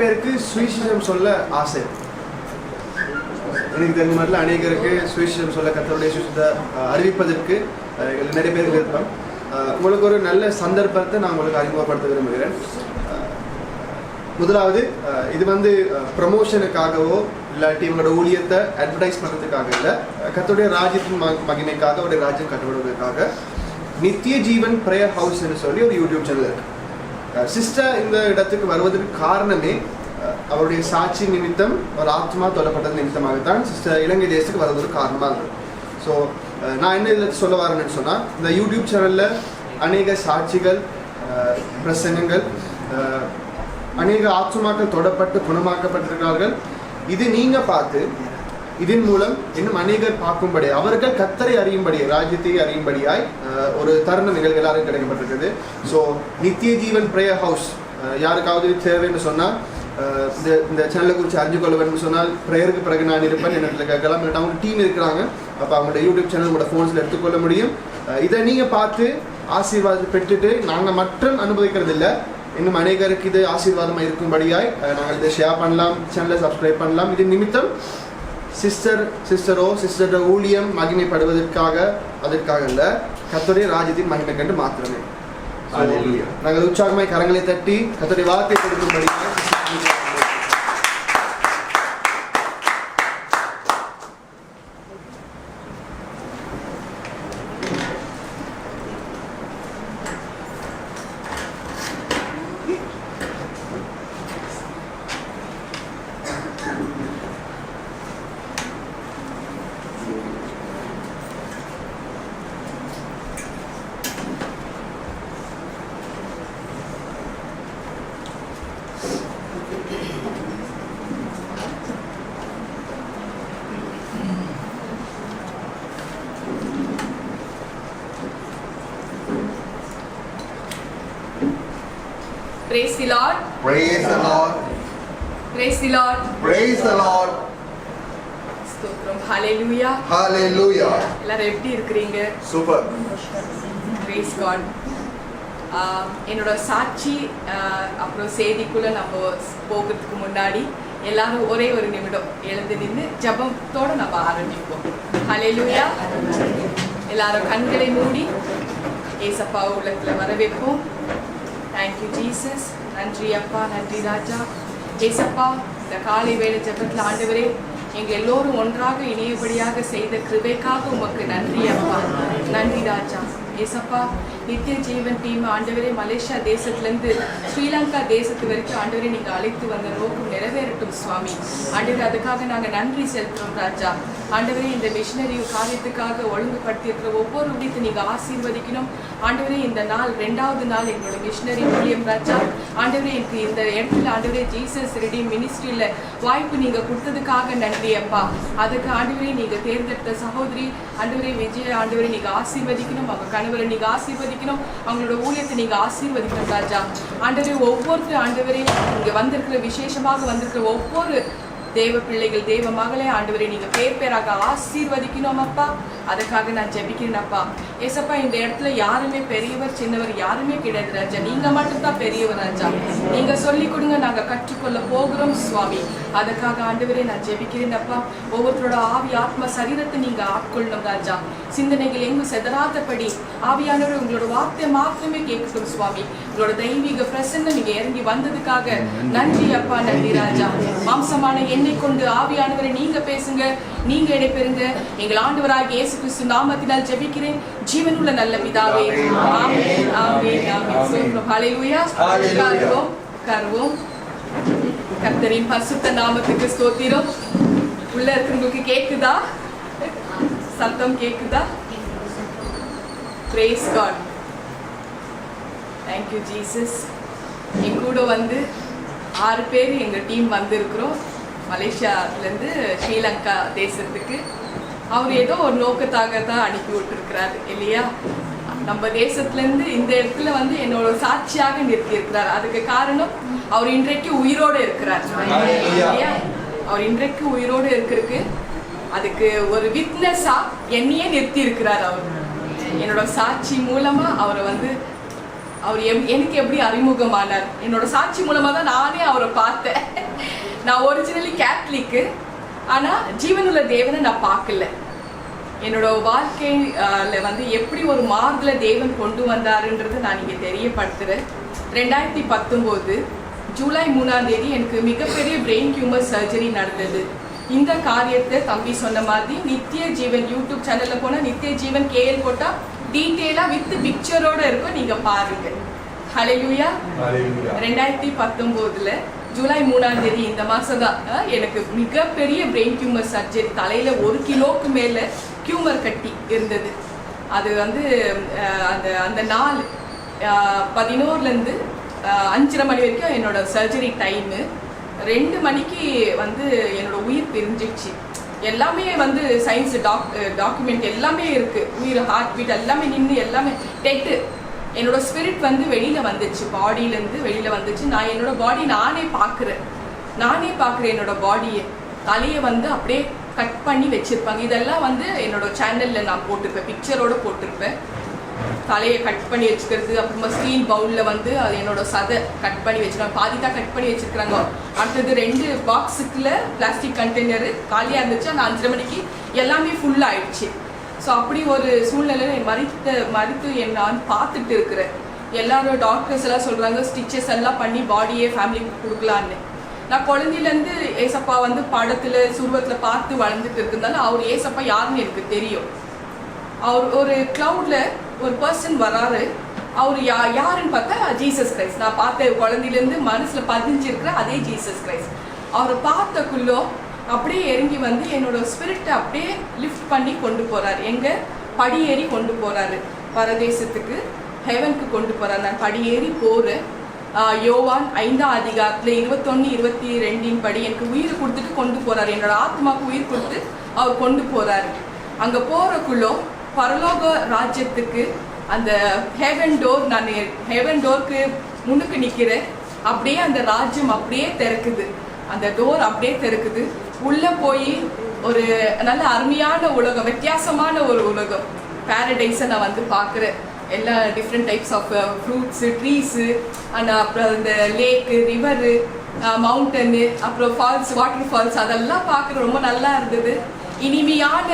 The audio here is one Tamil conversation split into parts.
பேருக்கு சுவிசேஷம் சொல்ல ஆசை. எனக்கு தெரிஞ்ச மாதிரில அநேகருக்கு சுவிசேஷம் சொல்ல கர்த்தருடைய சுவிசேஷத்தை அறிவிப்பதற்கு நிறைய பேருக்கு இருப்போம். உங்களுக்கு ஒரு நல்ல சந்தர்ப்பத்தை நான் உங்களுக்கு அறிமுகப்படுத்த விரும்புகிறேன். முதலாவது, இது ப்ரமோஷனுக்காகவோ இல்லாட்டி இவங்களோட ஊழியத்தை அட்வர்டைஸ் பண்ணுறதுக்காக இல்லை, கர்த்தருடைய ராஜ்யத்தின் மகிமைக்காக, அவருடைய ராஜ்யம் கட்டுப்படுவதற்காக நித்திய ஜீவன் பிரேயர் ஹவுஸ்ன்னு சொல்லி ஒரு யூடியூப் சேனல் இருக்கு. சிஸ்டர் இந்த இடத்துக்கு வருவதற்கு காரணமே அவருடைய சாட்சி நிமித்தம், ஒரு ஆத்மா தொடப்பட்டது நிமித்தமாகத்தான் சிஸ்டர் இலங்கை தேசத்துக்கு வருவதற்கு காரணமாக இருந்தது. ஸோ நான் என்ன இதில் சொல்ல வரேன்னு சொன்னால், இந்த யூடியூப் சேனலில் அநேக சாட்சிகள், பிரசங்கங்கள், அநேக ஆத்மாக்கள் தொடப்பட்டு குணமாக்கப்பட்டிருக்கிறார்கள். இது நீங்கள் பார்த்து இதன் மூலம் இன்னும் அநேகர் பார்க்கும்படி, அவர்கள் கர்த்தரை அறியும்படி, ராஜ்யத்தை அறியும்படியாய் ஒரு தருணம் நிகழ்வு எல்லாரும் கிடைக்கப்பட்டிருக்குது. ஸோ நித்திய ஜீவன் பிரேயர் ஹவுஸ் யாருக்காவது தேவைன்னு சொன்னால், இந்த சேனலை குறித்து அறிஞ்சு கொள்ள வேண்டும் சொன்னால், ப்ரேயருக்கு பிறகு நான் இருப்பேன் என்னிடத்தில் கேட்கலாம். இல்லாட்டி அவங்க டீம் இருக்கிறாங்க, அப்போ அவங்களோட யூடியூப் சேனல் உங்களோட ஃபோன்ஸில் எடுத்துக்கொள்ள முடியும். இதை நீங்கள் பார்த்து ஆசீர்வாதம் பெற்றுட்டு நாங்கள் மட்டும் அனுபவிக்கிறது இல்லை, இன்னும் அநேகருக்கு இது ஆசீர்வாதமாக இருக்கும்படியாய் நாங்கள் இதை ஷேர் பண்ணலாம், சேனலை சப்ஸ்கிரைப் பண்ணலாம். இது நிமித்தம் சிஸ்டரோட ஊழியம் மகிமைப்படுவதற்காக, அதற்காக இல்லை, கர்த்தருடைய ராஜ்யத்தின் மகிமை கண்டு மாத்திரமே. நாங்கள் உற்சாகமாய் கரங்களை தட்டி கர்த்தருடைய வார்த்தை கொடுக்கும்படி Praise the Lord. Praise the Lord. Praise the Lord. Praise the Lord. ஸ்தோத்திரம். Hallelujah. Hallelujah. எல்லாரும் எப்படி இருக்கீங்க? Super. Praise God. என்னோட சாட்சி அப்புறம் செய்திக்குள்ள நம்ம போகிறதுக்கு முன்னாடி எல்லாரும் ஒரே ஒரு நிமிடம் எழுந்து நின்று ஜெபத்தோட நம்ம ஆரம்பிப்போம். Hallelujah. எல்லாரும் கண்களை மூடி ஏசப்பா உள்ளத்துல வரவேற்போம். Thank you Jesus. நன்றி அப்பா, நன்றி ராஜா. ஏசப்பா, இந்த காலை வேளை ஜெபத்தில் ஆண்டவரே எங்கள் எல்லோரும் ஒன்றாக இணையபடியாக செய்த கிருபைக்காக உமக்கு நன்றி அப்பா, நன்றி ராஜா. ஏசப்பா, நித்திய ஜீவன் டீம் ஆண்டவரே மலேசியா தேசத்துலேருந்து ஸ்ரீலங்கா தேசத்து வரைக்கும் ஆண்டவரே நீங்கள் அழைத்து வந்த நோக்கம் நிறைவேறட்டும் சுவாமி. ஆண்டவரே அதுக்காக நாங்கள் நன்றி செலுத்துகிறோம் ராஜா. ஆண்டவரே இந்த மிஷினரி காரியத்துக்காக ஒழுங்குபடுத்தி இருக்கிற ஒவ்வொரு விடத்தை நீங்கள் ஆசீர்வதிக்கணும் ஆண்டவரே. இந்த நாள் 2வது நாள் எங்களோட மிஷினரி மூலியம் ராஜா. ஆண்டவரே எனக்கு இந்த இடத்துல ஆண்டவரே ஜீசஸ் ரெடி மினிஸ்ட்ரியில் வாய்ப்பு நீங்கள் கொடுத்ததுக்காக நன்றி அப்பா. அதுக்கு ஆண்டவரே நீங்கள் தேர்ந்தெடுத்த சகோதரி ஆண்டவரே விஜய ஆண்டவரே நீங்கள் ஆசீர்வதிக்கணும், அவங்க கணவரை நீங்கள் ஆசீர்வதிக்கணும், அவங்களோட ஊழியத்தை நீங்கள் ஆசீர்வதிக்கணும் ராஜா. ஆண்டவரே ஒவ்வொருத்தரும் ஆண்டவரே இங்கே வந்திருக்கிற விசேஷமாக வந்திருக்கிற ஒவ்வொரு தேவ பிள்ளைகள், தேவ மகளே ஆண்டவரே நீங்கள் பேர் பேராக ஆசீர்வதிக்கணும் அப்பா. அதுக்காக நான் ஜெபிக்கிறேன் அப்பா. ஏசப்பா, இந்த இடத்துல யாருமே பெரியவர் சின்னவர் யாருமே கிடையாது ராஜா, நீங்க மட்டும்தான் பெரியவர் ராஜா. நீங்க சொல்லி கொடுங்க, நாங்க கற்றுக்கொள்ள போகிறோம் சுவாமி. அதுக்காக ஆண்டவரே நான் ஜெபிக்கிறேன் அப்பா. ஒவ்வொருத்தரோட ஆவி ஆத்ம சரீரத்தை நீங்க ஆட்கொள்ளணும் ராஜா. சிந்தனைகள் எங்கும் செதறாதபடி ஆவியானவர் உங்களோட வார்த்தை மாத்திரமே கேட்கட்டும் சுவாமி. உங்களோட தெய்வீக பிரசன்னம் நீங்க இறங்கி வந்ததுக்காக நன்றி அப்பா, நன்றி ராஜா. மாம்சமான என்னை கொண்டு ஆவியானவரை நீங்க பேசுங்க, நீங்க இடைப்பெறுங்க. எங்கள் ஆண்டவராகிய இயேசு கிறிஸ்து நாமத்தினால் ஜெபிக்கிறேன் ஜீவனுள்ள நல்ல பிதாவே, ஆமென், ஆமென், ஆமென். ஹல்லேலூயா. உட்காருவோம். கர்த்தரின் பரிசுத்த நாமத்துக்கு ஸ்தோத்திரம். உள்ள இருக்கிறவங்களுக்கு கேக்குதா? சத்தம் கேக்குதா? Praise God. Thank you Jesus. என் கூட 6 பேர் எங்கள் டீம் வந்திருக்கிறோம் மலேசியாவிலேருந்து ஸ்ரீலங்கா தேசத்துக்கு. அவர் ஏதோ ஒரு நோக்கத்தாக தான் அனுப்பி விட்டுருக்கிறாரு இல்லையா? நம்ம தேசத்துலேருந்து இந்த இடத்துல என்னோட சாட்சியாக நிறுத்தியிருக்கிறார். அதுக்கு காரணம் அவர் இன்றைக்கு உயிரோடு இருக்கிறார் இல்லையா? அவர் இன்றைக்கு உயிரோடு இருக்கிறதுக்கு அதுக்கு ஒரு விட்னஸாக என்னையே நிறுத்தி இருக்கிறார். அவர் என்னோட சாட்சி மூலமாக அவரை அவர் எனக்கு எப்படி அறிமுகமானார், என்னோட சாட்சி மூலமாக தான் நானே அவரை பார்த்தேன். நான் ஒரிஜினலி கேத்லிக்கு, ஆனால் ஜீவனுள்ள தேவனை நான் பார்க்கல. என்னோட வாழ்க்கையில் வந்து எப்படி ஒரு மாறுதலை தேவன் கொண்டு வந்தாருன்றது நான் இங்கே தெரியப்படுத்துகிறேன். 2019 ஜூலை 3ஆம் தேதி எனக்கு மிகப்பெரிய பிரெயின் டியூமர் சர்ஜரி நடந்தது. இந்த காரியத்தை தம்பி சொன்ன மாதிரி நித்திய ஜீவன் யூடியூப் சேனலில் போனால் நித்திய ஜீவன் கேஎல் போட்டால் டீட்டெயிலாக வித் பிக்சரோட இருக்கும், நீங்கள் பாருங்க. ஹல்லேலூயா. 2019 ஜூலை 3ஆம் தேதி இந்த மாதம் தான் எனக்கு மிகப்பெரிய பிரெயின் டியூமர் சர்ஜரி. தலையில் 1 கிலோக்கு மேலே டியூமர் கட்டி இருந்தது. அது வந்து அந்த நாள் 11லேருந்து 5:30 மணி வரைக்கும் என்னோட சர்ஜரி டைமு. 2 மணிக்கு வந்து என்னோட உயிர் பிரிஞ்சிடுச்சு. எல்லாமே வந்து சயின்ஸ் டாக்குமெண்ட் எல்லாமே இருக்குது. உயிர், ஹார்ட் பீட் எல்லாமே நின்று எல்லாமே டெட்டு. என்னோட ஸ்பிரிட் வந்து வெளியில் வந்துச்சு, பாடியிலேருந்து வெளியில் வந்துச்சு. நான் என்னோட பாடி நானே பார்க்குறேன் என்னோட பாடியை. தலையை வந்து அப்படியே கட் பண்ணி வச்சுருப்பாங்க. இதெல்லாம் வந்து என்னோட சேனலில் நான் போட்டிருப்பேன், பிக்சரோடு போட்டிருப்பேன். தலையை கட் பண்ணி வச்சுக்கிறது, அப்புறமா ஸ்டீல் பவுலில் வந்து அது என்னோட சதை கட் பண்ணி வச்சுருக்காங்க. பாதி தான் கட் பண்ணி வச்சுருக்குறாங்க. அடுத்தது 2 பாக்ஸுக்குள்ள பிளாஸ்டிக் கண்டெய்னரு காலியாக இருந்துச்சு. அந்த 5:30 மணிக்கு எல்லாமே ஃபுல் ஆயிடுச்சு. ஸோ அப்படி ஒரு சூழ்நிலையில் மறித்து நான் பார்த்துட்டு இருக்கிறேன். எல்லாரும் டாக்டர்ஸ் எல்லாம் சொல்கிறாங்க ஸ்டிச்சஸ் எல்லாம் பண்ணி பாடியே ஃபேமிலிக்கு கொடுக்கலான்னு. நான் குழந்தையிலேருந்து ஏசப்பா வந்து படத்தில் சுருவத்தில் பார்த்து வளர்ந்துட்டு இருக்கிறதுனால அவர் ஏசப்பா யாருன்னு எனக்கு தெரியும். அவர் ஒரு க்ளவுடில் ஒரு பர்சன் வராரு. அவர் யாருன்னு பார்த்தா ஜீசஸ் கிரைஸ்ட். நான் பார்த்த குழந்தையிலேருந்து மனசில் பதிஞ்சிருக்கிற அதே ஜீசஸ் கிரைஸ்ட். அவரை பார்த்தக்குள்ளோ அப்படியே இறங்கி வந்து என்னோட ஸ்பிரிட்டை அப்படியே லிஃப்ட் பண்ணி கொண்டு போகிறார். எங்கே படியேறி கொண்டு போகிறாரு, பரதேசத்துக்கு, ஹெவனுக்கு கொண்டு போகிறார். நான் படியேறி போகிறேன். யோவான் 5ஆம் அதிகாரத்தில் 21-22 படி எனக்கு உயிர் கொடுத்துட்டு கொண்டு போகிறார். என்னோட ஆத்மாவுக்கு உயிர் கொடுத்து அவர் கொண்டு போகிறாரு. அங்கே போகிறக்குள்ளோ பரலோக ராஜ்யத்துக்கு அந்த ஹெவன் டோர், நான் ஹெவன் டோருக்கு முன்னுக்கு நிற்கிறேன். அப்படியே அந்த ராஜ்யம் அப்படியே திறக்குது, அந்த டோர் அப்படியே திறக்குது. உள்ளே போய் ஒரு நல்ல அருமையான உலகம், வித்தியாசமான ஒரு உலகம், பேரடைஸை நான் வந்து பார்க்குறேன். எல்லா different types of fruits, trees, அப்புறம் இந்த லேக்கு, ரிவரு, மவுண்டனு, அப்புறம் ஃபால்ஸ், வாட்டர் ஃபால்ஸ், அதெல்லாம் பார்க்குற ரொம்ப நல்லா இருந்தது. இனிமையான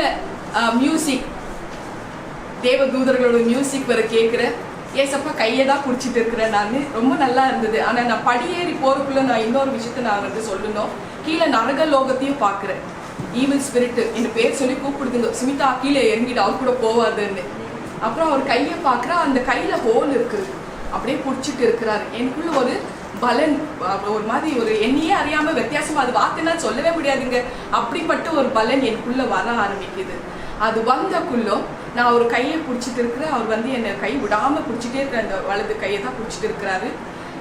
மியூசிக், தேவதூதர்களோட மியூசிக் வர கேட்குறேன். ஏசப்பா கையை தான் பிடிச்சிட்டு இருக்கிறேன் நான். ரொம்ப நல்லா இருந்தது. ஆனால் நான் படியேறி போகிறக்குள்ளே நான் இன்னொரு விஷயத்த நான் வந்து சொல்லணும். கீழே நரக லோகத்தையும் பார்க்குறேன். ஈவில் ஸ்பிரிட்டு என் பேர் சொல்லி கூப்பிடுதுங்க, சுமிதா கீழே இறங்கிட்டு அவர் கூட போவாதுன்னு. அப்புறம் அவர் கையை பார்க்குறா, அந்த கையில் ஹோல் இருக்குது, அப்படியே பிடிச்சிட்டு இருக்கிறாரு. எனக்குள்ள ஒரு பலன், ஒரு மாதிரி ஒரு என்னையே அறியாமல் வித்தியாசமாக, அது வார்த்தைன்னா சொல்லவே முடியாதுங்க, அப்படிப்பட்ட ஒரு பலன் எனக்குள்ளே வர ஆரம்பிக்குது. அது வந்தக்குள்ளோ நான் ஒரு கையை பிடிச்சிட்டு இருக்கிறேன். அவர் வந்து என்னை கை விடாமல் பிடிச்சிட்டே இருக்கிற, அந்த வலது கையை தான் பிடிச்சிட்டு இருக்கிறாரு.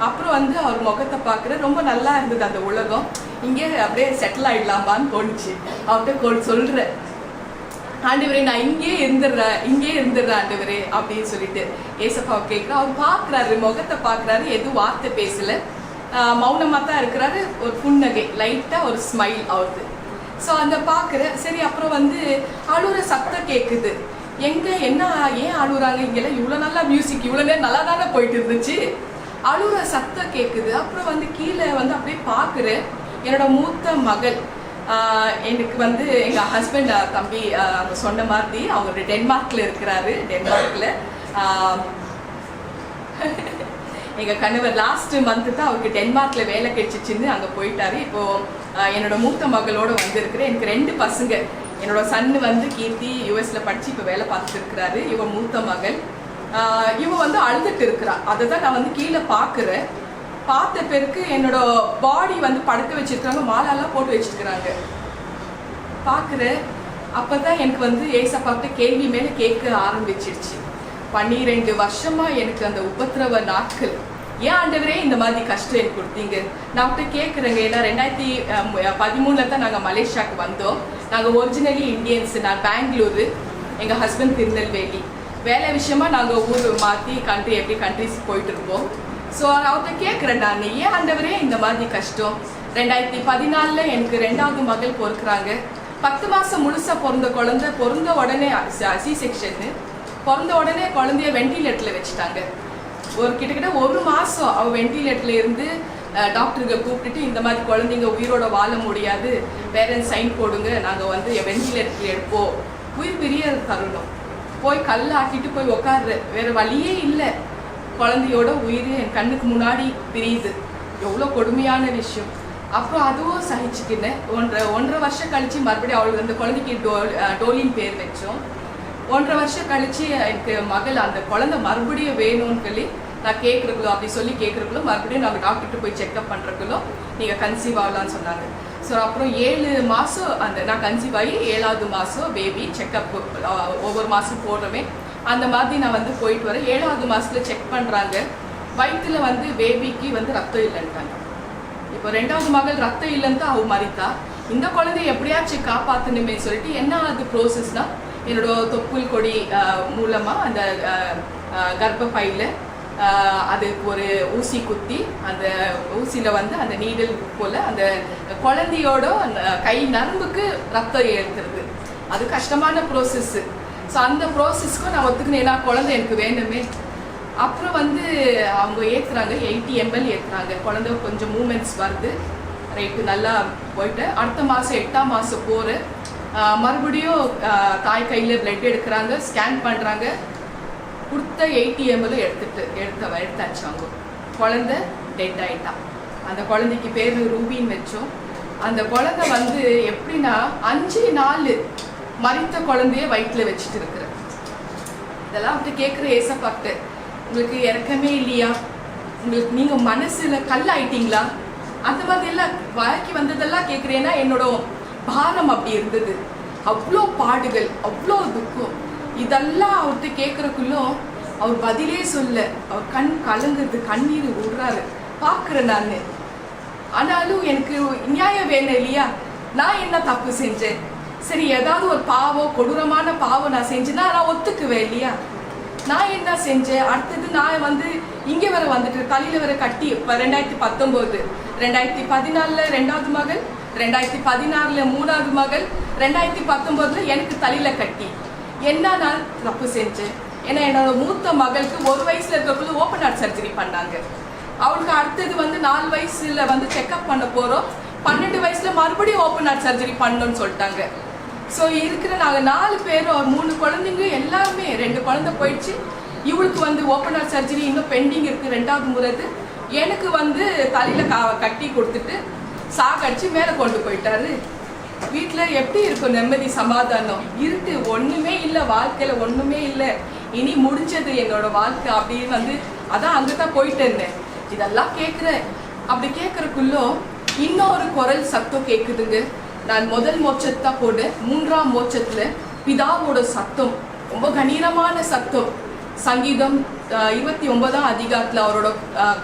அப்புறம் வந்து அவர் முகத்தை பார்க்குறேன். ரொம்ப நல்லா இருந்தது அந்த உலகம். இங்கே அப்படியே செட்டில் ஆகிடலாமான்னு தோணுச்சு. அவர்கிட்ட சொல்கிறேன், ஆண்டவரே நான் இங்கே இருந்துடுறேன் ஆண்டவரே அப்படின்னு சொல்லிட்டு ஏசப்பாவை கேட்குறேன். அவர் பார்க்குறாரு, முகத்தை பார்க்குறாரு, எதுவும் வார்த்தை பேசலை, மௌனமாக தான் இருக்கிறாரு. ஒரு புன்னகை, லைட்டாக ஒரு ஸ்மைல் ஆகுது. ஸோ அந்த பார்க்குறேன். சரி, அப்புறம் வந்து அழுகிற சத்தம் கேட்குது. எங்கே என்ன ஏன் அழுகுறாங்க, இங்கெல்லாம் இவ்வளோ நல்லா மியூசிக், இவ்வளோ நேரம் நல்லா தானே போயிட்டு இருந்துச்சு, அழுகிற சத்தம் கேட்குது. அப்புறம் வந்து கீழே வந்து அப்படியே பார்க்குறேன். என்னோட மூத்த மகள், எனக்கு வந்து எங்கள் ஹஸ்பண்ட் தம்பி அவங்க சொன்ன மாதிரி அவர் டென்மார்க்கில் இருக்கிறாரு. டென்மார்க்கில் எங்கள் கணவர் லாஸ்ட் மந்த்து தான் அவருக்கு டென்மார்க்கில் வேலை கிடைச்சிச்சின்னு அங்கே போயிட்டாரு. இப்போது என்னோட மூத்த மகளோடு வந்திருக்கிறேன். எனக்கு 2 பசங்க. என்னோட சன்னு வந்து கீர்த்தி யூஎஸில் படித்து இப்போ வேலை பார்த்துட்டு இருக்கிறாரு. இவன் மூத்த மகள். இவன் வந்து அழுதுட்டு இருக்கிறா. அதை தான் நான் வந்து கீழே பார்க்குறேன். பார்த்த பிறகு என்னோட பாடி வந்து படுக்க வச்சிருக்காங்க, மாலாலாம் போட்டு வச்சிருக்கிறாங்க. பார்க்குறேன். அப்போ தான் எனக்கு வந்து ஏசப்பாக்கிட்ட கேள்வி மேலே கேட்க ஆரம்பிச்சிருச்சு. 12 வருஷமாக எனக்கு அந்த உபத்திரவ நாட்கள், ஏன் ஆண்டவரே இந்த மாதிரி கஷ்டம் எனக்கு கொடுத்தீங்க? நான் அவர்கிட்ட கேட்குறேங்க. ஏன்னா 2013 தான் நாங்கள் மலேசியாவுக்கு வந்தோம். நாங்கள் ஒரிஜினலி இந்தியன்ஸு. நான் பெங்களூரு, எங்கள் ஹஸ்பண்ட் திருநெல்வேலி. வேலை விஷயமா நாங்கள் ஊர் மாற்றி கண்ட்ரிஸ் போயிட்டு இருப்போம். ஸோ அவர்கிட்ட கேட்குறேன், நான் ஏன் ஆண்டவரே இந்த மாதிரி கஷ்டம்? 2014 எனக்கு 2வது மகள் பிறக்கிறாங்க. 10 மாதம் முழுசாக பிறந்த குழந்தை. பிறந்த உடனே சி செக்ஷன்னு, பிறந்த உடனே குழந்தைய வெண்டிலேட்டரில் வச்சுட்டாங்க. ஒரு கிட்டத்தட்ட 1 மாதம் அவள் வெண்டிலேட்டர்ல இருந்து டாக்டருக்கு கூப்பிட்டுட்டு இந்த மாதிரி குழந்தைங்க உயிரோட வாழ முடியாது, பேரண்ட்ஸ் சைன் போடுங்க, நாங்கள் வந்து வெண்டிலேட்டர்ல எடுப்போம். உயிர் பெரிய தருணம். போய் கல்லாக்கிட்டு போய் உட்காரு, வேற வழியே இல்லை. குழந்தையோட உயிர் என் கண்ணுக்கு முன்னாடி பிரியுது. எவ்வளோ கொடுமையான விஷயம். அப்புறம் அதுவும் சகிச்சுக்கின்னு 1.5 வருஷம் கழிச்சு மறுபடியும் அவளுக்கு அந்த குழந்தைக்கு டோலின் பேர் வச்சோம். 1.5 வருஷம் கழிச்சு எனக்கு மகள் அந்த குழந்தை மறுபடியும் வேணும்னு சொல்லி நான் கேட்குறக்குள்ளோ அப்படி சொல்லி கேட்குறக்குள்ளோ மறுபடியும் நாங்கள் டாக்டர்கிட்ட போய் செக்அப் பண்ணுறக்குள்ளோ நீங்கள் கன்சீவ் ஆகலான்னு சொன்னாங்க. ஸோ அப்புறம் 7 மாதம் அந்த நான் கன்சீவ் ஆகி 7வது மாதம் பேபி செக்அப் ஒவ்வொரு மாதம் போடுறமே அந்த மாதிரி நான் வந்து போயிட்டு வரேன். 7வது மாதத்தில் செக் பண்ணுறாங்க, வயிற்றில் வந்து பேபிக்கு வந்து ரத்தம் இல்லைன்ட்டாங்க. இப்போ 2வது மகள் ரத்தம் இல்லைன்னு தான் அவள் மறித்தா. இந்த குழந்தைய எப்படியாச்சும் காப்பாற்றணுமே சொல்லிட்டு என்ன அது ப்ரோசஸ்னால் என்னோட தொப்புள் கொடி மூலமாக அந்த கர்ப்பப்பையில் அதுக்கு ஒரு ஊசி குத்தி அந்த ஊசியில் வந்து அந்த நீடல் போல் அந்த குழந்தையோட கை நரம்புக்கு ரத்தம் ஏற்றுறது. அது கஷ்டமான ப்ரோசஸ்ஸு. ஸோ அந்த ப்ரோசஸ்க்கும் நான் ஒத்துக்கினேன், ஏன்னா குழந்தை எனக்கு வேணுமே. அப்புறம் வந்து அவங்க ஏற்றுறாங்க, 80 ml ஏற்றுறாங்க. குழந்தை கொஞ்சம் மூமெண்ட்ஸ் வருது, ரைட்டு நல்லா போயிட்டு அடுத்த மாதம் 8ஆம் மாதம் போகிறேன். மறுபடியும் தாய் கையில் பிளட் எடுக்கிறாங்க, ஸ்கேன் பண்ணுறாங்க. கொடுத்த 80 ml எடுத்தாச்சு. அவங்க குழந்தை டெட் ஆகிட்டான். அந்த குழந்தைக்கு பேர் ரூபின்னு வச்சோம். அந்த குழந்தை வந்து எப்படின்னா 5 நாள் மரித்த குழந்தைய வயிற்றில் வச்சுட்டு இருக்கிறேன். இதெல்லாம் அப்படி கேட்குற ஏசப்பாட்டு, உங்களுக்கு இறக்கமே இல்லையா, உங்களுக்கு நீங்கள் மனசில் கல் ஆயிட்டீங்களா, அந்த மாதிரி எல்லாம் வாழ்க்கை வந்ததெல்லாம் கேட்குறேன்னா என்னோட பாரம் அப்படி இருந்தது. அவ்வளோ பாடுகள், அவ்வளோ துக்கம். இதெல்லாம் அவர்கிட்ட கேட்குறக்குள்ளும் அவர் பதிலே சொல்ல, அவர் கண் கலங்குறது, கண்ணீர் விடுறாரு பார்க்குறேன் நான். ஆனாலும் எனக்கு நியாயம் வேணும் இல்லையா, நான் என்ன தப்பு செஞ்சேன், சரி ஏதாவது ஒரு பாவம் கொடூரமான பாவம் நான் செஞ்சேன்னா நான் ஒத்துக்குவேன் இல்லையா, நான் என்ன செஞ்சேன். அடுத்தது நான் வந்து இங்கே வர வந்துட்டு தலையில் வர கட்டி இப்போ 2019 2014 2வது மகள், 2016 3வது மகள், 2019 எனக்கு தலையில் கட்டி. என்ன நான் தப்பு செஞ்சேன். ஏன்னா என்னோட மூத்த மகளுக்கு 1 வயசுல இருக்கக்குள்ள ஓப்பன் ஹார்ட் சர்ஜரி பண்ணாங்க. அவளுக்கு அடுத்தது வந்து 4 வயசுல வந்து செக்அப் பண்ண போகிறோம். 12 வயசுல மறுபடியும் ஓப்பன் ஹார்ட் சர்ஜரி பண்ணணும்னு சொல்லிட்டாங்க. ஸோ இருக்கிற நாங்கள் 4 பேரும் 3 குழந்தைங்க எல்லாருமே 2 குழந்தை போயிடுச்சு. இவளுக்கு வந்து ஓப்பன் ஹார்ட் சர்ஜரி இன்னும் பெண்டிங் இருக்குது 2வது முறைது. எனக்கு வந்து தலையில் கட்டி கொடுத்துட்டு சாகடிச்சு மேலே கொண்டு போயிட்டாரு. வீட்டில் எப்படி இருக்கும் நிம்மதி சமாதானம்? இருட்டு, ஒன்றுமே இல்லை, வாழ்க்கையில் ஒன்றுமே இல்லை, இனி முடிஞ்சது என்னோட வாழ்க்கை அப்படின்னு வந்து அதான் அங்கே தான் போயிட்டு இருந்தேன். இதெல்லாம் கேட்குறேன். அப்படி கேட்குறக்குள்ளோ இன்னொரு குரல் சத்தம் கேட்குதுங்க. நான் முதல் மோட்சத்தை தான் போனேன். 3ஆம் மோட்சத்தில் பிதாவோட சத்தம், ரொம்ப கணீரமான சத்தம். சங்கீதம் 29ஆம் அதிகாரத்தில் அவரோட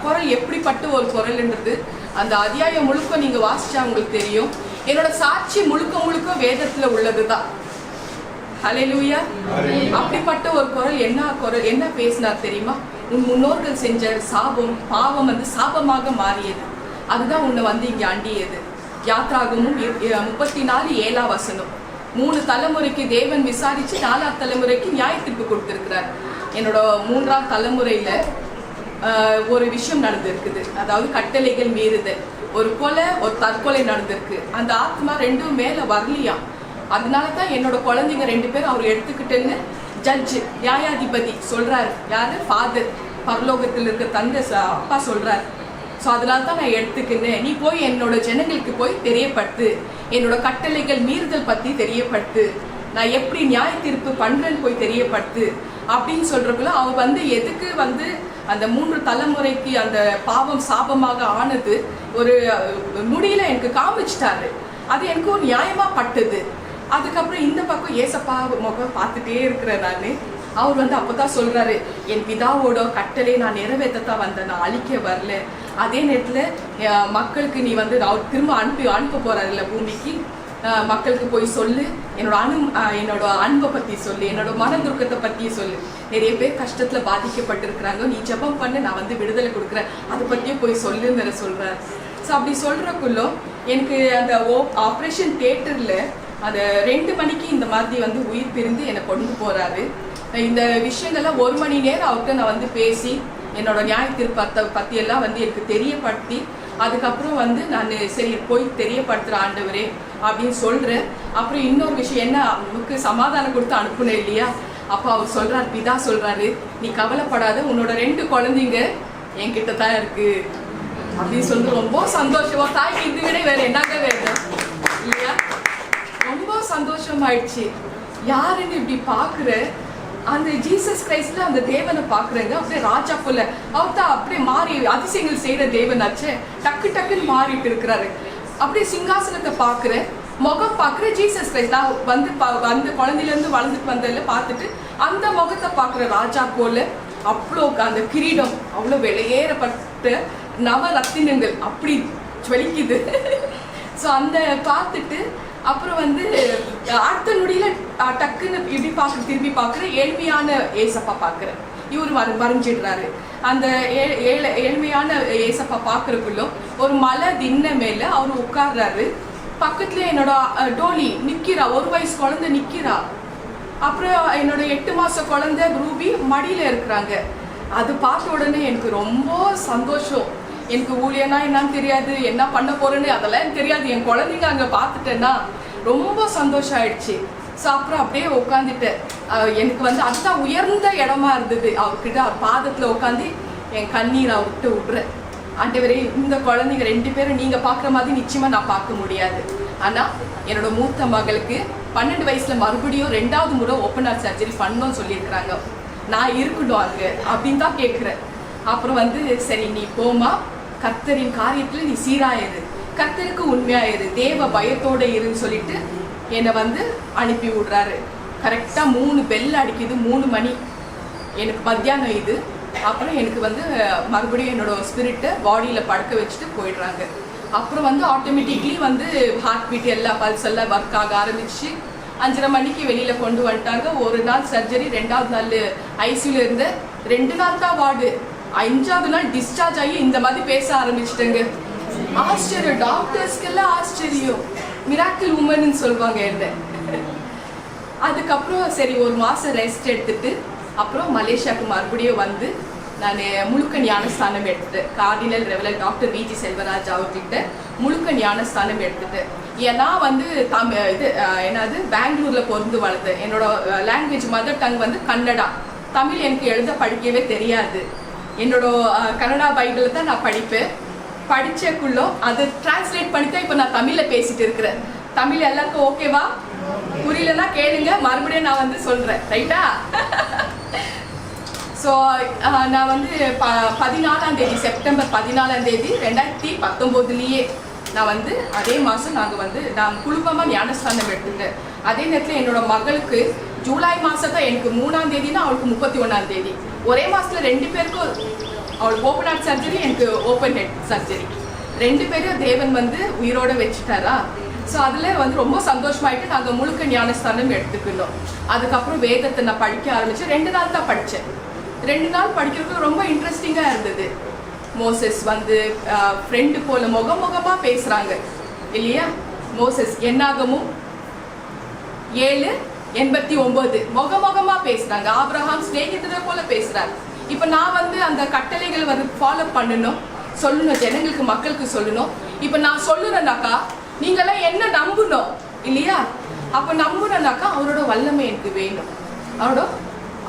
குரல் எப்படிப்பட்ட ஒரு குரல்ன்றது அந்த அத்தியாயம் முழுக்க நீங்கள் வாசிச்சா உங்களுக்கு தெரியும். என்னோட சாட்சி முழுக்க முழுக்க வேதத்தில் உள்ளது தான். ஹல்லேலூயா. அப்படிப்பட்ட ஒரு குரல் என்ன பேசினார் தெரியுமா? உன் முன்னோர்கள் செஞ்ச பாவம் வந்து சாபமாக மாறியது, அதுதான் உன்னை வந்து இங்கே அண்டியது. யாத்ராகமும் 34:7 வசனம். 3 தலைமுறைக்கு தேவன் விசாரிச்சு 4ஆம் தலைமுறைக்கு நியாயத்தீர்ப்பு கொடுத்திருக்கிறார். என்னோட 3ஆம் தலைமுறையில ஒரு விஷயம் நடந்திருக்குது, அதாவது கட்டளைகள் மீறுதல், ஒரு கொலை, ஒரு தற்கொலை நடந்திருக்கு. அந்த ஆத்மா 2ம் மேல வரலையா. அதனால தான் என்னோட குழந்தைங்க 2 பேரும் அவர் எடுத்துக்கிட்டேன்னு ஜட்ஜு, நியாயாதிபதி சொல்றாரு. யாரு? ஃபாதர், பரலோகத்தில் இருக்க தந்தை அப்பா சொல்றாரு. ஸோ அதனால தான் நான் எடுத்துக்கினேன். நீ போய் என்னோட ஜனங்களுக்கு போய் தெரியப்படுத்து, என்னோட கட்டளைகள் மீறுதல் பற்றி தெரியப்படுத்து, நான் எப்படி நியாய தீர்ப்பு பண்ணுறேன்னு போய் தெரியப்படுத்து அப்படின்னு சொல்கிறக்குள்ள அவர் வந்து எதுக்கு வந்து அந்த 3 தலைமுறைக்கு அந்த பாவம் சாபமாக ஆனது ஒரு முடியல எனக்கு காமிச்சிட்டாரு. அது எனக்கு ஒரு நியாயமாக பட்டது. அதுக்கப்புறம் இந்த பக்கம் ஏசப்பா முகம் பார்த்துட்டே இருக்கிறேன் நான். அவர் வந்து அப்போ தான் சொல்கிறாரு, என் பிதாவோட கட்டளை நான் நிறைவேற்றத்தான் வந்தேன், நான் அழிக்க வரல. அதே நேரத்தில் மக்களுக்கு நீ வந்து அவர் திரும்ப அனுப்ப போகிறாருல்ல பூமிக்கு, மக்களுக்கு போய் சொல்லு, என்னோட அன்பை பற்றி சொல்லு, என்னோட மன துக்கத்தை பற்றி சொல்லு. நிறைய பேர் கஷ்டத்தில் பாதிக்கப்பட்டிருக்கிறாங்க, நீ ஜெபம் பண்ண, நான் வந்து விடுதலை கொடுக்குறேன், அதை பற்றியும் போய் சொல்லுன்னு சொல்கிறார். ஸோ அப்படி சொல்கிறக்குள்ளோ எனக்கு அந்த ஆப்ரேஷன் தியேட்டரில் அந்த 2 மணிக்கு இந்த மாதிரி வந்து உயிர் பிரிந்து என்னை கொண்டு போகிறாரு. இந்த விஷயங்கள்லாம் 1 மணி நேரம் அவர்கிட்ட நான் வந்து பேசி என்னோட நியாய தீர்ப்பத்தை பற்றியெல்லாம் வந்து எனக்கு தெரியப்படுத்தி அதுக்கப்புறம் வந்து நான் சரி போய் தெரியப்படுத்துகிற ஆண்டவரே அப்படின்னு சொல்கிறேன். அப்புறம் இன்னொரு விஷயம் என்ன, அவனுக்கு சமாதானம் கொடுத்து அனுப்புனேன் இல்லையா, அப்போ அவர் சொல்கிறார், பிதா சொல்கிறாரு, நீ கவலைப்படாத, உன்னோட 2 குழந்தைங்க என்கிட்ட தான் இருக்கு அப்படின்னு சொல்லி ரொம்ப சந்தோஷமா, தாய்க்கு இது விட வேற என்னங்க வேணும் இல்லையா. ரொம்ப சந்தோஷமாயிடுச்சு. யாருன்னு இப்படி பார்க்குற அந்த ஜீசஸ் கிரைஸ்ட்ல அந்த தேவனை பார்க்குறேங்க. அப்படியே ராஜா போல அவர் தான் அப்படியே மாறி அதிசயங்கள் செய்கிற தேவனாச்சு. டக்கு டக்குன்னு மாறிட்டு இருக்கிறாரு. அப்படியே சிங்காசனத்தை பார்க்குற, முகம் பார்க்குற ஜீசஸ் கிரைஸ்ட். நான் வந்து குழந்தையிலேருந்து வளர்ந்துட்டு வந்ததில் பார்த்துட்டு அந்த முகத்தை பார்க்குற ராஜா போல. அவ்வளோ அந்த கிரீடம் அவ்வளோ வெளியேறப்பட்ட நவரத்தினங்கள் அப்படி ஜொலிக்குது. ஸோ அந்த பார்த்துட்டு அப்புறம் வந்து அடுத்த நொடியில் டக்குன்னு இப்படி திரும்பி பார்க்குற ஏழ்மையான ஏசப்பா பார்க்குறேன். இவர் வரைஞ்சிடுறாரு. அந்த ஏழ்மையான ஏசப்பா பார்க்குறக்குள்ள ஒரு மலை தின்ன மேலே அவர் உட்கார்றாரு. பக்கத்துல என்னோட டோலி நிற்கிறா, 1 வயசு குழந்தை நிற்கிறா. அப்புறம் என்னோட 8 மாச குழந்தை ரூபி மடியில் இருக்கிறாங்க. அது பார்த்த உடனே எனக்கு ரொம்ப சந்தோஷம். எனக்கு ஊழியனா என்னன்னு தெரியாது, என்ன பண்ண போறேன்னு அதெல்லாம் தெரியாது. என் குழந்தைங்க அங்கே பார்த்துட்டேன்னா ரொம்ப சந்தோஷம் ஆயிடுச்சு. ஸோ அப்புறம் அப்படியே உட்காந்துட்டேன். எனக்கு வந்து அதுதான் உயர்ந்த இடமா இருந்தது. அவர்கிட்ட அவர் பாதத்தில் உட்காந்து என் கண்ணீரை விட்டு விடுறேன். ஆண்டவரே, இந்த குழந்தைங்க 2 பேரும் நீங்கள் பார்க்குற மாதிரி நிச்சயமாக நான் பார்க்க முடியாது. ஆனால் என்னோட மூத்த மகளுக்கு 12 வயசுல மறுபடியும் 2வது முறை ஓப்பன் ஹார்ட் சர்ஜரி பண்ணணும்னு சொல்லியிருக்கிறாங்க. நான் இருக்கணும் அங்கே அப்படின்னு தான் கேட்குறேன். அப்புறம் வந்து சரி நீ போமா, கர்த்தரின் காரியத்தில் நீ சீராயிரு, கர்த்தருக்கு உண்மையாயிரு, தேவ பயத்தோட இருன்னு சொல்லிட்டு என்னை வந்து அனுப்பி விடுறாரு. கரெக்டாக 3 பெல் அடிக்குது, 3 மணி எனக்கு மத்தியானம் இது. அப்புறம் எனக்கு வந்து மறுபடியும் என்னோட ஸ்பிரிட்டை பாடியில் படுக்க வச்சுட்டு போயிடுறாங்க. அப்புறம் வந்து ஆட்டோமேட்டிக்லி வந்து ஹார்ட் பீட் எல்லாம் பல்ஸ் எல்லாம் ஒர்க் ஆக ஆரம்பிச்சு 5:30 மணிக்கு வெளியில் கொண்டு வந்துட்டாங்க. 1 நாள் சர்ஜரி, 2வது நாள் ஐசியூவில் இருந்த, 2 நாள் தான் வார்டு. 5வது நாள் டிஸ்சார்ஜ் ஆகி இந்த மாதிரி பேச ஆரம்பிச்சிட்டேங்க. ஆச்சரியம், டாக்டர்ஸ்க்கெல்லாம் ஆச்சரியம். மிராக்கிள் உமன்னு சொல்லுவாங்க என்ன. அதுக்கப்புறம் சரி 1 மாதம் ரெஸ்ட் எடுத்துட்டு அப்புறம் மலேசியாவுக்கு மறுபடியும் வந்து நான் முழுக்க ஞானஸ்தானம் எடுத்துட்டேன். கார்டினல் ரெவலர் டாக்டர் விஜி செல்வராஜ் அவர்கிட்ட முழுக்க ஞானஸ்தானம் எடுத்துட்டேன். ஏன்னா வந்து என்னது பெங்களூரில் பிறந்து வளர்ந்தேன். என்னோட லாங்குவேஜ் மதர் டங் வந்து கன்னடா. தமிழ் எனக்கு எழுத படிக்கவே தெரியாது. என்னோட கன்னடா பைபிளை தான் நான் படிப்பேன். படிச்சக்குள்ளோ அதை டிரான்ஸ்லேட் பண்ணித்தான் இப்போ நான் தமிழில் பேசிட்டு இருக்கிறேன். தமிழ் எல்லாருக்கும் ஓகேவா? புரியலன்னா கேளுங்க, மறுபடியும் நான் வந்து சொல்கிறேன். ரைட்டா? ஸோ நான் வந்து 14ஆம் தேதி, செப்டம்பர் 14ஆம் தேதி 2019 நான் வந்து அதே மாதம் நான் குழுப்பமாக ஞானஸ்தானம் எடுத்துட்டேன். அதே நேரத்தில் என்னோட மகளுக்கு ஜூலை மாதம் தான், எனக்கு 3ஆம் தேதினா அவளுக்கு 31ஆம் தேதி. ஒரே மாதத்தில் 2 பேருக்கும் அவளுக்கு ஓப்பன் ஹார்ட் சர்ஜரி, எனக்கு ஓப்பன் ஹெட் சர்ஜரி. 2 பேரும் தேவன் வந்து உயிரோட வச்சுட்டாரா. ஸோ அதில் வந்து ரொம்ப சந்தோஷமாயிட்டு நாங்கள் முழுக்க ஞானஸ்தானம் எடுத்துக்கணும். அதுக்கப்புறம் வேதத்தை நான் படிக்க ஆரம்பித்தேன். 2 நாள் தான் படித்தேன். 2 நாள் படிக்கிறதுக்கு ரொம்ப இன்ட்ரெஸ்டிங்காக இருந்தது. மோசஸ் வந்து ஃப்ரெண்டு போல முகமாக பேசுகிறாங்க இல்லையா. மோசஸ் என்னாகமும் 7:89 முகமாக பேசுகிறாங்க. ஆபிரகாம் ஸ்நேகிதரை போல பேசுகிறாங்க. இப்போ நான் வந்து அந்த கட்டளைகள் வந்து ஃபாலோ பண்ணணும், சொல்லணும், ஜனங்களுக்கு மக்களுக்கு சொல்லணும். இப்போ நான் சொல்லுறேன்னாக்கா நீங்களாம் என்ன நம்பணும் இல்லையா. அப்போ நம்புறேன்னாக்கா அவரோட வல்லமை எனக்கு வேணும், அவரோட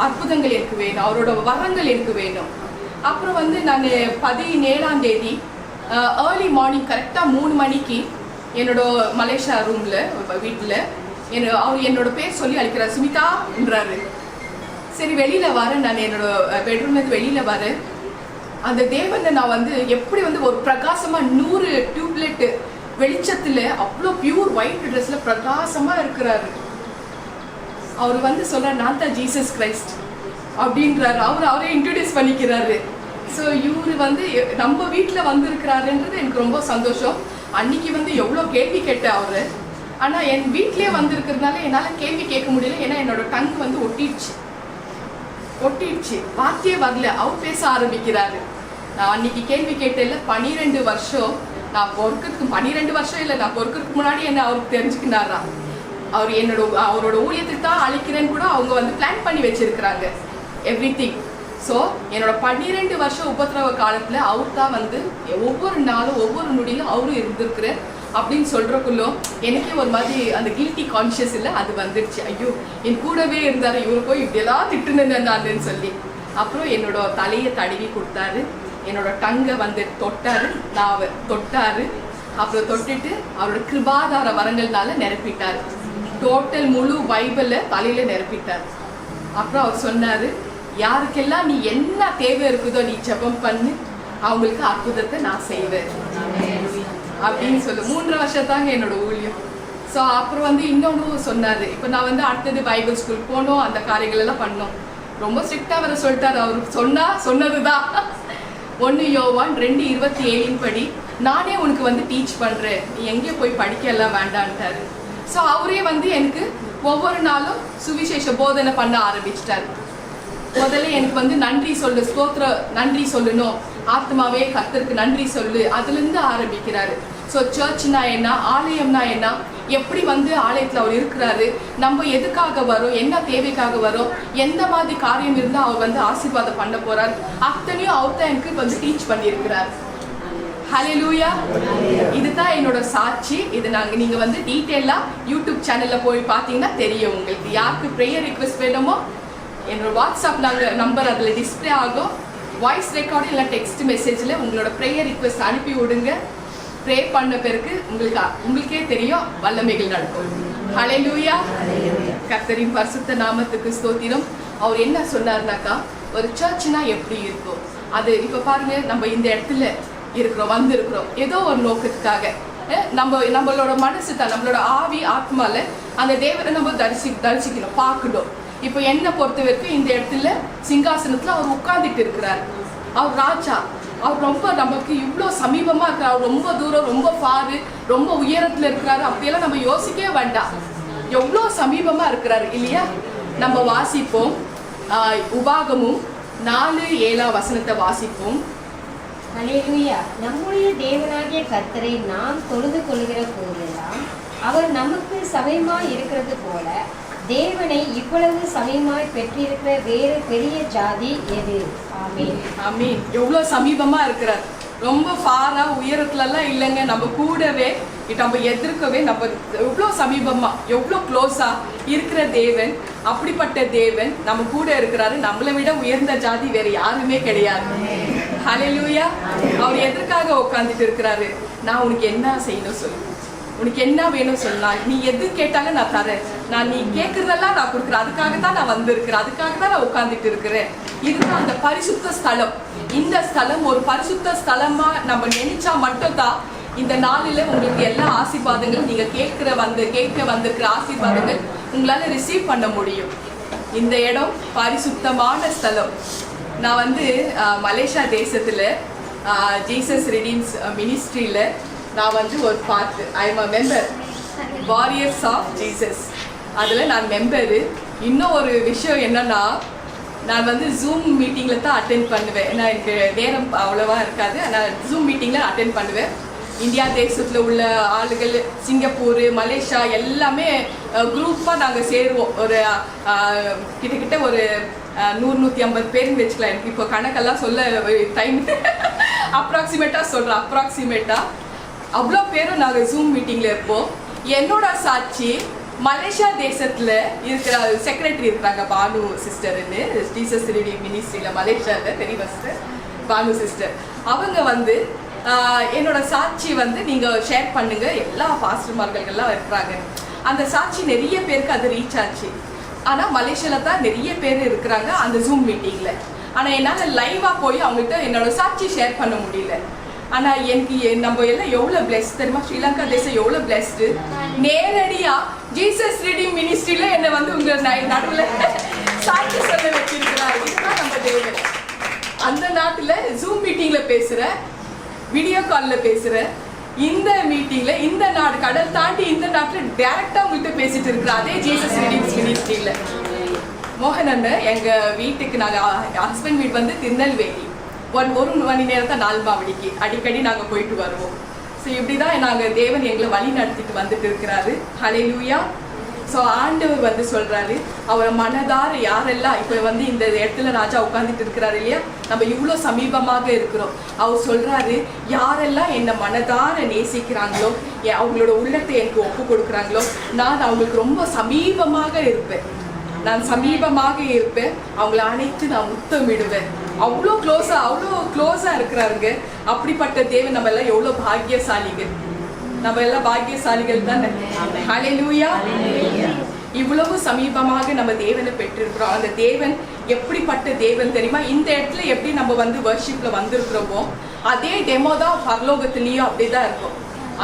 அற்புதங்கள் எனக்கு வேணும், அவரோட வரங்கள் எனக்கு வேணும். அப்புறம் வந்து நான் 17ஆம் தேதி ஏர்லி மார்னிங் கரெக்டாக 3 மணிக்கு என்னோட மலேசியா ரூமில் வீட்டில் அவர் என்னோட பேர் சொல்லி அழைக்கிறார், சுமிதான்றாரு. சரி வெளியில் வரேன், நான் என்னோட பெட்ரூம்லேருந்து வெளியில் வரேன். அந்த தேவனை நான் வந்து எப்படி வந்து ஒரு பிரகாசமாக 100 டியூப்லைட் வெளிச்சத்தில் அவ்வளோ பியூர் ஒயிட் ட்ரெஸ்ஸில் பிரகாசமாக இருக்கிறாரு. அவர் வந்து சொல்கிறார், நான் தான் ஜீசஸ் கிரைஸ்ட் அப்படின்றாரு. அவரே இன்ட்ரடியூஸ் பண்ணிக்கிறாரு. ஸோ இவர் வந்து நம்ம வீட்டில் வந்திருக்கிறாருன்றது எனக்கு ரொம்ப சந்தோஷம். அன்னைக்கு வந்து எவ்வளோ கேள்வி கேட்டேன் அவர். ஆனால் என் வீட்லேயே வந்திருக்கிறதுனால என்னால் கேள்வி கேட்க முடியல. ஏன்னா என்னோட டங் வந்து ஒட்டிடுச்சு, வார்த்தையே வரல. அவர் பேச ஆரம்பிக்கிறாரு. நான் அன்னைக்கு கேள்வி கேட்டேன்ல, 12 வருஷம் நான் பொறுக்கிறதுக்கு, 12 வருஷம் இல்லை, நான் பொறுக்கிறதுக்கு முன்னாடி என்ன அவருக்கு தெரிஞ்சுக்கினாரா. அவரோட ஊழியத்துக்கு தான் அழைக்கிறேன்னு கூட அவங்க வந்து பிளான் பண்ணி வச்சிருக்கிறாங்க எவ்ரி திங். ஸோ என்னோட 12 வருஷம் உபத்திரவ காலத்தில் அவர் தான் வந்து ஒவ்வொரு நாளும் ஒவ்வொரு நொடியிலும் அவரும் இருந்திருக்கிறார் அப்படின்னு சொல்கிறக்குள்ளோ எனக்கே ஒரு மாதிரி அந்த கில்ட்டி கான்ஷியஸ் இல்லை, அது வந்துடுச்சு. ஐயோ என் கூடவே இருந்தார், இவரு போய் இப்படியெல்லாம் திட்டுனேன் நான்னு சொல்லி. அப்புறம் என்னோட தலையை தடவி கொடுத்தாரு, என்னோட டங்கை வந்து தொட்டாரு, நாவை தொட்டாரு. அப்புறம் தொட்டுட்டு அவரோட கிருபாதார வரங்கள்னால நிரப்பிட்டாரு. டோட்டல் முழு பைபிளை தலையில நிரப்பிட்டார். அப்புறம் அவர் சொன்னாரு, யாருக்கெல்லாம் நீ என்ன தேவை இருக்குதோ நீ ஜெபம் பண்ணு, அவங்களுக்கு அற்புதத்தை நான் செய்வேன் அப்படின்னு சொல்லு. 3 வருஷத்தாங்க என்னோட ஊழியம். ஸோ அப்புறம் வந்து இன்னொன்று சொன்னாரு, இப்போ நான் வந்து அடுத்தது பைபிள் ஸ்கூல் போனோம், அந்த காரியங்கள் எல்லாம் பண்ணோம். ரொம்ப ஸ்ட்ரிக்டாக வர சொல்லிட்டாரு. அவர் சொன்னதுதான் 1 யோவான் 2:27 படி நானே உனக்கு வந்து டீச் பண்றேன், நீ எங்கே போய் படிக்க எல்லாம் வேண்டான்ட்டாரு. ஸோ அவரே வந்து எனக்கு ஒவ்வொரு நாளும் சுவிசேஷ போதனை பண்ண ஆரம்பிச்சிட்டாரு. முதல்ல எனக்கு வந்து நன்றி சொல்லு, ஸ்தோத்திர நன்றி சொல்லணும், ஆத்மாவே கர்த்தருக்கு நன்றி சொல்லு, அதுலேருந்து ஆரம்பிக்கிறாரு. ஸோ சர்ச்னா என்ன, ஆலயம்னா என்ன, எப்படி வந்து ஆலயத்தில் அவர் இருக்கிறாரு, நம்ம எதுக்காக வரோம், என்ன தேவைக்காக வரோம், எந்த மாதிரி காரியம் இருந்தால் அவர் வந்து ஆசீர்வாதம் பண்ண போறார், அத்தனையும் அவர் தான் எனக்கு வந்து டீச் பண்ணியிருக்கிறார். ஹல்லேலூயா. இதுதான் என்னோட சாட்சி. இது நீங்க வந்து டீட்டெயிலா யூடியூப் சேனல்ல போய் பார்த்தீங்கன்னா தெரியும் உங்களுக்கு. யாருக்கு ப்ரேயர் ரிக்வெஸ்ட் வேணுமோ என்னோட வாட்ஸ்அப் நம்பர் அதில் டிஸ்பிளே ஆகும். வாய்ஸ் ரெக்கார்டு இல்லை டெக்ஸ்ட் மெசேஜில் உங்களோட ப்ரேயர் ரிக்வெஸ்ட் அனுப்பி விடுங்க. ப்ரே பண்ண பிறகு உங்களுக்கே தெரியும் வல்லமைகள் நடக்கும். ஹல்லேலூயா. கர்த்தரின் பரிசுத்த நாமத்துக்கு ஸ்தோத்திரம். அவர் என்ன சொன்னார்னாக்கா, ஒரு சர்ச்னா எப்படி இருக்கும், அது இப்போ பாருங்க, நம்ம இந்த இடத்துல இருக்கிறோம், வந்திருக்கிறோம் ஏதோ ஒரு நோக்கத்துக்காக. நம்மளோட மனசு தான், நம்மளோட ஆவி ஆத்மால அந்த தேவனை நம்ம தரிசிக்கணும், பார்க்கணும். இப்போ என்னை பொறுத்த வரைக்கும் இந்த இடத்துல சிங்காசனத்துல அவர் உட்கார்ந்துட்டு இருக்கிறார். அவர் ராஜா, அவர் ரொம்ப நமக்கு இவ்வளோ சமீபமா இருக்கிறார். அவர் ரொம்ப தூரம், ரொம்ப ஃபாரு, ரொம்ப உயரத்துல இருக்கிறாரு. அப்படியெல்லாம் நம்ம யோசிக்கவே வேண்டாம், எவ்வளோ சமீபமா இருக்கிறாரு இல்லையா. நம்ம வாசிப்போம், உபாகமும் 4:7 வாசிப்போம். ஹல்லேலூயா. நம்முடைய தேவனாகிய கர்த்தரை நாம் தொழுது கொள்கிற போதெல்லாம் அவர் நமக்கு சமயமாய் இருக்கிறது போல தேவனை இவ்வளவு சமயமாய் பெற்றிருக்கிற வேறு பெரிய ஜாதி எது? ஆமீன். ஆமீன். எவ்வளோ சமீபமா இருக்கிறார், ரொம்ப ஃபாரா உயரத்துலலாம் இல்லைங்க, நம்ம கூடவே, நம்ம எதிர்க்கவே, நம்ம எவ்வளோ சமீபமா எவ்வளோ க்ளோஸா இருக்கிற தேவன். அப்படிப்பட்ட தேவன் நம்ம கூட இருக்கிறாரு. நம்மளை விட உயர்ந்த ஜாதி வேற யாருமே கிடையாது. ஹல்லேலூயா. அவர் எதற்காக உட்காந்துட்டு இருக்கிறாரு, நான் உனக்கு என்ன செய்யணும் சொல்லு, உனக்கு என்ன வேணும் சொல்லலாம், நீ எது கேட்டாலும் நான் தரேன், நான் நீ கேட்கறதெல்லாம் நான் கொடுக்குறேன், அதுக்காக தான் நான் வந்திருக்கிறேன், அதுக்காக தான் நான் உட்காந்துட்டு இருக்கிறேன். இதுதான் அந்த பரிசுத்த ஸ்தலம். இந்த ஸ்தலம் ஒரு பரிசுத்த ஸ்தலமா நம்ம நினைச்சா மட்டும்தான் இந்த நாளில் உங்களுக்கு எல்லா ஆசீர்வாதங்களும் நீங்க கேட்க வந்திருக்கிற ஆசீர்வாதங்கள் உங்களால ரிசீவ் பண்ண முடியும். இந்த இடம் பரிசுத்தமான ஸ்தலம். நான் வந்து மலேசியா தேசத்துல ஜீசஸ் ரிடீம்ஸ் மினிஸ்ட்ரியில நான் வந்து ஒரு part, I am a member, warriors of Jesus. அதில் நான் மெம்பரு. இன்னும் ஒரு விஷயம் என்னன்னா, நான் வந்து ஜூம் மீட்டிங்கில் தான் அட்டென்ட் பண்ணுவேன். ஏன்னா எனக்கு நேரம் அவ்வளோவா இருக்காது. நான் ஜூம் மீட்டிங்கில் அட்டென்ட் பண்ணுவேன். இந்தியா தேசத்தில் உள்ள ஆளுகள், சிங்கப்பூர், மலேசியா எல்லாமே குரூப்பாக நாங்கள் சேருவோம். ஒரு கிட்டத்தட்ட ஒரு 100-150 பேருன்னு வச்சுக்கலாம். எனக்கு இப்போ கணக்கெல்லாம் சொல்ல டைம் அப்ராக்சிமேட்டாக சொல்கிறேன். அப்ராக்சிமேட்டாக அவ்வளோ பேரும் நாங்கள் ஜூம் மீட்டிங்கில் இருப்போம். என்னோட சாட்சி, மலேசியா தேசத்தில் இருக்கிற செக்ரட்டரி இருக்கிறாங்க, பானு சிஸ்டர்ன்னு, ஜீசஸ் ரிடீம் மினிஸ்ட்ரியில் மலேசியாவில் பெரிய சிஸ்டர் பானு சிஸ்டர். அவங்க வந்து என்னோட சாட்சி வந்து நீங்கள் ஷேர் பண்ணுங்க, எல்லா பாஸ்டர்மார்கள்லாம் இருக்கிறாங்க. அந்த சாட்சி நிறைய பேருக்கு அது ரீச் ஆச்சு. ஆனால் மலேசியாவில் தான் நிறைய பேர் இருக்கிறாங்க அந்த ஜூம் மீட்டிங்கில். ஆனால் என்னால் லைவாக போய் அவங்ககிட்ட என்னோட சாட்சி ஷேர் பண்ண முடியல. ஆனால் எனக்கு நம்ம எல்லாம் எவ்வளோ பிளெஸ் தெரியுமா, ஸ்ரீலங்கா தேசம் எவ்வளோ பிளெஸ்டு. நேரடியாக ஜீசஸ் ரிடீம் மினிஸ்ட்ரியில் என்னை வந்து உங்கள் நடுவில் சாட்சி சொல்ல வச்சிருக்கிறாரு. இதுதான் நம்ம தேவை. அந்த நாட்டில் ஜூம் மீட்டிங்கில் பேசுகிற, வீடியோ காலில் பேசுகிற, இந்த மீட்டிங்ல இந்த நாடு கடல் தாண்டி இந்த நாட்டில் டைரக்டா உங்கள்கிட்ட பேசிட்டு இருக்கிற அதே ஜீசஸ் ரிடீம்ஸ் மினிஸ்ட்ரியில மோகன் அண்ணன் எங்க வீட்டுக்கு, நாங்க ஹஸ்பண்ட் வீடு வந்து திருநெல்வேலி, ஒரு மணி நேரம் தான் 4 மாவடிக்கு அடிக்கடி நாங்க போயிட்டு வருவோம். ஸோ இப்படிதான் நாங்க தேவன் எங்களை வழி நடத்திட்டு வந்துட்டு இருக்கிறாரு. ஹல்லேலூயா. ஸோ ஆண்டவர் வந்து சொல்றாரு, அவரை மனதார யாரெல்லாம் இப்போ வந்து இந்த இடத்துல ராஜா உட்கார்ந்துட்டு இருக்கிறாரு இல்லையா, நம்ம இவ்வளோ சமீபமாக இருக்கிறோம். அவர் சொல்றாரு, யாரெல்லாம் என்னை மனதார நேசிக்கிறாங்களோ, அவங்களோட உள்ளத்தை எனக்கு ஒப்பு கொடுக்குறாங்களோ, நான் அவங்களுக்கு ரொம்ப சமீபமாக இருப்பேன். நான் சமீபமாக இருப்பேன், அவங்கள அனைத்து நான் முத்தமிடுவேன். அவ்வளோ க்ளோஸா இருக்கிறாருங்க. அப்படிப்பட்ட தேவன் நம்ம எல்லாம் எவ்வளோ பாக்கியசாலிகள். நம்ம எல்லாம் பாக்கியசாலிகள் தானே. ஹல்லேலூயா. இவ்வளவு சமீபமாக நம்ம தேவனை பெற்றிருக்கிறோம். அந்த தேவன் எப்படிப்பட்ட தேவன் தெரியுமா? இந்த இடத்துல எப்படி நம்ம வந்து வர்ஷிப்ல வந்திருக்கிறோமோ அதே டெமோ தான் பரலோகத்திலையும் அப்படிதான் இருக்கும்.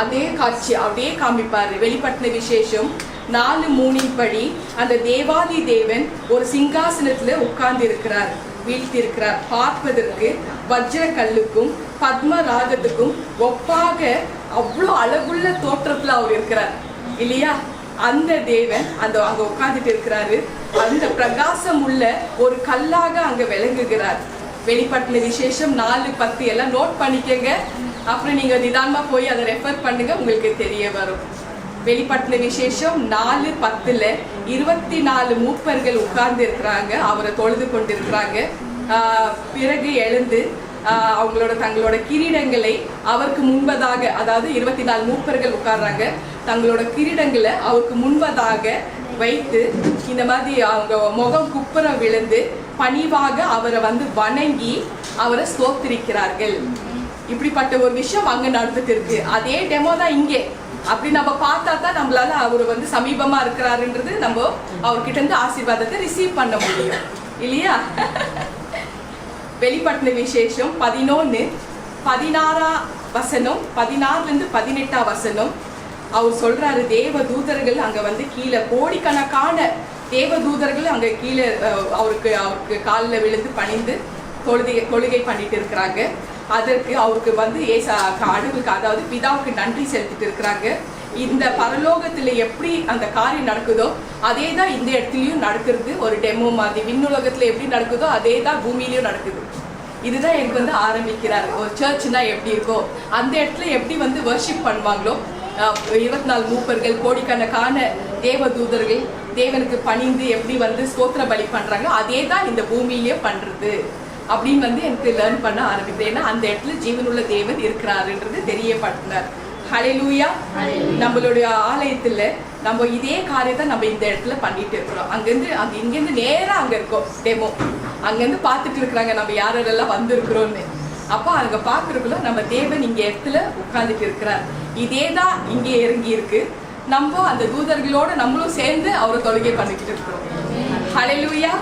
அதே காட்சி அப்படியே காமிப்பாரு. வெளிப்படுத்தின விசேஷம் 4:3 படி அந்த தேவாதி தேவன் ஒரு சிங்காசனத்துல உட்கார்ந்து இருக்கிறார், வீழ்த்தி இருக்கிறார். பார்ப்பதற்கு வஜ்ர கல்லுக்கும் பத்மராகத்துக்கும் ஒப்பாக அவ்வளோ அழகுள்ள தோற்றத்துல அவர் இருக்கிறார் இல்லையா? அந்த தேவன் அங்க உட்கார்ந்துட்டு இருக்கிறாரு. அந்த பிரகாசம் உள்ள ஒரு கல்லாக அங்க விளங்குகிறார். வெளிப்படுத்தின விசேஷம் 4:10 எல்லாம் நோட் பண்ணிக்கங்க. அப்புறம் நீங்க நிதானமா போய் அதை ரெஃபர் பண்ணுங்க, உங்களுக்கு தெரிய வரும். வெளிப்படுத்தின விசேஷம் 4:10 24 மூப்பர்கள் உட்கார்ந்து இருக்கிறாங்க, அவரை தொழுது கொண்டு இருக்கிறாங்க. பிறகு எழுந்து அவங்களோட தங்களோட கிரீடங்களை அவருக்கு முன்பதாக, அதாவது 24 மூப்பர்கள் உட்கார்றாங்க, தங்களோட கிரீடங்களை அவருக்கு முன்பதாக வைத்து இந்த மாதிரி அவங்க முகம் குப்புற விழுந்து பணிவாக அவரை வந்து வணங்கி அவரை ஸ்தோத்திரிக்கிறார்கள். இப்படிப்பட்ட ஒரு விஷயம் அங்க நடந்துட்டு இருக்கு. அதே டெமோ தான் இங்கே. அப்படி நம்ம பார்த்தா தான் நம்மளால அவர் வந்து சமீபமா இருக்கிறாருன்றது நம்ம அவர்கிட்ட இருந்து ஆசீர்வாதத்தை ரிசீவ் பண்ண முடியும் இல்லையா? வெளிப்படுத்தின விசேஷம் 11:16 வசனம், 16-18 அவர் சொல்றாரு, தேவ தூதர்கள் அங்க வந்து கீழே கடக்கான தேவ தூதர்கள் அங்க கீழே அவருக்கு காலில் விழுந்து பணிந்து தொழுகை பண்ணிட்டு இருக்கிறாங்க. அதற்கு அவருக்கு வந்து கடவுளுக்கு, அதாவது பிதாவுக்கு நன்றி செலுத்திட்டு இருக்கிறாங்க. இந்த பரலோகத்துல எப்படி அந்த காரியம் நடக்குதோ அதே தான் இந்த இடத்துலயும் நடக்கிறது. ஒரு டெமோ மாதிரி விண்ணுலகத்துல எப்படி நடக்குதோ அதே தான் பூமியிலயும் நடக்குது. இதுதான் எனக்கு வந்து ஆரம்பிக்கிறாரு. ஒரு சர்ச்னா எப்படி இருக்கோ அந்த இடத்துல எப்படி வந்து வர்ஷிப் பண்ணுவாங்களோ, 24 மூப்பர்கள் கோடிக்கணக்கான தேவ தூதர்கள் தேவனுக்கு பணிந்து எப்படி வந்து ஸ்தோத்திர பலி பண்றாங்க, அதே தான் இந்த பூமியிலேயே பண்றது அப்படின்னு வந்து எனக்கு லேர்ன் பண்ண ஆரம்பித்தேன். ஏன்னா அந்த இடத்துல ஜீவனுள்ள தேவன் இருக்கிறாருன்றது தெரியப்படுத்தினார். ஹல்லேலூயா. நம்மளுடைய ஆலயத்துல நம்ம இதே காரியத்தை நம்ம இந்த இடத்துல பண்ணிட்டு இருக்கிறோம். இங்கேருந்து நேரா அங்க இருக்கோம் டெமோ. அங்கேருந்து பார்த்துட்டு இருக்கிறாங்க நம்ம யாரெல்லாம் வந்திருக்கிறோம்னு. அப்போ அங்க பார்க்கறதுக்குள்ள நம்ம தேவன் இங்க இடத்துல உட்கார்ந்துட்டு இருக்கிறார். இதே தான் இங்கே இறங்கி இருக்கு. நம்ம அந்த தூதர்களோட நம்மளும் சேர்ந்து அவரை தொழுகை பண்ணிக்கிட்டு இருக்கிறோம். ஹல்லேலூயா.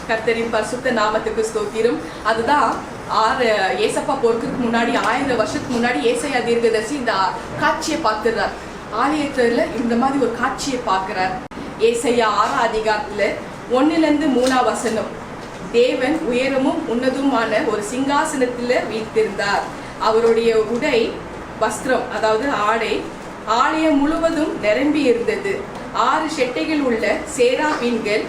கர்த்தரின் பரிசுத்த நாமத்துக்கு ஸ்தோத்திரம். அதுதான் ஏசப்பா போறதுக்கு முன்னாடி 1000 வருஷத்துக்கு முன்னாடி ஏசாயா தீர்க்கதரிசி இந்த காட்சியை பார்த்துறார். ஆலயத்துல இந்த மாதிரி ஒரு காட்சியை பார்க்கிறார். ஏசாயா 6 அதிகாரத்துல 1-3 தேவன் உயரமும் உன்னதுமான ஒரு சிங்காசனத்துல வீற்றிருந்தார். அவருடைய உடை வஸ்திரம், அதாவது ஆடை, ஆலயம் முழுவதும் நிரம்பி இருந்தது. 6 செட்டைகள் உள்ள சேராபீன்கள்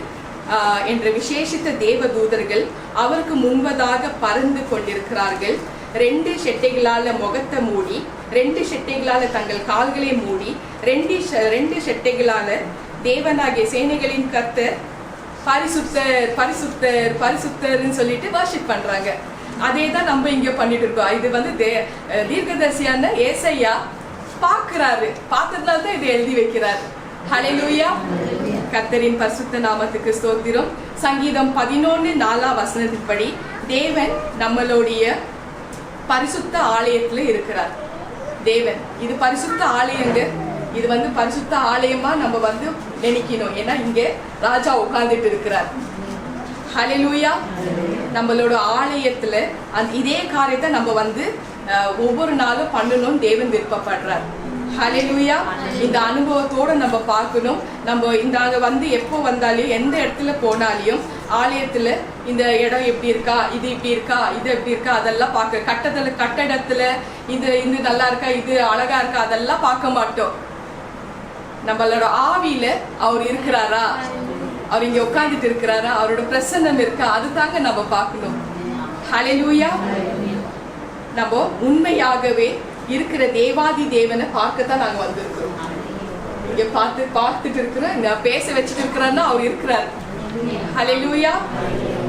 என்ற விசேஷித்த தேவ தூதர்கள் அவருக்கு முன்பதாக பறந்து கொண்டிருக்கிறார்கள். 2 செட்டைகளால முகத்தை மூடி, 2 செட்டைகளால தங்கள் கால்களை மூடி, 2 செட்டைகளால தேவனாகிய சேனைகளின் கர்த்தர் பரிசுத்தர் பரிசுத்தர் பரிசுத்தர்ன்னு சொல்லிட்டு வர்ஷிப் பண்றாங்க. அதே தான் நம்ம இங்க பண்ணிட்டு இருக்கோம். இது வந்து தீர்க்கதரிசியான ஏசாயா பார்க்கிறாரு. பார்த்ததுனால தான் இதை எழுதி வைக்கிறாரு. ஹல்லேலூயா. கர்த்தரின் பரிசுத்த நாமத்துக்கு ஸ்தோத்திரம். சங்கீதம் 11:4 படி தேவன் நம்மளுடைய பரிசுத்த ஆலயத்துல இருக்கிறார். தேவன் இது பரிசுத்த ஆலயங்க. இது வந்து பரிசுத்த ஆலயமா நம்ம வந்து நினைக்கணும். ஏன்னா இங்க ராஜா உட்கார்ந்துட்டு இருக்கிறார். ஹல்லேலூயா. நம்மளோட ஆலயத்துல இதே காரியத்தை நம்ம வந்து ஒவ்வொரு நாளும் பண்ணணும் தேவன் விருப்பப்படுறார். ஹல்லேலூயா. இந்த அனுபவத்தோட நம்ம பார்க்கணும். நம்ம இந்த வந்து எப்போ வந்தாலும் எந்த இடத்துல போனாலையும் ஆலயத்துல இந்த இடம் எப்படி இருக்கா, இது இப்படி இருக்கா, இது எப்படி இருக்கா, அதெல்லாம் பார்க்க கட்டடத்துல இது நல்லா இருக்கா, இது அழகா இருக்கா, அதெல்லாம் பார்க்க மாட்டோம். நம்மளோட ஆவியில அவர் இருக்கிறாரா, அவர் இங்க உட்கார்ந்துட்டு இருக்கிறாரா, அவரோட பிரசன்னம் இருக்கா, அது தாங்க நம்ம பார்க்கணும். ஹல்லேலூயா. நம்ம உண்மையாகவே இருக்கிற தேவாதி தேவனை பார்க்கத்தான் நாங்க வந்திருக்கிறோம். இங்க பார்த்துட்டு இருக்கிறேன், இங்க பேச வச்சுட்டு இருக்கிறாருன்னா அவர் இருக்கிறார். ஹல்லேலூயா.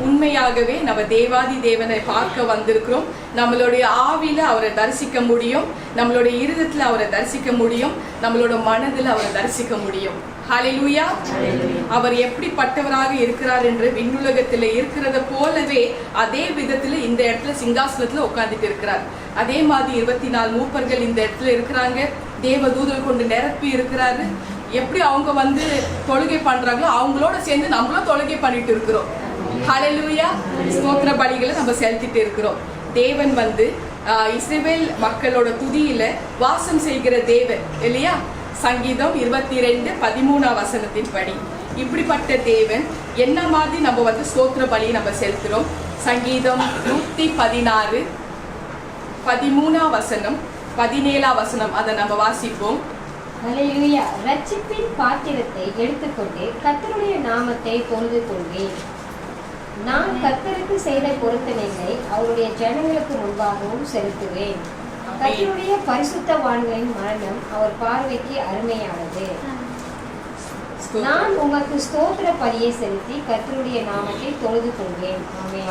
உண்மையாகவே நம்ம தேவாதி தேவனை பார்க்க வந்திருக்கிறோம். நம்மளுடைய ஆவியில அவரை தரிசிக்க முடியும், நம்மளுடைய இருதயத்துல அவரை தரிசிக்க முடியும், நம்மளோட மனதில் அவரை தரிசிக்க முடியும். ஹல்லேலூயா. அவர் எப்படிப்பட்டவராக இருக்கிறார் என்று விண்ணுலகத்தில் இருக்கிறத போலவே அதே விதத்துல இந்த இடத்துல சிங்காசனத்துல உட்கார்ந்துட்டு இருக்கிறார். அதே மாதிரி 24 மூப்பர்கள் இந்த இடத்துல இருக்கிறாங்க. தேவதூதர்கள் கொண்டு நிரப்பி இருக்கிறாரு. எப்படி அவங்க வந்து தொழுகை பண்றாங்களோ அவங்களோட சேர்ந்து நம்மளும் தொழுகை பண்ணிட்டு இருக்கிறோம். ஹல்லேலூயா. ஸ்தோத்திர பலிகளை நம்ம செலுத்திட்டு இருக்கிறோம். தேவன் வந்து இஸ்ரவேல் மக்களோட துதியில வாசம் செய்கிற தேவன் இல்லையா? சங்கீதம் 22:13 படி இப்படிப்பட்ட தேவன் என்ன மாதிரி நம்ம வந்து ஸ்தோத்திர பலி நம்ம செலுத்துறோம். சங்கீதம் 116 13 17 அதை நம்ம வாசிப்போம். ஹல்லேலூயா. ரட்சிப்பின் பாத்திரத்தை எடுத்துக்கொண்டு கர்த்தருடைய நாமத்தை தொழுது கொள்வேன். நான் கர்த்தருக்கு செய்த பொருத்தனைகளை அவருடைய ஜனங்களுக்கு முன்பாகவும் செலுத்துவேன். கர்த்தருடைய பரிசுத்தவான்களின் மரணம் அவர் பார்வைக்கு அருமையானது. நான் உமக்கு ஸ்தோத்திர பலியை செலுத்தி கர்த்தருடைய நாமத்தை தொழுது கொள்வேன்.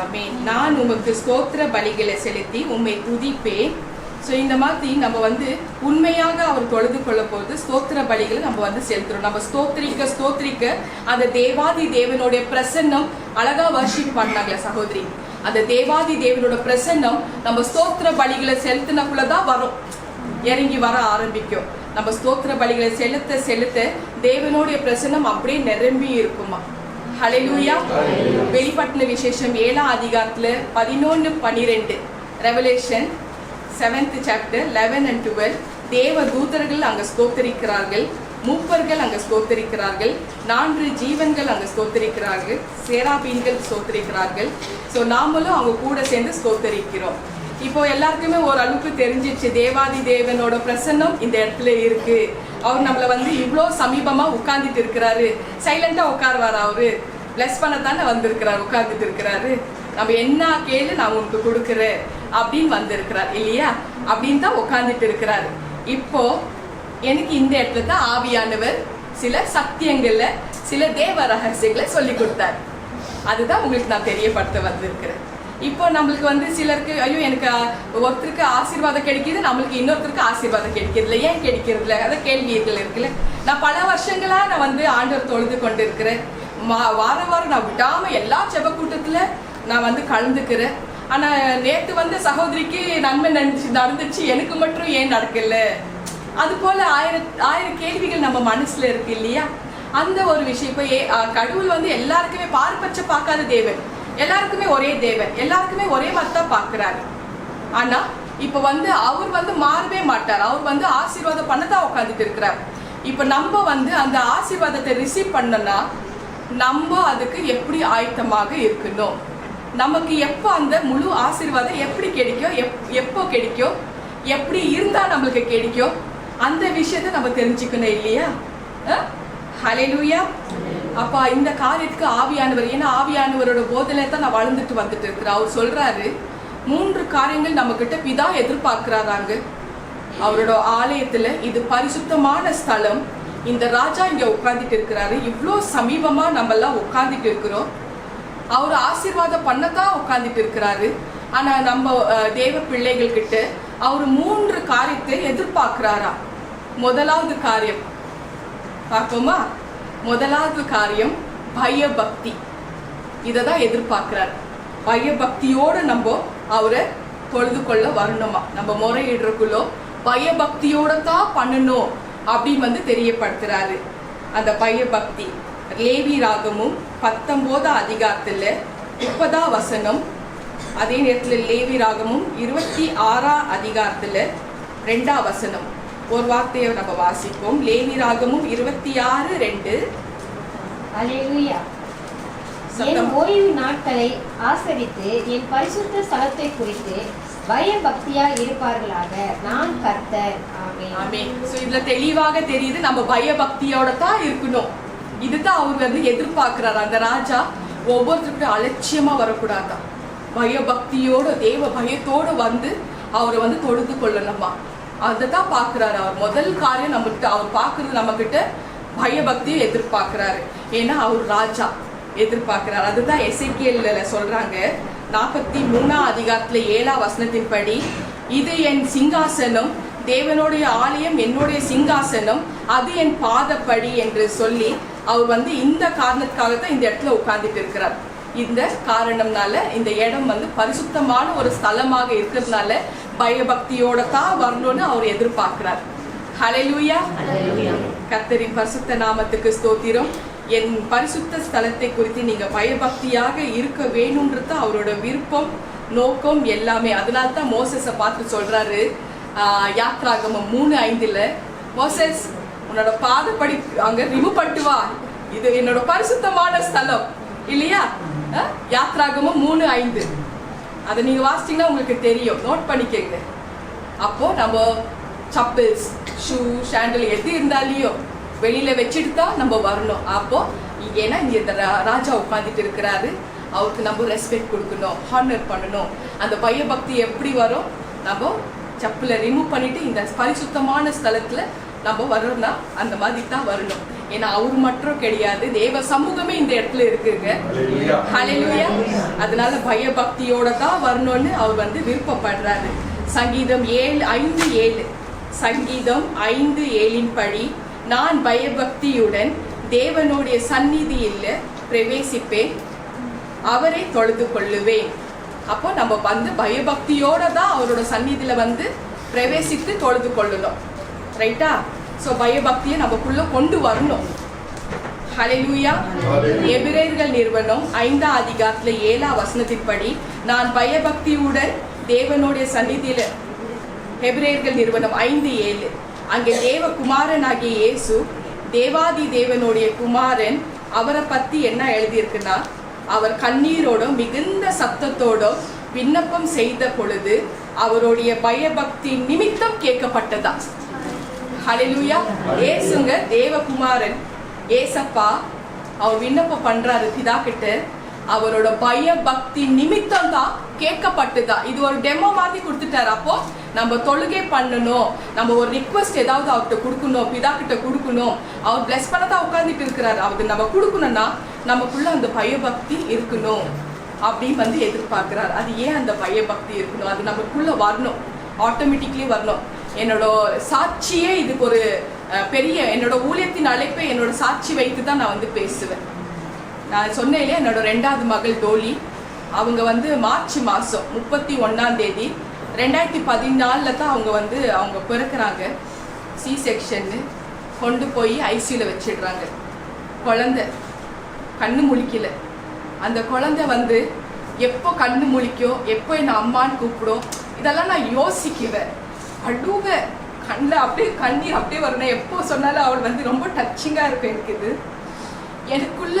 ஆமென். நான் உமக்கு ஸ்தோத்திர பலிகளை செலுத்தி உம்மை துதிப்பேன். ஸோ இந்த மாதிரி நம்ம வந்து உண்மையாக அவர் தொழுது கொள்ள போது ஸ்தோத்திர பலிகளை நம்ம வந்து செலுத்துறோம். நம்ம ஸ்தோத்திரிக்க அந்த தேவாதி தேவனுடைய பிரசன்னம் அழகா வர்ஷிப் பண்ணாங்களே சகோதரி, அந்த தேவாதி தேவனோட பிரசன்னம் நம்ம ஸ்தோத்திர பலிகளை செலுத்தினக்குள்ளதான் வரும், இறங்கி வர ஆரம்பிக்கும். நம்ம ஸ்தோத்திர பலிகளை செலுத்த தேவனுடைய பிரசன்னம் அப்படியே நிரம்பி இருக்குமா. ஹல்லேலூயா. வெளிப்பட்டின விசேஷம் 7ஆம் அதிகாரத்துல 11-12 ரெவலேஷன் 7th chapter 11 and 12 தேவ தூதர்கள் அங்க ஸ்தோத்தரிக்கிறார்கள், மூப்பர்கள் அங்க ஸ்தோத்தரிக்கிறார்கள், 4 ஜீவன்கள் அங்க ஸ்தோத்தரிக்கிறார்கள், சேராபீன்கள் ஸ்தோத்தரிக்கிறார்கள். ஸோ நாமளும் அவங்க கூட சேர்ந்து ஸ்தோத்தரிக்கிறோம். இப்போ எல்லாருக்குமே ஒரு அளவுக்கு தெரிஞ்சிச்சு தேவாதி தேவனோட பிரசன்னம் இந்த இடத்துல இருக்கு. அவர் நம்மள வந்து இவ்வளோ சமீபமா உட்கார்ந்துட்டு இருக்கிறாரு. சைலண்டா உட்காருவார், அவரு பிளஸ் பண்ணத்தானே வந்திருக்கிறார், உட்கார்ந்துட்டு இருக்கிறாரு. நம்ம என்ன கேளு நான் உனக்கு கொடுக்குறேன் அப்படின்னு வந்திருக்கிறார் இல்லையா? அப்படின்னு தான் உட்கார்ந்துட்டு இருக்கிறாரு. இப்போ எனக்கு இந்த இடத்துல தான் ஆவியானவர் சில சத்தியங்கள்ல சில தேவ ரகசியங்களை சொல்லி கொடுத்தார். அதுதான் உங்களுக்கு நான் தெரியப்படுத்த வந்திருக்கிறேன். இப்போ நம்மளுக்கு வந்து சிலருக்கு ஐயோ எனக்கு ஒருத்தருக்கு ஆசீர்வாதம் கிடைக்கிது, நம்மளுக்கு இன்னொருத்தருக்கு ஆசீர்வாதம் கிடைக்கிறது இல்லை, ஏன் கிடைக்கிறது இல்லை? அதான் கேள்விகள் இருக்குல்ல. நான் பல வருஷங்களா நான் வந்து ஆண்டவர் தொழுது கொண்டு இருக்கிறேன். வாரம் நான் விடாம எல்லா செப கூட்டத்துல நான் வந்து கலந்துக்கிறேன். ஆனா நேற்று வந்து சகோதரிக்கு நன்மை நடந்துச்சு, எனக்கு மட்டும் ஏன் நடக்கல? அது போல ஆயிரம் கேள்விகள் நம்ம மனசுல இருக்கு இல்லையா? அந்த ஒரு விஷயம். இப்போ கடவுள் வந்து எல்லாருக்குமே பாரபட்ச பார்க்காத தேவன், எல்லாருக்குமே ஒரே தேவன், எல்லாருக்குமே ஒரே மாதிரி தான் பார்க்கிறாரு. ஆனா இப்ப வந்து அவர் வந்து மாறவே மாட்டார். அவர் வந்து ஆசீர்வாதம் பண்ணதான் உட்காந்துட்டு இருக்கிறார். இப்ப நம்ம வந்து அந்த ஆசீர்வாதத்தை ரிசீவ் பண்ணோம்னா நம்ம அதுக்கு எப்படி ஆயத்தமாக இருக்கணும்? நமக்கு எப்போ அந்த முழு ஆசீர்வாதம் எப்படி கிடைக்கும், எப்போ கிடைக்கும், எப்படி இருந்தா நம்மளுக்கு கிடைக்கும், அந்த விஷயத்தை நம்ம தெரிஞ்சுக்கணும் இல்லையா? ஹல்லேலூயா. அப்பா இந்த காரியத்துக்கு ஆவியானவர், ஏன்னா ஆவியானவரோட போதனை தான் நான் வளர்ந்துட்டு வந்துட்டு இருக்கிறேன். அவர் சொல்றாரு 3 காரியங்கள் நம்ம கிட்ட பிதா எதிர்பார்க்கிறாராங்க. அவரோட ஆலயத்துல இது பரிசுத்தமான ஸ்தலம், இந்த ராஜா இங்க உட்கார்ந்துட்டு இருக்கிறாரு, இவ்வளோ சமீபமா நம்ம எல்லாம் உட்கார்ந்துட்டு இருக்கிறோம். அவர் ஆசீர்வாதம் பண்ணதான் உட்கார்ந்துட்டு இருக்கிறாரு. ஆனா நம்ம தேவ பிள்ளைகள் கிட்ட அவர் 3 காரியத்தை எதிர்பார்க்கிறாரா. முதலாவது காரியம் பார்ப்போமா? முதலாவது காரியம் பயபக்தி. இததான் எதிர்பார்க்கிறார். பயபக்தியோட நம்ம அவரை தொழுது கொள்ள வரணுமா. நம்ம முறையிடுறக்குள்ளோ பயபக்தியோட தான் பண்ணணும் அப்படின்னு வந்து தெரியப்படுத்துறாரு. அந்த பயபக்தி லேவி ராகமும் 19ஆம் அதிகாரத்துல 30ஆம் வசனம், அதே நேரத்தில் லேவி ராகமும் 26ஆம் அதிகாரத்துல 2ஆம் வசனம் ஒரு வார்த்தையை நம்ம வாசிப்போம். லேவி ராகமும் 26:2. ஹல்லேலூயா. என் ஓய்வு நாட்களை ஆசரித்து என் பரிசுத்த ஸ்தலத்தை குறித்து பயபக்தியா இருப்பார்களாக, நான் கர்த்தர். ஆமென். ஆமென். சோ இதுல தெளிவாக தெரியுது நம்ம பயபக்தியோட தான் இருக்கணும். இதுதான் அவர் வந்து எதிர்பார்க்கிறார். அந்த ராஜா ஒவ்வொருத்தருக்கும் அலட்சியமா வரக்கூடாதான், பயபக்தியோட தேவ பயத்தோட வந்து அவரை வந்து தொழுது கொள்ளணுமா. அதை தான் பார்க்கிறாரு அவர். முதல் காரியம் நம்ம கிட்ட அவர் பார்க்கறது, நம்ம கிட்ட பயபக்தியை எதிர்பார்க்கிறாரு. ஏன்னா அவர் ராஜா எதிர்பார்க்கிறார். அதுதான் எசேக்கியேல்ல சொல்றாங்க 43 அதிகாரத்துல 7ஆம் வசனத்தின்படி, இது என் சிங்காசனம், தேவனுடைய ஆலயம் என்னுடைய சிங்காசனம், அது என் பாதப்படி என்று சொல்லி அவர் இந்த காரணத்துக்காகத்தான் இந்த இடத்துல உட்கார்ந்துட்டு இருக்கிறார். இந்த காரணம்னால இந்த இடம் பரிசுத்தமான ஒரு ஸ்தலமாக இருக்கிறதுனால பயபக்தியோட தான் வரணும்னு அவர் எதிர்பார்க்கிறார். ஹல்லேலூயா. கர்த்தரின் பரிசுத்த நாமத்துக்கு ஸ்தோத்திரம். என் பரிசுத்த ஸ்தலத்தை குறித்து நீங்க பயபக்தியாக இருக்க வேணும்ன்றது அவரோட விருப்பம், நோக்கம் எல்லாமே. அதனால தான் மோசஸை பார்த்து சொல்றாரு யாத்ராகமம் 3:5, மோசஸ் உன்னோட பாதப்படி அங்க ரிமூவ் பண்ணிட்டு வா, இது என்னோட பரிசுத்தமான ஸ்தலம் இல்லையா? யாத்ராகமம் 3:5 அதை நீங்க வாசிச்சீங்கன்னா உங்களுக்கு தெரியும், நோட் பண்ணிக்கங்க. அப்போ நம்ம சப்பிள்ஸ், ஷூ, சாண்டல் எது இருந்தாலையும் வெளியில வச்சுட்டு தான் நம்ம வரணும். அப்போ ஏன்னா இந்த ராஜா உட்காந்துட்டு இருக்கிறாரு, அவருக்கு நம்ம ரெஸ்பெக்ட் கொடுக்கணும், ஹானர் பண்ணணும். அந்த பயபக்தி எப்படி வரும்? நம்ம சப்பலை ரிமூவ் பண்ணிட்டு இந்த பரிசுத்தமான ஸ்தலத்துல நம்ம வரணும்னா அந்த மாதிரி தான் வரணும். ஏன்னா அவர் மட்டும் கிடையாது, தேவ சமூகமே இந்த இடத்துல இருக்குங்க. ஹல்லேலூயா. அதனால பயபக்தியோட தான் வரணும்னு அவர் விருப்பப்படுறாரு. சங்கீதம் 5:7 சங்கீதம் 5:7 படி, நான் பயபக்தியுடன் தேவனுடைய சந்நிதியில் பிரவேசிப்பேன், அவரை தொழுது கொள்ளுவேன். அப்போ நம்ம பயபக்தியோட தான் அவரோட சந்நிதியில பிரவேசித்து தொழுது கொள்ளணும். ரைட்டா? ஸோ பயபக்தியை நமக்குள்ள கொண்டு வரணும். ஹல்லேலூயா. எபிரேயர்கள் நிறுவனம் 5ஆம் அதிகாரத்துல 7ஆம் வசனத்தின்படி, நான் பயபக்தியுடன் தேவனுடைய சந்நிதியில, எபிரேயர்கள் நிறுவனம் 5:7, அங்கே தேவகுமாரன் ஆகிய இயேசு தேவாதி தேவனுடைய குமாரன், அவரை பத்தி என்ன எழுதியிருக்குன்னா, அவர் கண்ணீரோட மிகுந்த சத்தத்தோட விண்ணப்பம் செய்த பொழுது அவருடைய பயபக்தி நிமித்தம் கேட்கப்பட்டதா. ஹல்லேலூயா. ஏசுங்க தேவகுமாரன், ஏசப்பா அவர் விண்ணப்பம் பண்றாரு பிதா கிட்ட, அவரோட பயபக்தி நிமித்தம் தான் கேட்கப்பட்டதா. இது ஒரு டெமோ மாதிரி கொடுத்துட்டாரு. அப்போ நம்ம தொழுகை பண்ணணும், நம்ம ஒரு ரிக்வெஸ்ட் ஏதாவது அவர்கிட்ட கொடுக்கணும், பிதா கிட்ட கொடுக்கணும், அவர் பிளஸ் பண்ணதான் உட்கார்ந்துட்டு இருக்கிறாரு. அவருக்கு நம்ம கொடுக்கணும்னா நமக்குள்ள அந்த பயபக்தி இருக்கணும் அப்படின்னு எதிர்பார்க்கிறார். அது ஏன் அந்த பயபக்தி இருக்கணும்? அது நமக்குள்ள வரணும், ஆட்டோமேட்டிக்லி வரணும். என்னோட சாட்சியே இதுக்கு ஒரு பெரிய, என்னோட ஊழியத்தின் அழைப்பை என்னோட சாட்சி வைத்து தான் நான் பேசுவேன். நான் சொன்னேன் இல்லையா, என்னோட 2வது மகள் டோலி, அவங்க மார்ச் மாதம் 31ஆம் தேதி 2014 தான் அவங்க பிறக்கிறாங்க. சி செக்ஷன்னு கொண்டு போய் ஐசியூவில் வச்சிடுறாங்க. குழந்தை கண்ணு முழிக்கல. அந்த குழந்தை எப்போ கண்ணு முழிக்கும், எப்போ என்ன அம்மான்னு கூப்பிடும், இதெல்லாம் நான் யோசிக்குவேன், அழுவேன், கண்ணில் அப்படியே கண்ணீர் அப்படியே வரணும். எப்போ சொன்னாலும் அவள் ரொம்ப டச்சிங்காக இருக்கும். எனக்கு இது எனக்குள்ள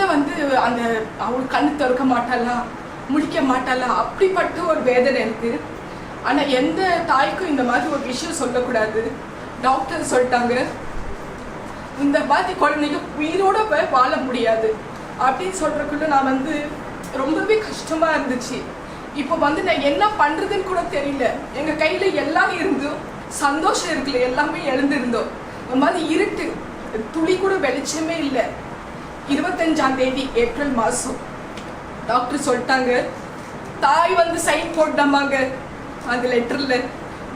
அந்த அவள் கண்ணு திறக்க மாட்டாளா, முழிக்க மாட்டாளா, அப்படிப்பட்ட ஒரு வேதனை எனக்கு. ஆனால் எந்த தாய்க்கும் இந்த மாதிரி ஒரு விஷயம் சொல்லக்கூடாது. டாக்டர் சொல்லிட்டாங்க, இந்த மாதிரி குழந்தைங்க உயிரோட வாழ முடியாது அப்படின்னு சொல்றதுக்குள்ள நான் ரொம்பவே கஷ்டமா இருந்துச்சு. இப்போ நான் என்ன பண்றதுன்னு கூட தெரியல. எங்க கையில எல்லாம் இருந்தும் சந்தோஷம் இருக்குல்ல, எல்லாமே எழுந்திருந்தோம். ஒரு மாதிரி இருட்டு, துளி கூட வெளிச்சமே இல்லை. 25ஆம் தேதி ஏப்ரல் மாதம் டாக்டர் சொல்லிட்டாங்க, தாய் சைன் போட்டாமாங்க. அந்த லெட்டரில்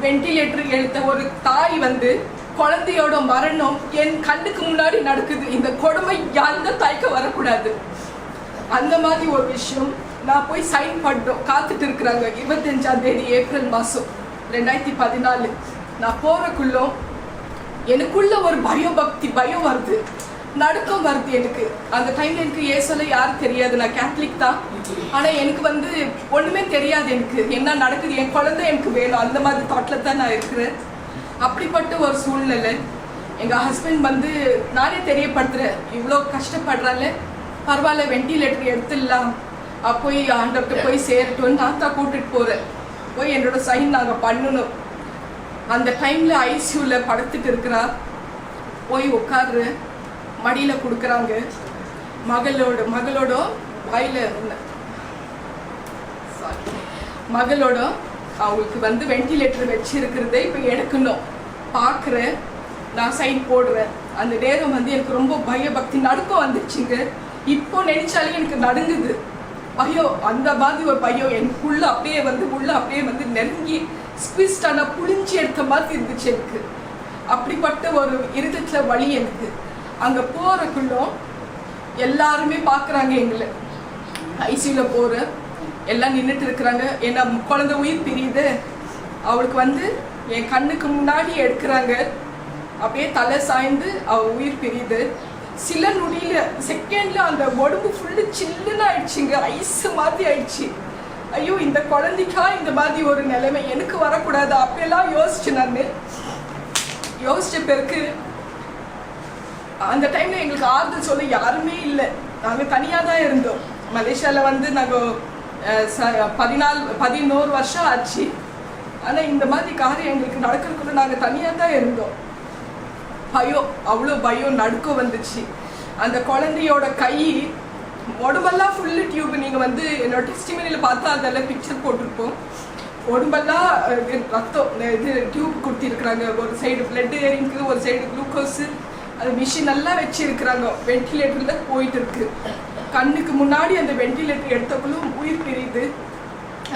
வெண்டிலேட்டர் எழுத்த ஒரு தாய் குழந்தையோட மரணம் என் கண்ணுக்கு முன்னாடி நடக்குது. இந்த கொடுமை எந்த தாய்க்கு வரக்கூடாது. அந்த மாதிரி ஒரு விஷயம் நான் போய் சைன் பண்ணோம், காத்துட்டு இருக்கிறாங்க. 25ஆம் தேதி ஏப்ரல் மாதம் 2014 நான் போறக்குள்ள எனக்குள்ள ஒரு பயம் வருது, நடுக்கம் வருது எனக்கு. அந்த டைம்ல எனக்கு ஏசல யாரும் தெரியாது, நான் கேத்தலிக் தான். ஆனா எனக்கு ஒண்ணுமே தெரியாது, எனக்கு என்ன நடக்குது, என் குழந்தை எனக்கு வேணும், அந்த மாதிரி தாட்ல தான் நான் இருக்கிறேன். அப்படிப்பட்ட ஒரு சூழ்நிலை எங்க ஹஸ்பண்ட் நானே தெரியப்படுத்துறேன், இவ்வளோ கஷ்டப்படுறால, பரவாயில்ல வெண்டிலேட்டர் எடுத்துடலாம், போய் ஆண்டவர்கிட்ட போய் சேரட்டும், நான் தான் கூட்டிட்டு போறேன். போய் என்னோட சைன் நாங்க பண்ணணும். அந்த டைம்ல ஐசியூல படுத்துட்டு இருக்கிறா. போய் உட்காரு, மடியில கொடுக்குறாங்க. மகளோட வாயில மகளோட அவங்களுக்கு வெண்டிலேட்டர் வச்சிருக்கிறத இப்போ எடுக்கணும். பார்க்குறேன், நான் சைன் போடுறேன். அந்த நேரம் வந்து எனக்கு ரொம்ப பயபக்தி நடுக்கம் வந்துச்சுங்க. இப்போ நினைச்சாலே எனக்கு நடுங்குது பயம். அந்த மாதிரி ஒரு பயம் எனக்குள்ள அப்படியே வந்து உள்ள அப்படியே வந்து நெருங்கி ஸ்குவிஸ்டான புளிஞ்சி எடுத்த மாதிரி இருந்துச்சு எனக்கு. அப்படிப்பட்ட ஒரு இருதயத்துல வலி எனக்கு. அங்க போறக்குள்ள எல்லாருமே பாக்குறாங்க எங்களை. ஐசியூல போற எல்லாம் நின்றுட்டு இருக்கிறாங்க. ஏன்னா குழந்தை உயிர் பிரியுது. அவளுக்கு வந்து என் கண்ணுக்கு முன்னாடி எடுக்கிறாங்க. அப்படியே தலை சாய்ந்து அவ உயிர் பிரியுது. சில நொடியில செகண்ட்ல அந்த உடம்பு ஃபுல்லு சில்லுன்னு ஆயிடுச்சுங்க. ஐஸ் மாதிரி ஆயிடுச்சு. ஐயோ, இந்த குழந்தைக்கா இந்த மாதிரி ஒரு நிலைமை எனக்கு வரக்கூடாது அப்பெல்லாம் யோசிச்சு நான் யோசிச்ச பிறகு அந்த டைம்ல எங்களுக்கு ஆறுதல் சொல்ல யாருமே இல்லை. நாங்க தனியா தான் இருந்தோம். மலேசியால வந்து நாங்க 11 வருஷம் ஆச்சு. ஆனா இந்த மாதிரி காரியம் எங்களுக்கு நடக்கிறதுக்குள்ள நாங்க தனியா தான் இருந்தோம். பயம், அவ்வளோ பயம், நடுக்கம் வந்துச்சு. அந்த குழந்தையோட கை உடம்பெல்லாம் ஃபுல்லு டியூப். நீங்க வந்து என்னோட டெஸ்டிமனியில பார்த்தா அதெல்லாம் பிக்சர் போட்டிருப்போம். உடம்பெல்லாம் ரத்தம் இது டியூப் கொடுத்திருக்கிறாங்க. ஒரு சைடு பிளட் ஏறிங்கு, ஒரு சைடு குளுக்கோஸ், அது மிஷின் எல்லாம் வச்சிருக்கிறாங்க. வென்டிலேட்டர்ல போயிட்டு இருக்கு. கண்ணுக்கு முன்னாடி அந்த வென்டிலேட்டர் எடுத்தக்குள்ளும் உயிர் பிரியுது.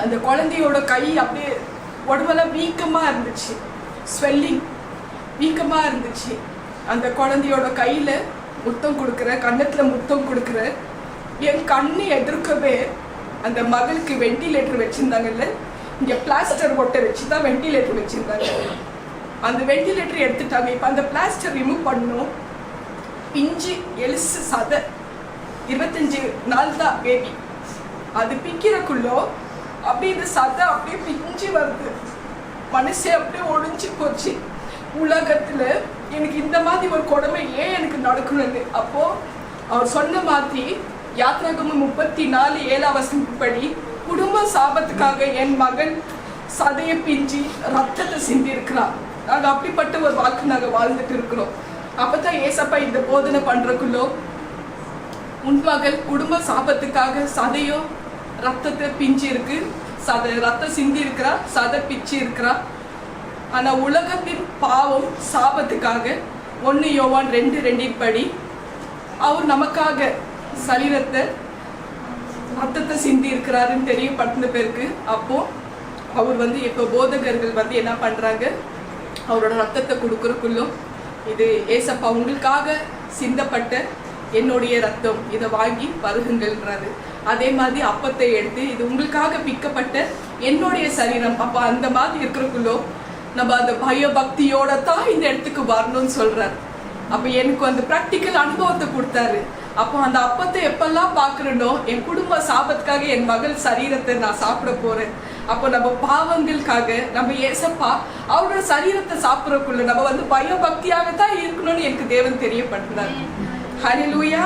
அந்த குழந்தையோட கை அப்படியே உடம்பெல்லாம் வீக்கமா இருந்துச்சு. ஸ்வெல்லிங் வீக்கமா இருந்துச்சு. அந்த குழந்தையோட கையில முத்தம் கொடுக்குற, கண்ணத்துல முத்தம் கொடுக்குற. என் கண்ணு எதிர்க்கவே அந்த மகளுக்கு வென்டிலேட்டர் வச்சிருந்தாங்கல்ல, இங்க பிளாஸ்டர் ஒட்ட வச்சுதான் வென்டிலேட்டர் வச்சிருந்தாங்க. அந்த வென்டிலேட்டர் எடுத்துட்டாங்க. இப்ப அந்த பிளாஸ்டர் ரிமூவ் பண்ணணும். பிஞ்சு எலுசு சதை 25 நாள் தான் பேபி. அது பிக்கிறக்குள்ளோ அப்படியே இந்த சதை அப்படியே பிஞ்சு வருது. மனசே அப்படியே ஒழிஞ்சு போச்சு. உலகத்துல எனக்கு இந்த மாதிரி ஒரு கொடுமை ஏன் எனக்கு நடக்கணும்னு. அப்போ அவர் சொன்ன மாதிரி யாத்ராகமம் 34:7 படி குடும்ப சாபத்துக்காக என் மகன் சதைய பிஞ்சி ரத்தத்தை சிந்தி இருக்கிறான். நாங்க அப்படிப்பட்ட ஒரு வாழ்க்கை நாங்க வாழ்ந்துட்டு இருக்கிறோம். அப்பதான் ஏசப்பா இந்த போதனை பண்றக்குள்ளோ உன் மகள் குடும்ப சாபத்துக்காக சதையோ ரத்தத்தை பிஞ்சு இருக்கு, ரத்தம் சிந்தி இருக்கிறா, சதை பிச்சு இருக்கிறா. ஆனா உலகத்தின் பாவம் சாபத்துக்காக 1 யோவான் 2:2 படி அவர் நமக்காக சரீரத்தை ரத்தத்தை சிந்தி இருக்கிறாருன்னு தெரியப்படுத்தின பிறகு அப்போ அவர் வந்து இப்போ போதகர்கள் வந்து என்ன பண்றாங்க, அவரோட ரத்தத்தை கொடுக்கறக்குள்ளும் இது ஏசப்பா உங்களுக்காக சிந்தப்பட்ட என்னுடைய ரத்தம், இதை வாங்கி பருகுங்கள்ன்றாரு. அதே மாதிரி அப்பத்தை எடுத்து இது உங்களுக்காக பிக்கப்பட்ட என்னுடைய சரீரம். அப்போ அந்த மாதிரி இருக்கிறக்குள்ளோ நம்ம அந்த பயபக்தியோட தான் இந்த இடத்துக்கு வரணும்னு சொல்றாரு. அப்போ எனக்கு அந்த ப்ராக்டிக்கல் அனுபவத்தை கொடுத்தாரு. அப்போ அந்த அப்பத்தை எப்பெல்லாம் பார்க்குறனோ என் குடும்ப சாபத்துக்காக என் மகள் சரீரத்தை நான் சாப்பிட போறேன். அப்போ நம்ம பாவங்களுக்காக நம்ம ஏசப்பா அவரோட சரீரத்தை சாப்பிட்றக்குள்ள நம்ம வந்து பயபக்தியாகத்தான் இருக்கணும்னு எனக்கு தேவன் தெரியப்படுத்தினார். ஹல்லேலூயா.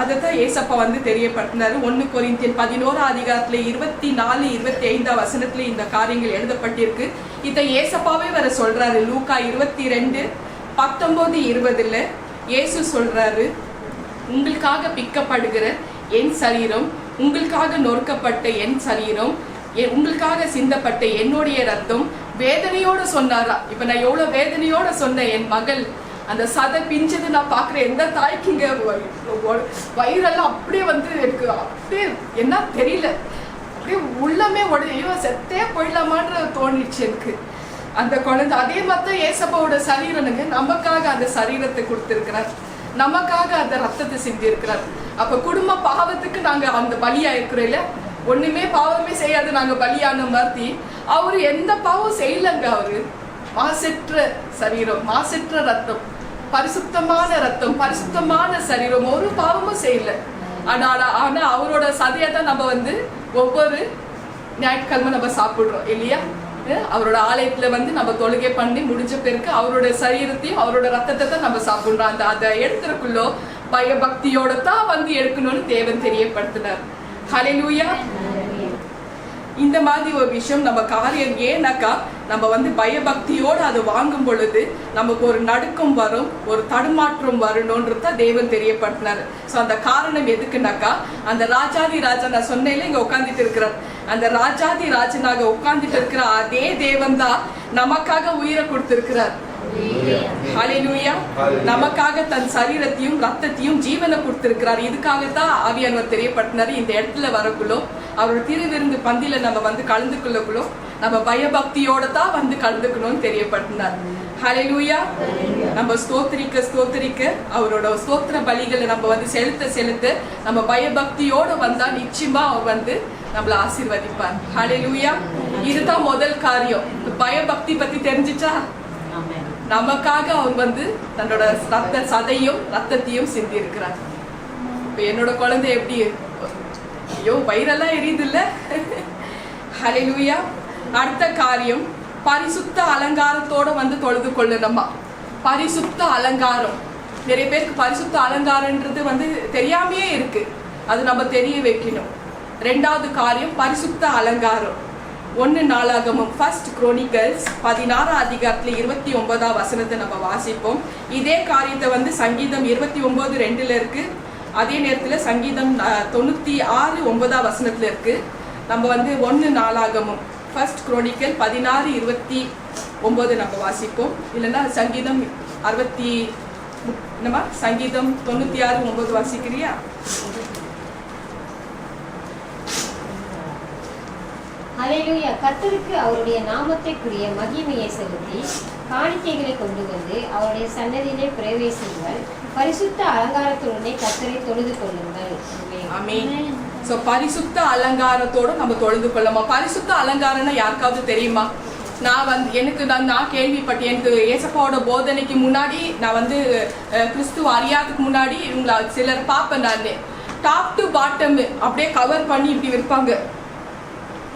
அதைத்தான் ஏசப்பா வந்து தெரியப்படுத்தினாரு. 1 கொரிந்தியர் 11 24-25 இந்த காரியங்கள் எழுதப்பட்டிருக்கு. இதை ஏசப்பாவே வர சொல்றாரு. லூக்கா 22:19-20 இயேசு சொல்றாரு, உங்களுக்காக பிக்கப்படுகிற என் சரீரம், உங்களுக்காக நொறுக்கப்பட்ட என் சரீரம், உங்களுக்காக சிந்தப்பட்ட என்னுடைய ரத்தம். வேதனையோட சொன்னாரா. இப்ப நான் எவ்வளவு வேதனையோட சொன்னேன். என் மகள் அந்த சதை பிஞ்சது நான் பாக்குறேன். எந்த தாய்க்குங்க வயிறெல்லாம் அப்படியே வந்து எனக்கு அப்படியே என்ன தெரியல, அப்படியே உள்ளமே உடையோ செத்தே போயிடலாமான்னு தோணிடுச்சு எனக்கு. அந்த குழந்தை அதே மாதிரி ஏசப்பாவோட சரீரனுங்க நமக்காக அந்த சரீரத்தை கொடுத்திருக்கிறார், நமக்காக அந்த ரத்தத்தை சிந்தி இருக்கிறார். அப்ப குடும்ப பாவத்துக்கு நாங்க அந்த பலியா இருக்கிறோம்ல, ஒண்ணுமே பாவமே செய்யாது நாங்க பலியான மாதிரி. அவரு எந்த பாவம் செய்யலங்க. அவரு மாசற்ற சரீரம், மாசற்ற ரத்தம், பரிசுத்தமான ரத்தம், பரிசுத்தமான சரீரம், ஒரு பாவமும் செய்யல. ஆனா அவரோட சதையை தான் நம்ம வந்து ஒவ்வொரு ஞாயிற்றுக்கிழமை நம்ம சாப்பிடுறோம் இல்லையா. அவரோட ஆலயத்துல வந்து நம்ம தொழுகை பண்ணி முடிஞ்ச பிறகு அவரோட சரீரத்தையும் அவரோட ரத்தத்தை தான் நம்ம சாப்பிடுறோம். அதை எடுத்துறக்குள்ளோ பயபக்தியோட தான் வந்து எடுக்கணும்னு தேவன் தெரியப்படுத்தினார். ஹல்லேலூயா. இந்த மாதிரி ஒரு விஷயம் நம்ம காரியம் ஏன்னாக்கா நம்ம வந்து பயபக்தியோடு அதை வாங்கும் பொழுது நமக்கு ஒரு நடுக்கம் வரும், ஒரு தடுமாற்றம் வரணும்ன்றத தேவன் தெரியப்படுத்தினார். ஸோ அந்த காரணம் எதுக்குனாக்கா அந்த ராஜாதி ராஜா நான் சொன்னேன்ல இங்க உட்காந்துட்டு இருக்கிறார். அந்த ராஜாதி ராஜனாக உட்கார்ந்துட்டு இருக்கிற அதே தேவன் தான் நமக்காக உயிரை கொடுத்திருக்கிறார். ஹalleluya. நமக்காக தன் சரீரத்தையும் ரத்தத்தையும் ஜீவனை கொடுத்திருக்கிறார். இதுக்காகத்தான் ஆவியானவர் தெரியப்படுத்தினாரு. இந்த இடத்துல வரக்குள்ளோ அவரோட திருவிருந்து பந்தியில நம்ம வந்து கலந்துக்குள்ளக்குள்ளோ நம்ம பயபக்தியோட தான் வந்து கலந்துக்கணும்னு தெரியப்படுத்தினார். ஹalleluya. நம்ம ஸ்தோத்திரிக்க அவரோட ஸ்தோத்திர பலிகளை நம்ம வந்து செலுத்த நம்ம பயபக்தியோட வந்தா நிச்சயமா அவர் வந்து நம்மள ஆசீர்வதிப்பார். ஹalleluya. இதுதான் முதல் காரியம். பயபக்தி பத்தி தெரிஞ்சுச்சா? நமக்காக அவர் வந்து தன்னோட சதையும் ரத்தத்தையும் சிந்தி இருக்கிறார். இப்ப என்னோட குழந்தை எப்படி ஐயோ வயிறெல்லாம் எரியுது இல்ல? ஹalleluya. அடுத்த காரியம் பரிசுத்த அலங்காரத்தோட வந்து தொழுது கொள்ளணுமா. பரிசுத்த அலங்காரம், நிறைய பேருக்கு பரிசுத்த அலங்காரன்றது வந்து தெரியாமையே இருக்கு. அது நம்ம தெரிய வைக்கணும். ரெண்டாவது காரியம் பரிசுத்த அலங்காரம். 1 நாளாகமம் 1 Chronicles 16 அதிகாரத்துல 29 வசனத்தை நம்ம வாசிப்போம். இதே காரியத்தை வந்து சங்கீதம் 29:2 இருக்கு. அதே நேரத்துல சங்கீதம் 96:9 வசனத்துல இருக்கு. நம்ம வந்து 1 நாளாகமம் 1 Chronicle 16:29 நம்ம வாசிப்போம். இல்லைன்னா சங்கீதம் 96:9 வாசிக்கிறியா? ஹல்லேலூயா. கர்த்தருக்கு அவருடைய நாமத்திற்குரிய மகிமையை செலுத்தி காணிக்கைகளை கொண்டு வந்து அவருடைய சன்னதியிலே பிரவேசிங்கள். பரிசுத்த அலங்காரத்துடனே கர்த்தரை தொழுது கொள்ளுங்கள். ஆமென். சோ பரிசுத்த அலங்காரத்தோட நம்ம தொழுது கொள்ளலாம். பரிசுத்த அலங்காரம்னா யாருக்காவது தெரியுமா? நான் வந்து நான் கேள்விப்பட்டேன். எனக்கு ஏசப்பாவோட போதனைக்கு முன்னாடி நான் வந்து கிறிஸ்துவ அறியாதுக்கு முன்னாடி இவங்களை சிலர் பார்ப்பேன். நான் டாப் டு பாட்டம் அப்படியே கவர் பண்ணி இப்படி இருப்பாங்க.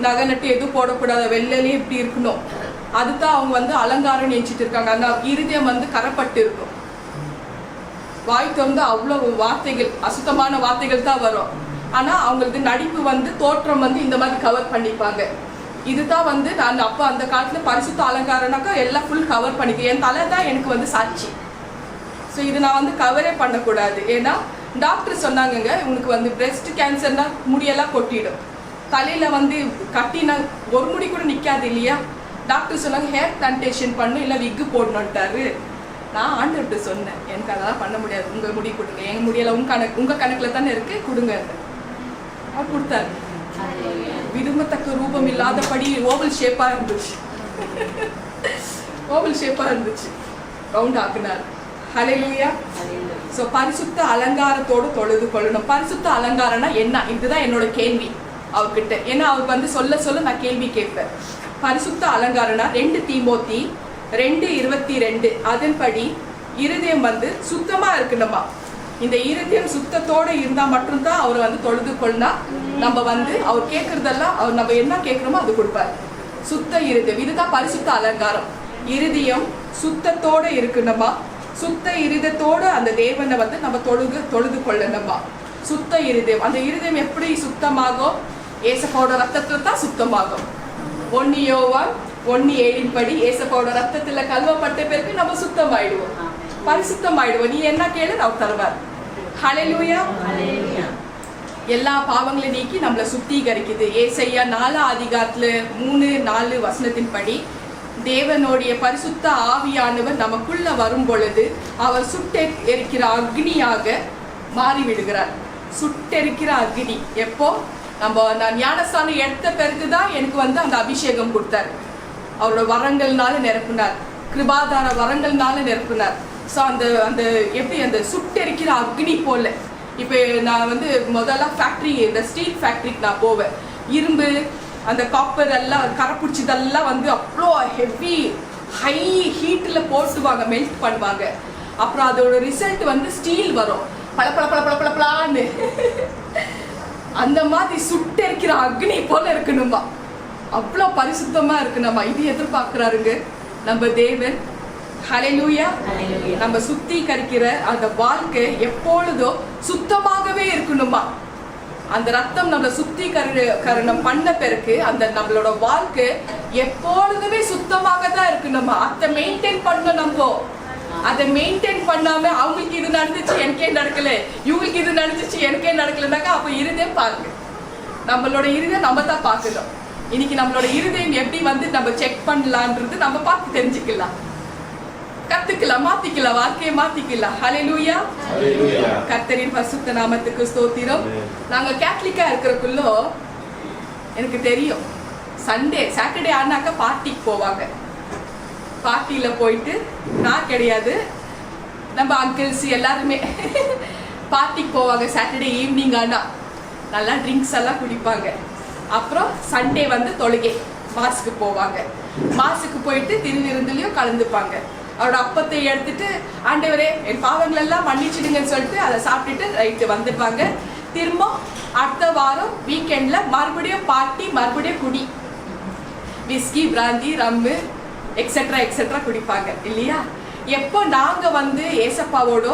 நகை நட்டு எதுவும் போடக்கூடாது, வெள்ளையிலே இப்படி இருக்கணும். அதுதான் அவங்க வந்து அலங்காரம் நினைச்சிட்டு இருக்காங்க. அந்த இருதயம் வந்து கரப்பட்டு இருக்கும். வாய் திறந்து அவ்வளவு வார்த்தைகள், அசுத்தமான வார்த்தைகள் தான் வரும். ஆனா அவங்களுக்கு நடிப்பு வந்து தோற்றம் வந்து இந்த மாதிரி கவர் பண்ணிப்பாங்க. இதுதான் வந்து நான் அப்போ அந்த காலத்துல பரிசுத்த அலங்காரம்னாக்கா எல்லாம் ஃபுல் கவர் பண்ணிக்கிறேன். என் தலை தான் எனக்கு வந்து சாட்சி. ஸோ இது நான் வந்து கவரே பண்ணக்கூடாது. ஏன்னா டாக்டர் சொன்னாங்கங்க, உனக்கு வந்து பிரெஸ்ட் கேன்சர்னா முடியெல்லாம் கொட்டிடும். தலையில வந்து கட்டினா ஒரு முடி கூட நிக்காது இல்லையா? டாக்டர் சொன்னாங்க ஹேர் பிளான்டேஷன் பண்ணு, இல்லை விக்கு போடணுன்ட்டாரு. நான் ஆண்டவர்கிட்ட சொன்னேன், எனக்கு அதெல்லாம் பண்ண முடியாது, உங்க முடி கொடுங்க, எங்க முடியெல்லாம் உங்க கணக்குல தானே இருக்கு, கொடுங்க. அவர் கொடுத்தாரு. விரும்பத்தக்க ரூபம் இல்லாதபடி ஓவல் ஷேப்பா இருந்துச்சு. ஓவல் ஷேப்பா இருந்துச்சு, ரவுண்ட் ஆக்குனார். ஹல்லேலூயா. சோ பரிசுத்த அலங்காரத்தோடு தொழுது கொள்ளணும். பரிசுத்த அலங்காரம்னா என்ன? இதுதான் என்னோட கேள்வி அவர்கிட்ட. ஏன்னா அவர் வந்து சொல்ல நான் கேள்வி கேட்பேன். பரிசுத்த அலங்காரம்னா 2 தீமோத்தி 2:22 அதன்படி இருதயம் வந்து சுத்தமா இருக்கணுமா. இந்த இருதயம் சுத்தத்தோட இருந்தா மட்டும்தான் அவர் வந்து தொழுது கொள்ளா. நம்ம வந்து அவர் கேட்கறதெல்லாம் அவர் நம்ம என்ன கேட்கிறோமோ அது கொடுப்பார். சுத்த இருதயம், இதுதான் பரிசுத்த அலங்காரம். இருதயம் சுத்தத்தோட இருக்கணுமா. சுத்த இருதயத்தோட அந்த தேவனை வந்து நம்ம தொழுது கொள்ளணுமா. சுத்த இருதயம், அந்த இருதயம் எப்படி சுத்தமாகும்? ஏசப்பாவோட ரத்தத்துல தான் சுத்தமாகும். 1 யோவான் 1:7 படி ஏசப்பாவோட ரத்தத்துல கழுவப்பட்ட பிறகு நம்ம சுத்தமாயிடுவோம், பரிசுத்தமாயிடுவோம். நீ என்ன கேளு நான் தருவார். ஹல்லேலூயா. எல்லா பாவங்களை நீக்கி நம்மளை சுத்திகரிக்குது. ஏசையா 4 அதிகாரத்துல 3-4 வசனத்தின் படி தேவனுடைய பரிசுத்த ஆவியானவர் நமக்குள்ள வரும் பொழுது அவர் சுட்டெரிக்கிற அக்னியாக மாறிவிடுகிறார். சுட்டெரிக்கிற அக்னி எப்போ? நான் ஞானஸ்தானம் எடுத்த பிறகுதான் எனக்கு வந்து அந்த அபிஷேகம் கொடுத்தார். அவரோட வரங்கள்னால நிரப்புனார், கிருபாதார வரங்கள்னால நிரப்புனார். ஸோ அந்த எப்படி அந்த சுட்டெரிக்கிற அக்னி போல. இப்போ நான் வந்து முதல்ல ஃபேக்ட்ரி, இந்த ஸ்டீல் ஃபேக்ட்ரிக்கு நான் போவேன். இரும்பு அந்த காப்பர் எல்லாம் கரைப்பிடிச்சதெல்லாம் வந்து அவ்வளோ ஹெவி ஹை ஹீட்டில் போட்டுவாங்க, மெல்ட் பண்ணுவாங்க. அப்புறம் அதோட ரிசல்ட் வந்து ஸ்டீல் வரும், பல பல பல பல பல பலான்னு. அந்த மாதிரி சுட்டெரிக்கிற அக்னி போல இருக்கணுமா, அவ்வளோ பரிசுத்தமா இருக்கணுமா. இது எதிர்பார்க்கிறாருங்க நம்ம தேவன். ஹல்லேலூயா. நம்ம சுத்திகரிக்கிற அந்த வாழ்க்கை எப்பொழுதோ சுத்தமாகவே இருக்கணுமா. அந்த ரத்தம் நம்மளை சுத்திகரணம் பண்ண பிறகு அந்த நம்மளோட வாழ்க்கை எப்பொழுதுமே சுத்தமாக தான் இருக்கணுமா. அதை மெயின்டைன் பண்ணணும். நம்ம அதை மெயின்டைன் பண்ணாம அவங்களுக்கு இது நடந்துச்சு எனக்கே நடக்கல, இவங்களுக்கு இது நடந்துச்சு எனக்கே நடக்கலனாக்கா அப்ப இருதயம் பாருங்க. நம்மளோட இருதயம் நம்ம தான் பார்க்கணும். இன்னைக்கு நம்மளோட இருதயம் எப்படி வந்து நம்ம செக் பண்ணலான்றது நம்ம பார்த்து தெரிஞ்சுக்கலாம். கத்துக்கலாம், மாத்திக்கலாம், வாழ்க்கையை மாத்திக்கலாம். ஹல்லேலூயா. கர்த்தரின் பரிசுத்த நாமத்துக்கு ஸ்தோத்திரம். நாங்க கேத்தலிக்கா இருக்கிறக்குள்ள எனக்கு தெரியும், சாட்டர்டே ஆனாக்கா பார்ட்டிக்கு போவாங்க. பார்ட்டியில போயிட்டு நான் கிடையாது, நம்ம அங்கிள்ஸ் எல்லாருமே பார்ட்டிக்கு போவாங்க. சாட்டர்டே ஈவினிங் ஆனா நல்லா ட்ரிங்க்ஸ் எல்லாம் குடிப்பாங்க. அப்புறம் சண்டே வந்து தொழுகை மாஸுக்கு போவாங்க. மாஸுக்கு போயிட்டு திருவிருந்துலையும் கலந்துப்பாங்க. அவரோட அப்பத்தை எடுத்துட்டு ஆண்டவரே என் பாவங்கள் எல்லாம் மன்னிச்சிடுங்கன்னு சொல்லிட்டு அதை சாப்பிட்டுட்டு ரைட்டு வந்துடுவாங்க. திரும்ப அடுத்த வாரம் வீக்கெண்ட்ல மறுபடியும் பார்ட்டி, மறுபடியும் குடி, விஸ்கி, பிராந்தி, ரம்மு எக்ஸெட்ரா எக்ஸெட்ரா குடிப்பாங்க இல்லையா? எப்போ நாங்க வந்து ஏசப்பாவோட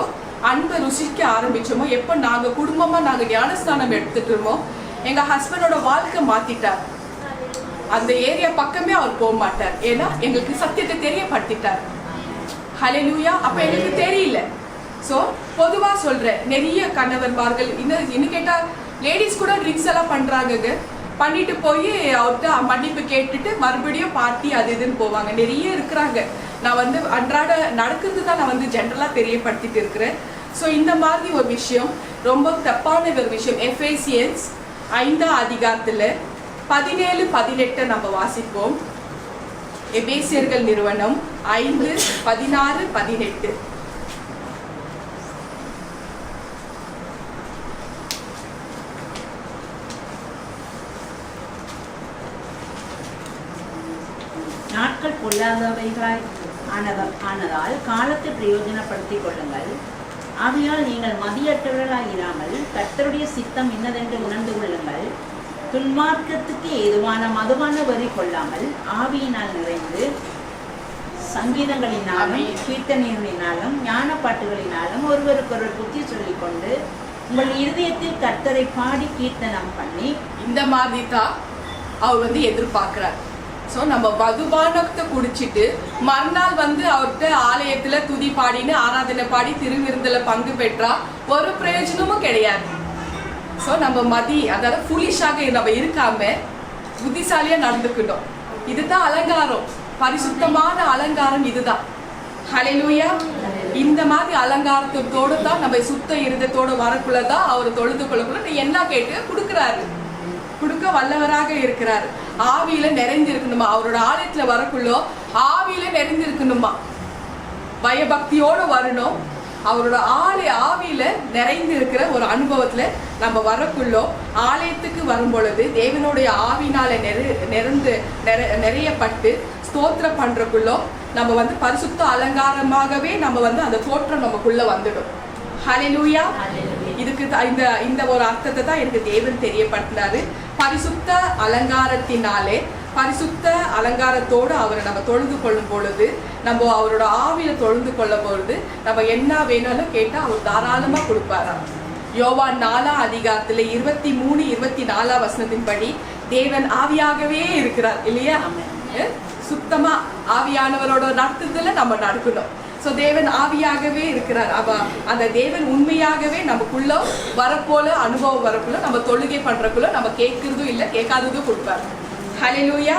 அன்பை ருசிக்க ஆரம்பிச்சோமோ, எப்போ நாங்க குடும்பமா நாங்க ஞானஸ்தானம் எடுத்துட்டோமோ, எங்க ஹஸ்பண்டோட வாழ்க்கை மாத்திட்டார். அந்த ஏரியா பக்கமே அவர் போக மாட்டார். ஏன்னா எங்களுக்கு சத்தியத்தை தெரியப்படுத்திட்டார். ஹல்லேலூயா. அப்ப எங்களுக்கு தெரியல. ஸோ பொதுவா சொல்றேன், நிறைய கணவன்மார்கள் இன்னும் கேட்டா லேடிஸ் கூட ட்ரிங்க்ஸ் எல்லாம் பண்றாங்க. பண்ணிட்டு போய் அவர்கிட்ட மன்னிப்பு கேட்டுட்டு மறுபடியும் பார்ட்டி அது இதுன்னு போவாங்க. நிறைய இருக்கிறாங்க. நான் வந்து அன்றாட நடக்கிறது தான் நான் வந்து ஜென்ரலா தெரியப்படுத்திட்டு இருக்கிறேன். ஸோ இந்த மாதிரி ஒரு விஷயம் ரொம்ப தப்பான ஒரு விஷயம். எஃபேசியன்ஸ் 5ஆம் அதிகாரத்துல 17-18 நம்ம வாசிப்போம். எபேசியர்கள் நிறுவனம் 5:16-18. நாட்கள் பொல்லாதவைகளாய் ஆனதால் காலத்தை பிரயோஜனப்படுத்திக் கொள்ளுங்கள். ஆகையால் நீங்கள் மதியற்றவர்களாயிராமல் கர்த்தருடைய சித்தம் இன்னதென்று உணர்ந்து கொள்ளுங்கள். துன்மார்க்கத்துக்கு ஏதுவான மதுவான வரி கொள்ளாமல் ஆவியினால் நிறைந்து சங்கீதங்களினாலும் கீர்த்தனைகளினாலும் ஞான பாட்டுகளினாலும் ஒருவருக்கொருவர் புத்தி சொல்லிக்கொண்டு உங்கள் இருதயத்தில் கர்த்தரை பாடி கீர்த்தனம் பண்ணி. இந்த மாதிரி தான் அவர் வந்து எதிர்பார்க்கிறார். ஸோ நம்ம மதுபானத்தை குடிச்சிட்டு மறுநாள் வந்து அவர்கிட்ட ஆலயத்துல துதி பாடின்னு ஆராதனை பாடி திருவிருந்துல பங்கு பெற்றா ஒரு பிரயோஜனமும் கிடையாது. ஸோ நம்ம அதாவது ஃபுலிஷாக நம்ம இருக்காம புத்திசாலியா நடந்துக்கணும். இதுதான் அலங்காரம், பரிசுத்தமான அலங்காரம் இதுதான். ஹல்லேலூயா. இந்த மாதிரி அலங்காரத்தோடு தான் நம்ம சுத்த இருதத்தோட வரக்குள்ளதான் அவர் தொழுது கொள்ளக்குள்ள என்ன கேட்டு கொடுக்க வல்லவராக இருக்கிறார். ஆவியில நிறைந்து இருக்கணுமா, அவரோட ஆலயத்துல வரக்குள்ள ஆவியில நிறைந்து இருக்கணுமா, பயபக்தியோட வரணும். அவரோட ஆவியில நிறைந்து இருக்கிற ஒரு அனுபவத்துல நம்ம வரக்குள்ளோ ஆலயத்துக்கு வரும் பொழுது தேவனுடைய ஆவினால நிறையப்பட்டு ஸ்தோத்திரம் பண்றக்குள்ளோ நம்ம வந்து பரிசுத்த அலங்காரமாகவே நம்ம வந்து அந்த தோற்றம் நமக்குள்ள வந்துடும். ஹல்லேலூயா. இதுக்கு இந்த ஒரு அர்த்தத்தை தான் எனக்கு தேவன் தெரியப்படுத்தினாரு. பரிசுத்த அலங்காரத்தினாலே, பரிசுத்த அலங்காரத்தோடு அவரை நம்ம தொழுது கொள்ளும் பொழுது, நம்ம அவரோட ஆவியில தொழுது கொள்ளும் பொழுது நம்ம என்ன வேணாலும் கேட்டா அவர் தாராளமா கொடுப்பாராம். யோவான் 4ஆம் அதிகாரத்துல 23-24 வசனத்தின்படி தேவன் ஆவியாகவே இருக்கிறார் இல்லையா? சுத்தமா ஆவியானவரோட நடத்துதல நம்ம நடக்கணும். ஸோ தேவன் ஆவியாகவே இருக்கிறார். அந்த தேவன் உண்மையாகவே நமக்குள்ள வரப்போல அனுபவம் வரப்போல நம்ம தொழுகை பண்றக்குள்ள நம்ம கேட்கறதும் இல்லை, கேட்காததும் கொடுப்பாரு. ஹல்லேலூயா.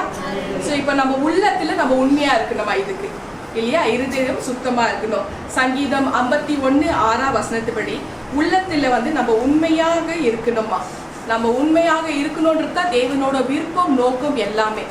ஸோ இப்போ நம்ம உள்ளத்துல நம்ம உண்மையா இருக்கணுமா இதுக்கு இல்லையா? இருதயம் சுத்தமா இருக்கணும். சங்கீதம் 51:6 வசனத்துப்படி உள்ளத்துல வந்து நம்ம உண்மையாக இருக்கணுமா. நம்ம உண்மையாக இருக்கணும்ன்றது தான் தேவனோட விருப்பம், நோக்கம் எல்லாமே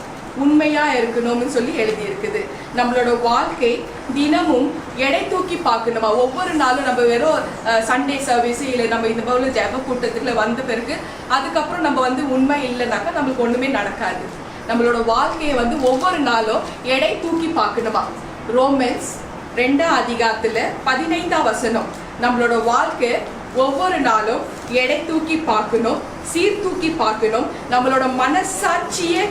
உண்மையா இருக்கணும்னு சொல்லி எழுதி இருக்குது. நம்மளோட வாழ்க்கை தினமும் எடை தூக்கி பார்க்கணுமா. ஒவ்வொரு நாளும் நம்ம வெறும் சண்டே சர்வீஸ் இல்லை நம்ம இந்த போல ஜெப கூட்டத்துக்குள்ள வந்த பிறகு அதுக்கப்புறம் நம்ம வந்து உண்மை இல்லைனாக்கா நம்மளுக்கு ஒண்ணுமே நடக்காது. நம்மளோட வாழ்க்கையை வந்து ஒவ்வொரு நாளும் எடை தூக்கி பார்க்கணுமா. ரோமன்ஸ் 2ஆம் அதிகாரத்துல 15ஆம் வசனம் நம்மளோட வாழ்க்கை ஒவ்வொரு நாளும் எடை தூக்கி பார்க்கணும், சீர்தூக்கி பார்க்கணும். நம்மளோட மனசாட்சியே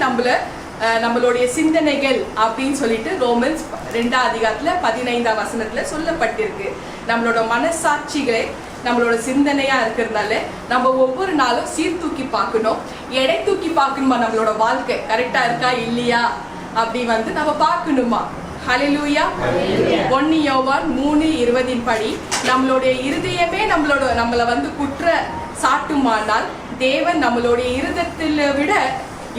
நம்மளுடைய சிந்தனைகள் அப்படின்னு சொல்லிட்டு ரோமன்ஸ் 2ஆம் அதிகாரத்துல 15ஆம் வசனத்துல சொல்லப்பட்டிருக்கு. நம்மளோட மனசாட்சிகளே நம்மளோட சிந்தனையா இருக்கிறதுனால நம்ம ஒவ்வொரு நாளும் சீர்தூக்கி பார்க்கணும், எடை தூக்கி பார்க்கணுமா. நம்மளோட வாழ்க்கை கரெக்டா இருக்கா இல்லையா அப்படி வந்து நம்ம பார்க்கணுமா. ஹல்லேலூயா. 1 யோவான் 3:20 படி நம்மளுடைய இருதயமே நம்மளை வந்து குற்ற சாட்டுமானால் தேவன் நம்மளுடைய இருதயத்தை விட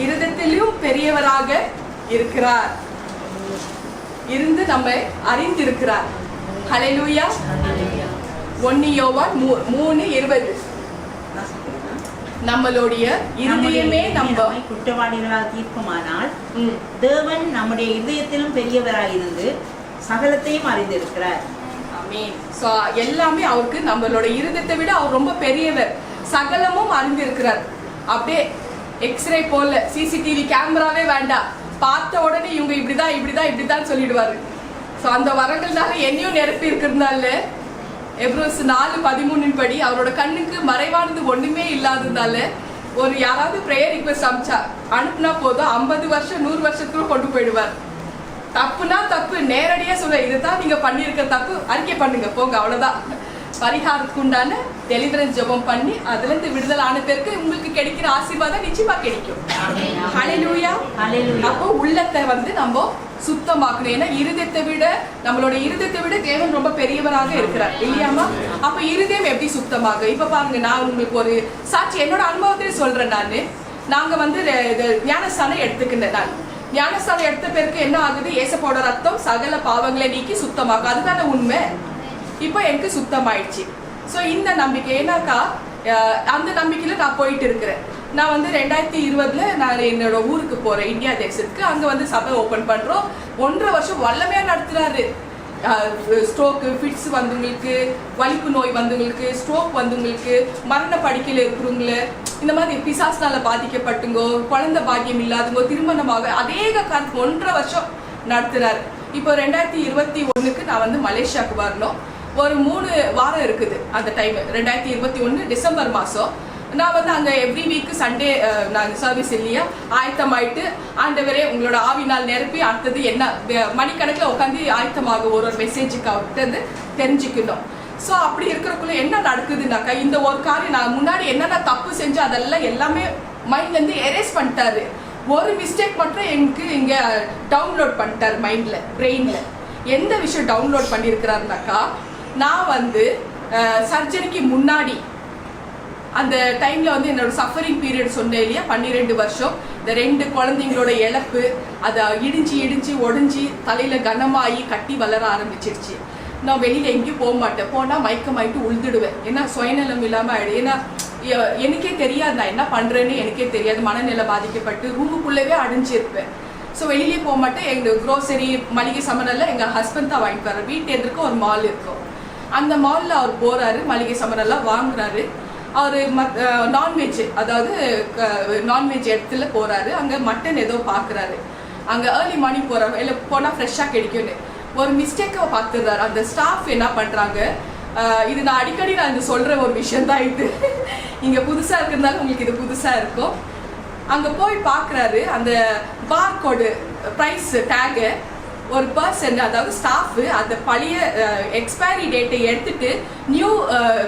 இருதயத்திலும் பெரியவராக இருக்கிறார். இருந்து நம்மை அறிந்திருக்கிறார். ஹல்லேலூயா. 1 யோவான் 3:20 நம்மளுடைய இருதயமே நம்ம குற்றவாளிகளாக தீர்க்குமானால் தேவன் நம்முடைய இதயத்திலும் பெரியவராயிருந்து சகலத்தையும் அறிந்திருக்கிறார். ஆமென். சோ எல்லாமே அவருக்கு நம்மளோட இருதயத்தை விட அவர் ரொம்ப பெரியவர், சகலமும் அறிந்திருக்கிறார். அப்படியே எக்ஸ்ரே போல சிசிடிவி கேமராவே வேண்டாம், பார்த்த உடனே இவங்க இப்படிதான் சொல்லிடுவாரு. ஸோ அந்த வரங்கள்னால என்னையும் நிரப்பி இருக்கிறதுனால எப்ரோஸ் 4:13 படி அவரோட கண்ணுக்கு மறைவானது ஒண்ணுமே இல்லாததால ஒரு யாராவது ப்ரேயர் ரிக்வெஸ்ட் அனுப்புனா போதும் 50 வருஷம் 100 வருஷத்துக்குள்ள கொண்டு போயிடுவார். தப்புனா தப்பு, நேரடியா சொல்ல இதுதான் நீங்க பண்ணிருக்க தப்பு, அறிக்கை பண்ணுங்க போங்க, அவ்வளவுதான். பரிகாரத்துக்கு உண்டான டெலிவரன்ஸ் ஜெபம் பண்ணி அதுல இருந்து விடுதலை ஆன பேருக்கு உங்களுக்கு கிடைக்கிற ஆசீர்வாதம் நிச்சயமா கிடைக்கும். ஹல்லேலூயா. அப்போ உள்ளத்தை வந்து நம்ம சுத்தமாக்கணும். ஏன்னா நம்மளோட இருதயத்தை விட தேவன் ரொம்ப பெரியவராக இருக்கிறார் இல்லையாமா? அப்ப இருதயம் எப்படி சுத்தமாக? இப்ப பாருங்க, நான் உங்களுக்கு ஒரு சாட்சி என்னோட அனுபவத்தையே சொல்றேன். நாங்க வந்து ஞானஸ்தானம் எடுத்துக்கிட்டேன். நான் ஞானஸ்தானம் எடுத்த பேருக்கு என்ன ஆகுது? ஏசப்போட ரத்தம் சகல பாவங்களை நீக்கி சுத்தமாகும். அதுதானே உண்மை. இப்போ எனக்கு சுத்தமாயிடுச்சு. ஸோ இந்த நம்பிக்கை ஏன்னாக்கா அந்த நம்பிக்கையில நான் போயிட்டு இருக்கிறேன். நான் வந்து 2020 நான் என்னோட ஊருக்கு போறேன், இந்தியா தேசத்துக்கு. அங்க வந்து சபை ஓபன் பண்றோம். 1.5 வருஷம் வல்லமையா நடத்துறாரு. ஸ்ட்ரோக்கு, ஃபிட்ஸ் வந்தவங்களுக்கு, வலிப்பு நோய் வந்தவங்களுக்கு, ஸ்ட்ரோக் வந்தவங்களுக்கு, மரண படுக்கையில் இருக்கிறவங்கள, இந்த மாதிரி பிசாஸ்னால பாதிக்கப்பட்டுங்கோ, குழந்தை பாக்கியம் இல்லாதவங்க, திருமணமாக அதேக காலத்துக்கு 1.5 வருஷம் நடத்துறாரு. இப்போ 2021 நான் வந்து மலேசியாவுக்கு வரணும். ஒரு 3 வாரம் இருக்குது அந்த டைம். 2021 டிசம்பர் மாதம் நான் வந்து அங்கே எவ்ரி வீக் சண்டே நாங்கள் சர்வீஸ் இல்லையா ஆயத்தமாயிட்டு, ஆண்டவரே உங்களோட ஆவினால் நிரப்பி அடுத்தது என்ன மணிக்கணக்கில் உட்காந்து ஆயத்தமாக ஒரு மெசேஜுக்கு அவர்கிட்ட இருந்து தெரிஞ்சுக்கணும். ஸோ அப்படி இருக்கிறக்குள்ள என்ன நடக்குதுனாக்கா, இந்த ஒரு காரியம் நான் முன்னாடி என்னென்ன தப்பு செஞ்சு அதெல்லாம் எல்லாமே மைண்ட்லேருந்து எரேஸ் பண்ணிட்டாரு. ஒரு மிஸ்டேக் மட்டும் எனக்கு இங்கே டவுன்லோட் பண்ணிட்டார் மைண்டில், பிரெயினில். எந்த விஷயம் டவுன்லோட் பண்ணியிருக்கிறாருனாக்கா, நான் வந்து சர்ஜரிக்கு முன்னாடி அந்த டைமில் வந்து என்னோட சஃபரிங் பீரியட் சொன்னேன் இல்லையா, 12 வருஷம். இந்த 2 குழந்தைங்களோட இழப்பு, அதை இடிஞ்சு ஒடிஞ்சு தலையில் கனமாகி கட்டி வளர ஆரம்பிச்சிருச்சு. நான் வெளியில் எங்கேயும் போக மாட்டேன். போனால் மயக்கமாயிட்டு உழுதுடுவேன். ஏன்னா சுயநலம் இல்லாமல் ஆகிடும். ஏன்னா எனக்கே தெரியாது நான் என்ன பண்ணுறேன்னு எனக்கே தெரியாது. மனநிலை பாதிக்கப்பட்டு ரூமுக்குள்ளவே அடைஞ்சிருப்பேன். ஸோ வெளியிலே போக மாட்டேன். எங்கள் க்ரோசரி மளிகை சாமானெல்லாம் எங்கள் ஹஸ்பண்ட் தான் வாங்கிட்டு வர்றாரு. வீட்டு எதிர்க்க ஒரு மால் இருக்கும். அந்த மாலில் அவர் போகிறாரு, மளிகை சாமானெல்லாம் வாங்குறாரு. அவர் நான்வெஜ், அதாவது நான்வெஜ் இடத்துல போகிறாரு. அங்கே மட்டன் ஏதோ பார்க்குறாரு. அங்கே ஏர்லி மார்னிங் போகிறாரு, இல்லை போனால் ஃப்ரெஷ்ஷாக கிடைக்கும்னு ஒரு மிஸ்டேக்கை பார்த்துடுறாரு. அந்த ஸ்டாஃப் என்ன பண்ணுறாங்க, இது நான் அடிக்கடி இது சொல்கிற ஒரு விஷயந்தான். இது இங்கே புதுசாக இருக்கிறதுனால உங்களுக்கு இது புதுசாக இருக்கும். அங்கே போய் பார்க்குறாரு, அந்த பார்கோடு ப்ரைஸ் டேகை ஒரு பர்சன், அதாவது ஸ்டாஃபு, அந்த பழைய எக்ஸ்பைரி டேட்டை எடுத்துட்டு நியூ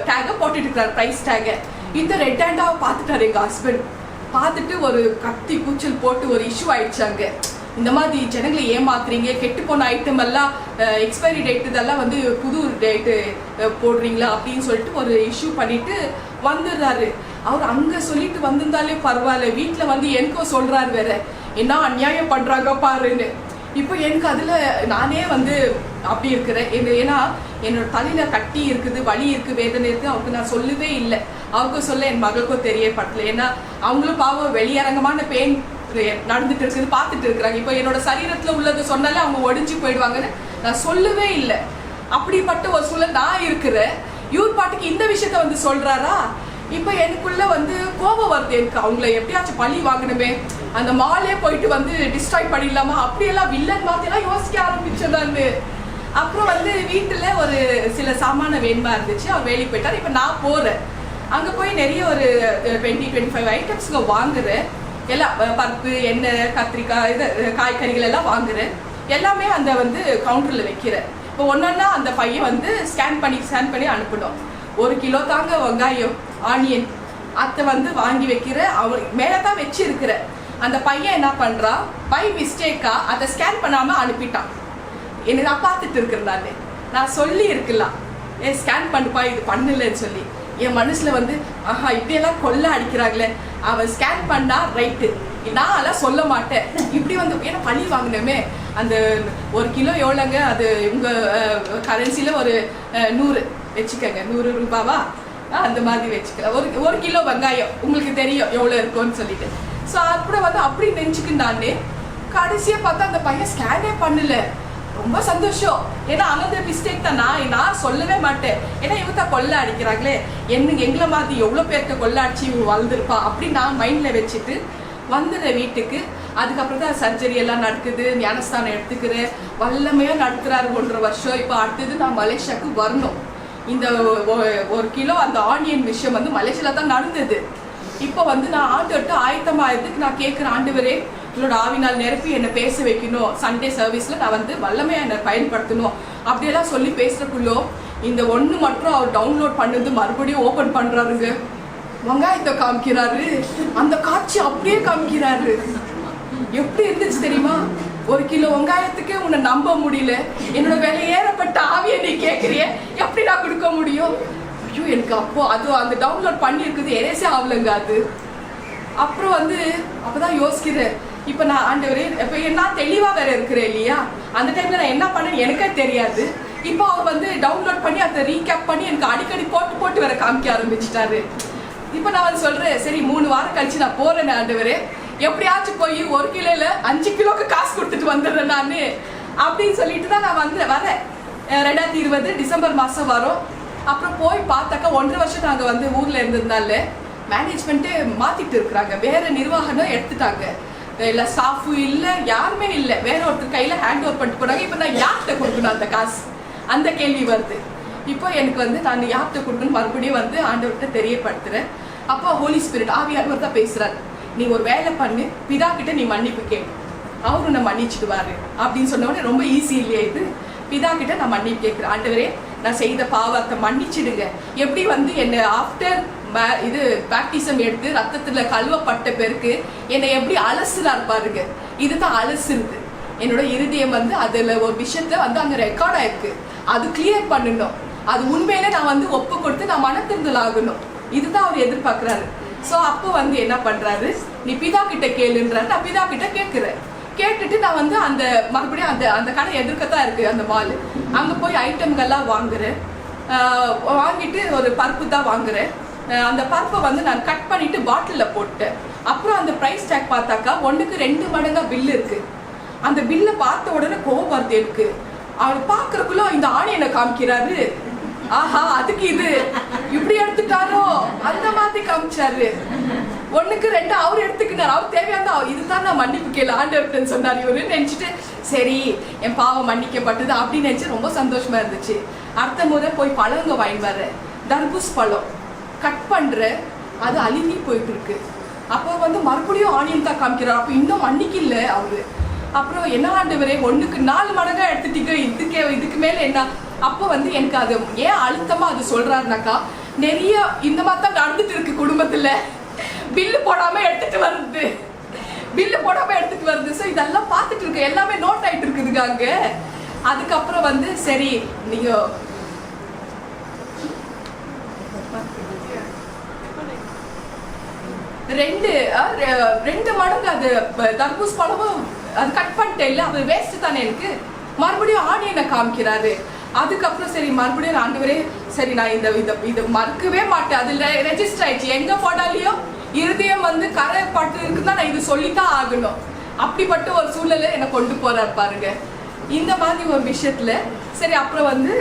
டேகை போட்டுட்டு இருக்கிறார், ப்ரைஸ் டேகை. இந்த ரெட் ஹேண்டாவை பார்த்துட்டாரு எங்கள் ஹஸ்பண்ட். பார்த்துட்டு ஒரு கத்தி கூச்சல் போட்டு ஒரு இஷ்யூ ஆயிடுச்சாங்க. இந்த மாதிரி ஜனங்களை ஏமாத்துறீங்க, கெட்டு போன ஐட்டம் எல்லாம் எக்ஸ்பைரி டேட் இதெல்லாம் வந்து புது டேட்டு போடுறீங்களா அப்படின்னு சொல்லிட்டு ஒரு இஷ்யூ பண்ணிட்டு வந்துடுறாரு. அவர் அங்கே சொல்லிட்டு வந்திருந்தாலே பரவாயில்ல, வீட்டில் வந்து எனக்கும் சொல்கிறாரு வேற, என்ன அநியாயம் பண்ணுறாங்க பாருன்னு. இப்போ எனக்கு அதில் நானே வந்து அப்படி இருக்கிறேன். ஏன்னா என்னோட தலையில் கட்டி இருக்குது, வலி இருக்குது, வேதனை இருக்குது. அவருக்கு நான் சொல்லவே இல்லை. அவருக்கும் சொல்ல என் மகளுக்கும் தெரியப்படல. ஏன்னா அவங்களும் பாவம் வெளியரங்கமான பெயின் நடந்துட்டு இருக்குது, பார்த்துட்டு இருக்கிறாங்க. இப்போ என்னோட சரீரத்தில் உள்ளது சொன்னாலே அவங்க ஒடிஞ்சு போயிடுவாங்கன்னு நான் சொல்லவே இல்லை. அப்படிப்பட்ட ஒரு சூழல் நான் இருக்கிறேன். இவர் பாட்டுக்கு இந்த விஷயத்த வந்து சொல்றாரா. இப்போ எனக்குள்ள வந்து கோபம் வருது. எனக்கு அவங்கள எப்படியாச்சும் பழி வாங்கணுமே, அந்த மாலே போயிட்டு வந்து டிஸ்ட்ராய் பண்ணிடலாமா, அப்படியெல்லாம் வில்லன் மாதிரிலாம் யோசிக்க ஆரம்பிச்சேன் நான். அப்புறம் வந்து வீட்டில் ஒரு சில சாமான வேணுமா இருந்துச்சு. அவர் வேலைக்கு போயிட்டார். இப்போ நான் போகிறேன். அங்கே போய் நிறைய ஒரு 20-25 ஐட்டம்ஸ்ங்க வாங்குறேன். எல்லாம் பருப்பு, எண்ணெய், கத்திரிக்காய், இது காய்கறிகள் எல்லாம் வாங்குறேன். எல்லாமே அந்த வந்து கவுண்டரில் வைக்கிறேன். இப்போ ஒன்றொன்னா அந்த பையன் வந்து ஸ்கேன் பண்ணி அனுப்பணும். 1 கிலோ தாங்க வெங்காயம், ஆனியன், அதை வந்து வாங்கி வைக்கிற. அவன் மேலே தான் வச்சிருக்கிற. அந்த பையன் என்ன பண்ணுறான், பை மிஸ்டேக்காக அதை ஸ்கேன் பண்ணாமல் அனுப்பிட்டான். எனக்கு நான் பார்த்துட்டு இருக்கிறேன். நான் சொல்லி இருக்கலாம், ஸ்கேன் பண்ணுப்பா, இது பண்ணலன்னு சொல்லி. என் மனசில் வந்து ஆஹா இப்படியெல்லாம் கொள்ள அடிக்கிறாங்களே, அவன் ஸ்கேன் பண்ணா ரைட்டு, நான் எல்லாம் சொல்ல மாட்டேன். இப்படி வந்து ஏன்னா பழி வாங்கினோமே, அந்த 1 கிலோ எவ்வளோங்க, அது உங்கள் கரன்சியில் ஒரு 100 வச்சுக்கோங்க, 100 ரூபாவா, அந்த மாதிரி வச்சுக்கலாம். ஒரு கிலோ வெங்காயம் உங்களுக்கு தெரியும் எவ்வளோ இருக்கும்னு சொல்லிட்டு. ஸோ அப்புறம் வந்து அப்படி நினச்சிக்கிட்டான்னு கடைசியாக பார்த்தா அந்த பையன் ஸ்கேனே பண்ணல. ரொம்ப சந்தோஷம். ஏன்னா அந்த மிஸ்டேக் தான் நான் சொல்லவே மாட்டேன். ஏன்னா இவங்க தான் கொள்ளை அடிக்கிறாங்களே, எங்களை மாதிரி எவ்வளோ பேர்கிட்ட கொள்ளை அடிச்சு இவங்க வளர்ந்துருப்பா அப்படி நான் மைண்டில் வச்சுட்டு வந்துடுறேன் வீட்டுக்கு. அதுக்கப்புறம் தான் சர்ஜரி எல்லாம் நடக்குது, ஞானஸ்தானம் எடுத்துக்கிறேன், வல்லமையாக நடத்துகிறாரு 1.5 வருஷம். இப்போ அடுத்தது நான் மலேசியாவுக்கு வரணும். இந்த 1 கிலோ அந்த ஆனியன் விஷயம் வந்து மலேசியாவில் தான் நடந்தது. இப்போ வந்து நான் ஆண்டவர்கிட்ட ஆயத்தமாகிறதுக்கு நான் கேட்குறேன், ஆண்டவரே என்னோட ஆவினால் நிரப்பி என்னை பேச வைக்கணும், சண்டே சர்வீஸில் நான் வந்து வல்லமையாக என்னை பயன்படுத்தணும் அப்படியெல்லாம் சொல்லி பேசுறதுக்குள்ளோ இந்த ஒன்று மட்டும் அவர் டவுன்லோட் பண்ணது மறுபடியும் ஓப்பன் பண்ணுறாருங்க. வெங்காயத்தை காமிக்கிறாரு, அந்த காட்சி அப்படியே காமிக்கிறாரு. எப்படி இருந்துச்சு தெரியுமா? 1 கிலோ வெங்காயத்துக்கே உன்னை நம்ப முடியல, என்னோட விலை ஏறப்பட்ட ஆவியை நீ கேட்குறிய, எப்படி நான் கொடுக்க முடியும்? ஐயோ எனக்கு அப்போ அது அந்த டவுன்லோட் பண்ணியிருக்குது எரேசே ஆகலைங்க அது. அப்புறம் வந்து அப்போதான் யோசிக்கிறேன், இப்போ நான் ஆண்டவரே இப்போ நான் தெளிவாக வேற இருக்கிறேன் இல்லையா, அந்த டைமில் நான் என்ன பண்ணேன்னு எனக்கே தெரியாது. இப்போ அவர் வந்து டவுன்லோட் பண்ணி அதை ரீகேப் பண்ணி எனக்கு அடிக்கடி போட்டு வேற காமிக்க ஆரம்பிச்சிட்டாரு. இப்போ நான் வந்து சொல்கிறேன், சரி 3 வாரம் கழிச்சு நான் போகிறேன் ஆண்டவரே, எப்படியாச்சும் போய் 1 கிலோவில் 5 கிலோக்கு காசு கொடுத்துட்டு வந்துடுறேன் நான் அப்படின்னு சொல்லிட்டு தான் நான் வரேன். 2020 டிசம்பர் மாதம் வரும். அப்புறம் போய் பார்த்தாக்கா 1.5 வருஷம் நாங்கள் வந்து ஊரில் இருந்திருந்தால மேனேஜ்மெண்ட்டே மாற்றிட்டு இருக்கிறாங்க, வேறு நிர்வாகம் எடுத்துட்டாங்க, இல்லை ஸ்டாஃபும் இல்லை, யாருமே இல்லை, வேற ஒருத்தர் கையில் ஹேண்ட் ஓவர் பண்ணிட்டு போனாங்க. இப்போ நான் யார்கிட்ட கொடுக்கணும் அந்த காசு, அந்த கேள்வி வருது. இப்போ எனக்கு வந்து நான் யார்கிட்ட கொடுக்கணும் மறுபடியும் வந்து ஆண்டவர்கிட்ட தெரியப்படுத்துகிறேன். அப்போ ஹோலி ஸ்பிரிட் ஆவியானவர் தான் பேசுகிறாரு, நீ ஒரு வேலை பண்ணு, பிதா கிட்ட நீ மன்னிப்பு கேளு, அவரு நான் மன்னிச்சுடுவாரு அப்படின்னு சொன்ன உடனே ரொம்ப ஈஸி இல்லையா இது? பிதா கிட்ட நான் மன்னிப்பு கேட்குறேன், ஆண்டவரே நான் செய்த பாவத்தை மன்னிச்சிடுங்க. எப்படி வந்து என்னை ஆஃப்டர் இது பேப்டிசம் எடுத்து ரத்தத்தில் கழுவப்பட்ட பிறகு என்னை எப்படி அலசுறாரு பாருங்க, இதுதான் அலசுறது. என்னோட இருதயம் வந்து அதில் ஒரு விஷயத்த வந்து அங்கே ரெக்கார்ட் ஆயிருக்கு, அது கிளியர் பண்ணணும், அது உண்மையிலே நான் வந்து ஒப்பு கொடுத்து நான் மனத்திருந்தல் ஆகணும், இதுதான் அவர் எதிர்பார்க்குறாரு. ஸோ அப்போ வந்து என்ன பண்ணுறாரு, நீ பிதா கிட்ட கேளுன்றாரு. நான் பிதா கிட்ட கேட்குறேன். கேட்டுட்டு நான் வந்து அந்த மறுபடியும் அந்த அந்த கடை எதிர்க்கத்தான் இருக்குது அந்த மால், அங்கே போய் ஐட்டம்கள்லாம் வாங்குறேன். வாங்கிட்டு ஒரு பருப்பு தான் வாங்குறேன். அந்த பருப்பை வந்து நான் கட் பண்ணிட்டு பாட்டிலில் போட்டேன். அப்புறம் அந்த ப்ரைஸ் டேக் பார்த்தாக்கா 1க்கு 2 மடங்கா பில் இருக்கு. அந்த பில்லை பார்த்த உடனே கோபம் வருது எனக்கு. அவர் பார்க்கறக்குள்ள இந்த ஆணியனை காமிக்கிறாரு, ஆஹா அதுக்கு இது இப்படி எடுத்துட்டாரோ அந்த மாதிரி காமிச்சாரு. 1க்கு 2 அவர் எடுத்துக்கினார், அவர் தேவையான இதுதான் நான் மன்னிப்பு கேளு ஆண்டவர்கிட்ட சொன்னார் இவரு நினைச்சிட்டு, சரி என் பாவம் மன்னிக்கப்பட்டது அப்படின்னு நினைச்சு ரொம்ப சந்தோஷமா இருந்துச்சு. அடுத்த முறை போய் பழங்க வாங்கி வர்றேன், தர்பூஸ் பழம் கட் பண்ற, அது அழுகி போயிட்டு இருக்கு. அப்போ வந்து மறுபடியும் ஆனியன் தான் காமிக்கிறார், அப்போ இன்னும் மன்னிக்கல அவரு. அப்புறம் என்ன ஆண்டவரே 1க்கு 4 மடங்கா எடுத்துட்டீங்க, இதுக்கு மேல என்ன? அப்போ வந்து எனக்கு அது ஏன் அழுத்தமா அது சொல்றாருனாக்கா, நிறைய இந்த மாதிரி தான் நடந்துட்டு இருக்கு குடும்பத்துல, பில்லு போடாம எடுத்துட்டு வருது. ஸோ இதெல்லாம் பார்த்துட்டு இருக்கு, எல்லாமே நோட் ஆயிட்டு இருக்குதுங்க அங்க. அதுக்கப்புறம் வந்து சரி நீங்க ரெண்டு மடங்கு அது தர்பூஸ் பழமும் அது கட் பண்ணிட்டேன் இல்லை, அது வேஸ்ட் தானே எனக்கு. மறுபடியும் ஆனியனை காமிக்கிறாரு. அதுக்கப்புறம் சரி மறுபடியும் ஆண்டவரே சரி நான் இதை மறுக்கவே மாட்டேன், அதில் ரெஜிஸ்டர் ஆயிடுச்சு, எங்கே போனாலையும் இருதயம் வந்து கரை பட்டு இருக்குன்னா நான் இது சொல்லித்தான் ஆகணும். அப்படிப்பட்ட ஒரு சூழ்நிலை என்னை கொண்டு போறாரு பாருங்க இந்த மாதிரி ஒரு விஷயத்துல. சரி அப்புறம் வந்து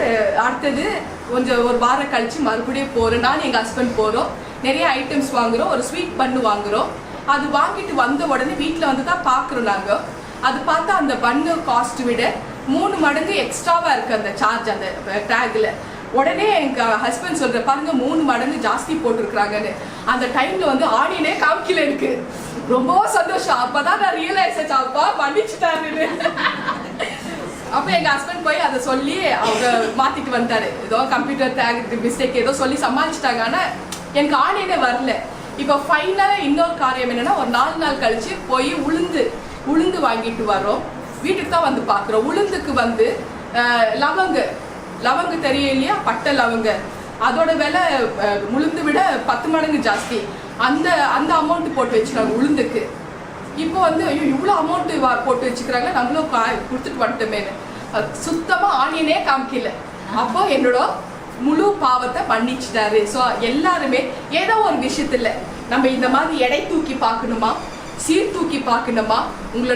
அடுத்தது கொஞ்சம் ஒரு வாரம் கழிச்சு மறுபடியும் போகிறோம், நான் எங்கள் ஹஸ்பண்ட் போகிறோம், நிறைய ஐட்டம்ஸ் வாங்குகிறோம், ஒரு ஸ்வீட் பன்னு வாங்குகிறோம். அது வாங்கிட்டு வந்த உடனே வீட்டில் வந்து தான் பார்க்குறோம் நாங்கள். அது பார்த்தா அந்த பன்னு காஸ்ட் விட 3 மடங்கு எக்ஸ்ட்ராவாக இருக்குது அந்த சார்ஜ் அந்த டேக்கில். உடனே எங்கள் ஹஸ்பண்ட் சொல்கிற பாருங்க 3 மடங்கு ஜாஸ்தி போட்டிருக்கிறாங்கன்னு. அந்த டைமில் வந்து ஆனியனே காமிக்கல இருக்கு, ரொம்ப சந்தோஷம். அப்போ தான் நான் ரியலைஸ் ஆச்சு, அப்பா மன்னிச்சுட்டாருன்னு. அப்போ எங்கள் ஹஸ்பண்ட் போய் அதை சொல்லி அவங்க மாற்றிட்டு வந்துட்டாரு, ஏதோ கம்ப்யூட்டர் டேக் மிஸ்டேக் ஏதோ சொல்லி சமாளிச்சிட்டாங்க. ஆனால் எனக்கு ஆனியனே வரல. இப்போ ஃபைனலாக இன்னொரு காரியம் என்னென்னா, ஒரு 4 நாள் கழிச்சு போய் உளுந்து வாங்கிட்டு வரோம், வீட்டுக்கு தான் வந்து பார்க்குறோம். உளுந்துக்கு வந்து லவங்கு தெரியும் இல்லையா, பட்டை லவங்க, அதோட விலை உளுந்து விட 10 மடங்கு ஜாஸ்தி. அந்த அமௌண்ட் போட்டு வச்சுருக்காங்க உளுந்துக்கு. இப்போ வந்து ஐயோ இவ்வளோ அமௌண்ட் போட்டு வச்சுக்கிறாங்க, நம்மளும் கொடுத்துட்டு வந்துட்டோமேனு சுத்தமா ஆணியனே காமிக்கல. அப்போ என்னோட முழு பாவத்தை மன்னிச்சிட்டாரு. ஸோ எல்லாருமே ஏதோ ஒரு விஷயத்துல நம்ம இந்த மாதிரி எடை தூக்கி பார்க்கணுமா, சீர் தூக்கி பார்க்கணுமா?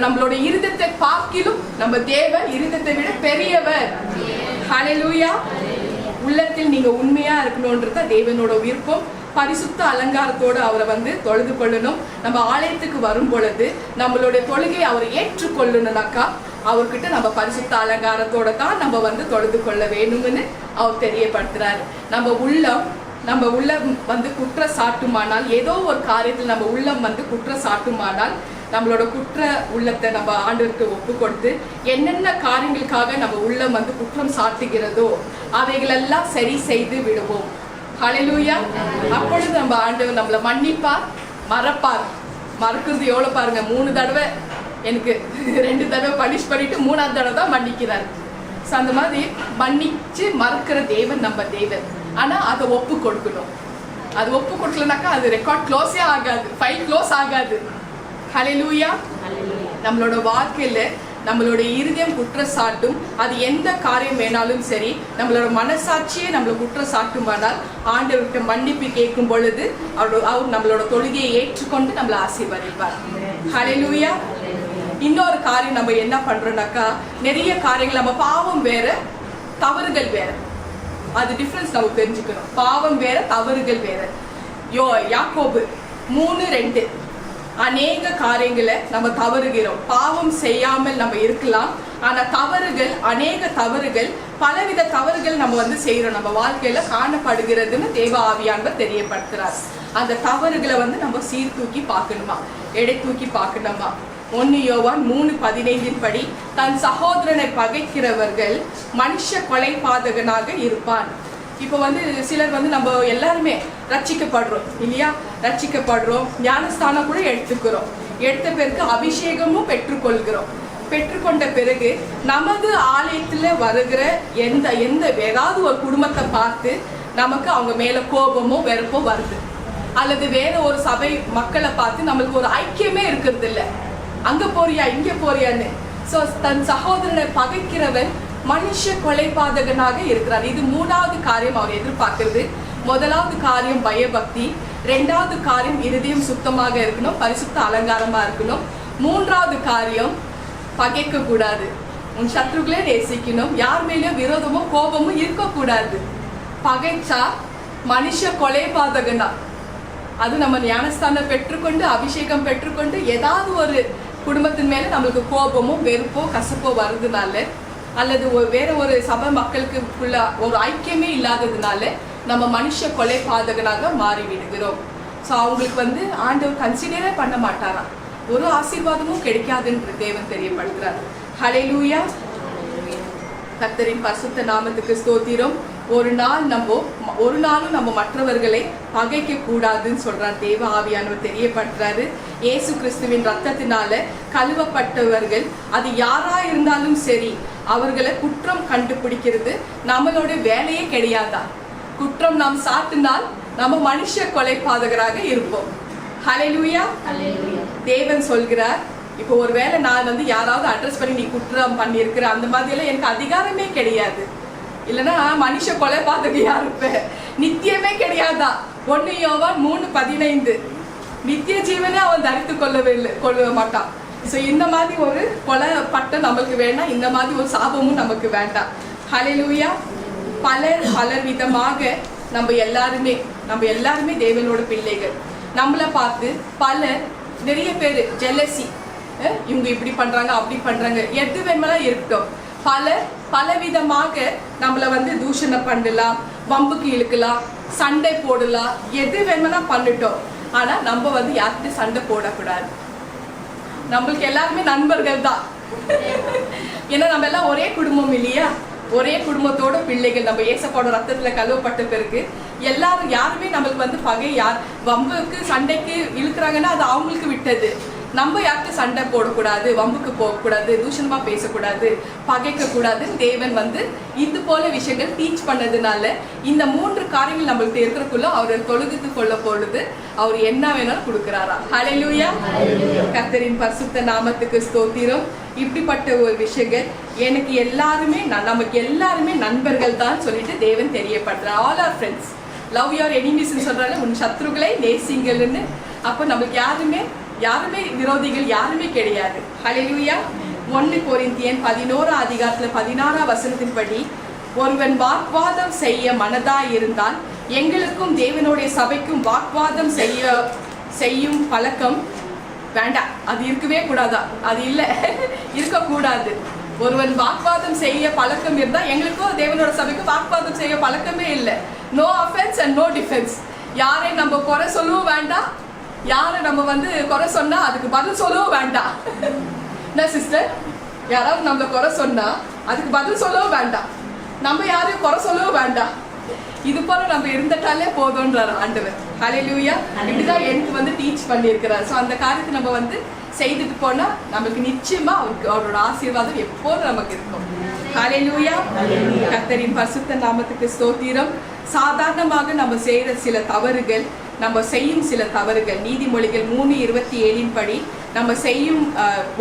நம்மளோட இருதயத்தை பார்க்கிலும் நம்ம தேவன் இருதயத்தை விட பெரியவர். ஹல்லேலூயா. உள்ளத்தில் நீங்க உண்மையா இருக்கணும்ன்றத தேவனோட விருப்பம். பரிசுத்த அலங்காரத்தோடு அவரை வந்து தொழுது கொள்ளணும். நம்ம ஆலயத்துக்கு வரும் பொழுது நம்மளுடைய தொழுகை அவர் ஏற்றுக்கொள்ளணும்னாக்கா அவர்கிட்ட நம்ம பரிசுத்த அலங்காரத்தோட தான் நம்ம வந்து தொழுது கொள்ள வேணும்னு அவர் தெரியப்படுத்துறாரு. நம்ம உள்ளம் வந்து குற்ற சாட்டுமானால், ஏதோ ஒரு காரியத்தில் நம்ம உள்ளம் வந்து குற்ற சாட்டுமானால், நம்மளோட குற்ற உள்ளத்தை நம்ம ஆண்டவருக்கு ஒப்பு கொடுத்து என்னென்ன காரியங்களுக்காக நம்ம உள்ளம் வந்து குற்றம் சாட்டுகிறதோ அவைகளெல்லாம் சரி செய்து விடுவோம். ஹல்லேலூயா. அப்பொழுது நம்ம ஆண்டவர் நம்மளை மன்னிப்பார், மறப்பார். மறக்கிறது எவ்வளோ பாருங்க, 3 தடவை எனக்கு 2 தடவை பனிஷ் பண்ணிட்டு 3ஆவது தடவை தான் மன்னிக்கிறார். ஸோ அந்த மாதிரி மன்னிச்சு மறக்கிற தேவன் நம்ம தேவன். ஆனால் அதை ஒப்பு கொடுக்கணும். அது ஒப்பு கொடுக்கலனாக்கா அது ரெக்கார்ட் க்ளோஸே ஆகாது, ஃபைல் க்ளோஸ் ஆகாது. ஹல்லேலூயா. நம்மளோட வாழ்க்கையில் நம்மளோட இருதயம் குற்றச்சாட்டும், அது எந்த காரியம் வேணாலும் சரி, நம்மளோட மனசாட்சியே நம்மளை குற்றச்சாட்டுமானால் ஆண்டவர்கிட்ட மன்னிப்பு கேட்கும் பொழுது அவர் நம்மளோட தொழுகையை ஏற்றுக்கொண்டு நம்மளை ஆசீர்வதிப்பார். ஹல்லேலூயா. இன்னொரு காரியம் நம்ம என்ன பண்றோம்னாக்கா, நிறைய காரியங்கள் நம்ம பாவம் வேற தவறுகள் வேற, அது டிஃபரன்ஸ் நம்ம தெரிஞ்சுக்கணும். பாவம் வேற தவறுகள் வேற. யாக்கோபு 3:2 அநேக காரியங்களை நம்ம தவறுகிறோம். பாவம் செய்யாமல் நம்ம இருக்கலாம், ஆனா தவறுகள், அநேக தவறுகள், பலவித தவறுகள் நம்ம வந்து செய்யறோம், நம்ம வாழ்க்கையில காணப்படுகிறதுன்னு தேவ ஆவியானவர் தெரியப்படுத்துறார். அந்த தவறுகளை வந்து நம்ம சீர்தூக்கி பார்க்கணுமா, எடை தூக்கி பார்க்கணுமா? 1 யோவான் 3:15 படி தன் சகோதரனை பகைக்கிறவர்கள் மனுஷ கொலை பாதகனாக இருப்பான். இப்போ வந்து சிலர் வந்து நம்ம எல்லாருமே ரட்சிக்கப்படுறோம் இல்லையா, ரட்சிக்கப்படுறோம், ஞானஸ்தானம் கூட எடுத்துக்கிறோம், எடுத்த பிறகு அபிஷேகமும் பெற்றுக்கொள்கிறோம். பெற்றுக்கொண்ட பிறகு நமது ஆலயத்துல வருகிற எந்த ஏதாவது ஒரு குடும்பத்தை பார்த்து நமக்கு அவங்க மேல கோபமோ வெறுப்போ வருது, அல்லது வேற ஒரு சபை மக்களை பார்த்து நம்மளுக்கு ஒரு ஐக்கியமே இருக்கிறது இல்லை, அங்க போறியா இங்க போறியான்னு. ஸோ தன் சகோதரனை பகைக்கிறவன் மனுஷ கொலைபாதகனாக இருக்கிறார். இது 3வது காரியம் அவர் எதிர்பார்க்கிறது. 1வது காரியம் பயபக்தி, 2வது காரியம் இருதயம் சுத்தமாக இருக்கணும், பரிசுத்த அலங்காரமா இருக்கணும், 3வது காரியம் பகைக்க கூடாது, உன் சத்ருக்களே நேசிக்கணும், யார் மேலேயும் விரோதமும் கோபமும் இருக்கக்கூடாது. பகைச்சா மனுஷ கொலைபாதகனா. அது நம்ம ஞானஸ்தானம் பெற்றுக்கொண்டு அபிஷேகம் பெற்றுக்கொண்டு ஏதாவது ஒரு குடும்பத்தின் மேல நம்மளுக்கு கோபமோ வெறுப்போ கசப்போ வருதுனால, அல்லது வேற ஒரு சபை மக்களுக்குள்ள ஒரு ஐக்கியமே இல்லாததுனால நம்ம மனுஷ கொலை பாதகனாக மாறி விடுகிறோம். ஸோ அவங்களுக்கு வந்து ஆண்டவர் கன்சிடரே பண்ண மாட்டாராம், ஒரு ஆசீர்வாதமும் கிடைக்காதுன்ற தேவன் தெரியப்படுத்துறார். ஹல்லேலூயா. கர்த்தரின் பரிசுத்த நாமத்துக்கு ஸ்தோத்திரம். ஒரு நாளும் நம்ம மற்றவர்களை பகைக்க கூடாதுன்னு சொல்றார் தேவ ஆவியானவர் தெரியப்படுத்துறாரு. இயேசு கிறிஸ்துவின் ரத்தத்தினால கழுவப்பட்டவர்கள் அது யாரா இருந்தாலும் சரி, அவர்களை குற்றம் கண்டுபிடிக்கிறது நம்மளோட வேலையே கிடையாதா. குற்றம் நாம் சாட்டினால் நம்ம மனுஷ கொலைபாதகராக இருப்போம். ஹல்லேலூயா. தேவன் சொல்கிறார், இப்போ ஒருவேளை நான் வந்து யாராவது அட்ரஸ் பண்ணி நீ குற்றம் பண்ணியிருக்கிற அந்த மாதிரி எல்லாம் எனக்கு அதிகாரமே கிடையாது, இல்லைன்னா மனுஷ கொலைபாதகையா இருப்பேன், நித்தியமே கிடையாதா. 1 யோவான் 3:15 நித்திய ஜீவனே அவன் தரித்து கொள்ள மாட்டான். ஸோ இந்த மாதிரி ஒரு கொலை பட்டம் நமக்கு வேண்டாம், இந்த மாதிரி ஒரு சாபமும் நமக்கு வேண்டாம். ஹல்லேலூயா. பலர் விதமாக நம்ம எல்லாருமே தேவனோட பிள்ளைகள். நம்மளை பார்த்து நிறைய பேர் ஜெலசி, இவங்க இப்படி பண்றாங்க அப்படி பண்றாங்க, எது வேணுமெல்லாம் இருக்கட்டும், பலவிதமாக நம்மளை வந்து தூஷணை பண்ணலாம், வம்புக்கு இழுக்கலாம், சண்டை போடலாம், எது வேணுமென்னா பண்ணிட்டோம். ஆனா நம்ம வந்து யார்கிட்ட சண்டை போடக்கூடாது. நம்மளுக்கு எல்லாருமே நண்பர்கள் தான். ஏன்னா நம்ம எல்லாம் ஒரே குடும்பம் இல்லையா, ஒரே குடும்பத்தோட பிள்ளைகள். நம்ம ஏசப்பாவோட ரத்தத்துல கழுவப்பட்ட பிறகு யாருமே நம்மளுக்கு வந்து பகை, யார் வம்புக்கு சண்டைக்கு இழுக்கிறாங்கன்னா அது அவங்களுக்கு விட்டது. நம்ம யார்கிட்ட சண்டை போடக்கூடாது, வம்புக்கு போகக்கூடாது, தூஷணமா பேசக்கூடாது, பகைக்க கூடாதுன்னு தேவன் வந்து இது போல விஷயங்கள் டீச் பண்ணதுனால இந்த 3 காரியங்கள் நம்மளுக்கு இருக்கிறக்குள்ள அவர் தொழுது கொள்ள பொழுது அவர் என்ன வேணாலும் கொடுக்கிறாரா. ஹல்லேலூயா. கர்த்தரின் பரிசுத்த நாமத்துக்கு ஸ்தோத்திரம். இப்படிப்பட்ட ஒரு விஷயங்கள் எனக்கு எல்லாருமே நமக்கு எல்லாருமே நண்பர்கள் தான் சொல்லிட்டு தேவன் தெரியப்படுறார். All are friends, love your எனிமீஸ்ன்னு சொல்றாரு, உன் சத்ருக்களை நேசிங்கள்னு. அப்போ நமக்கு யாருமே விரோதிகள் யாருமே கிடையாது. ஹல்லேலூயா. 1 கொரிந்தியன் 11:16 படி ஒருவன் வாக்வாதம் செய்ய மனதாய் இருந்தால் எங்களுக்கும் தேவனுடைய சபைக்கும் வாக்வாதம் செய்யும் பழக்கம் வேண்டாம். அது இருக்கவே கூடாதா? அது இல்லை, இருக்கக்கூடாது. ஒருவன் வாக்வாதம் செய்ய பழக்கம் இருந்தா எங்களுக்கும் தேவனோட சபைக்கும் வாக்வாதம் செய்ய பழக்கமே இல்லை. No offence and no defence. யாரை நம்ம குறை சொல்லவும் வேண்டாம், யாரை நம்ம வந்து குறை சொன்னா அதுக்கு பதில் சொல்லவும் வேண்டாம். என்ன சிஸ்டர், யாராவது நம்மள குறை சொன்னா அதுக்கு பதில் சொல்லவும் வேண்டாம், நம்ம யாரையும் குறை சொல்லவும் வேண்டாம். இது போல நம்ம இருந்துட்டாலே போதும்ன்றார் ஆண்டவர். ஹல்லேலூயா. இப்படிதான் எனக்கு வந்து டீச் பண்ணியிருக்கிறார். ஸோ அந்த காரியத்தை நம்ம வந்து செய்துட்டு போனா நமக்கு நிச்சயமா அவரோட ஆசீர்வாதம் எப்போதும் நமக்கு இருக்கும். ஹல்லேலூயா. கர்த்தரின் பரிசுத்த நாமத்துக்கு ஸ்தோத்திரம். சாதாரணமாக நம்ம செய்யற சில தவறுகள், நம்ம செய்யும் சில தவறுகள், நீதிமொழிகள் 3:27 படி நம்ம செய்யும்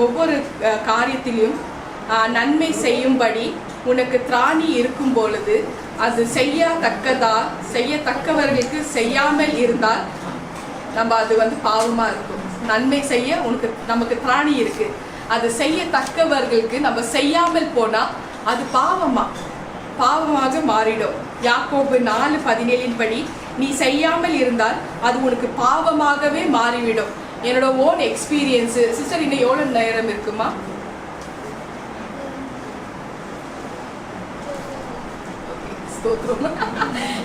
ஒவ்வொரு காரியத்திலும் நன்மை செய்யும்படி உனக்கு திராணி இருக்கும் பொழுது அது செய்யத்தக்கவர்களுக்கு செய்யாமல் இருந்தால் நம்ம அது வந்து பாவமா இருக்கும். நன்மை செய்ய நமக்கு திராணி இருக்கு, அது செய்யத்தக்கவர்களுக்கு நம்ம செய்யாமல் போனா அது பாவமாக மாறிடும். யாக்கோபு 4:17 படி நீ செய்யாமல் இருந்தால் அது உனக்கு பாவமாகவே மாறிவிடும். என்னோட ஓன் எக்ஸ்பீரியன்ஸு. சிஸ்டர், இன்னும் எவ்வளோ நேரம் இருக்குமா?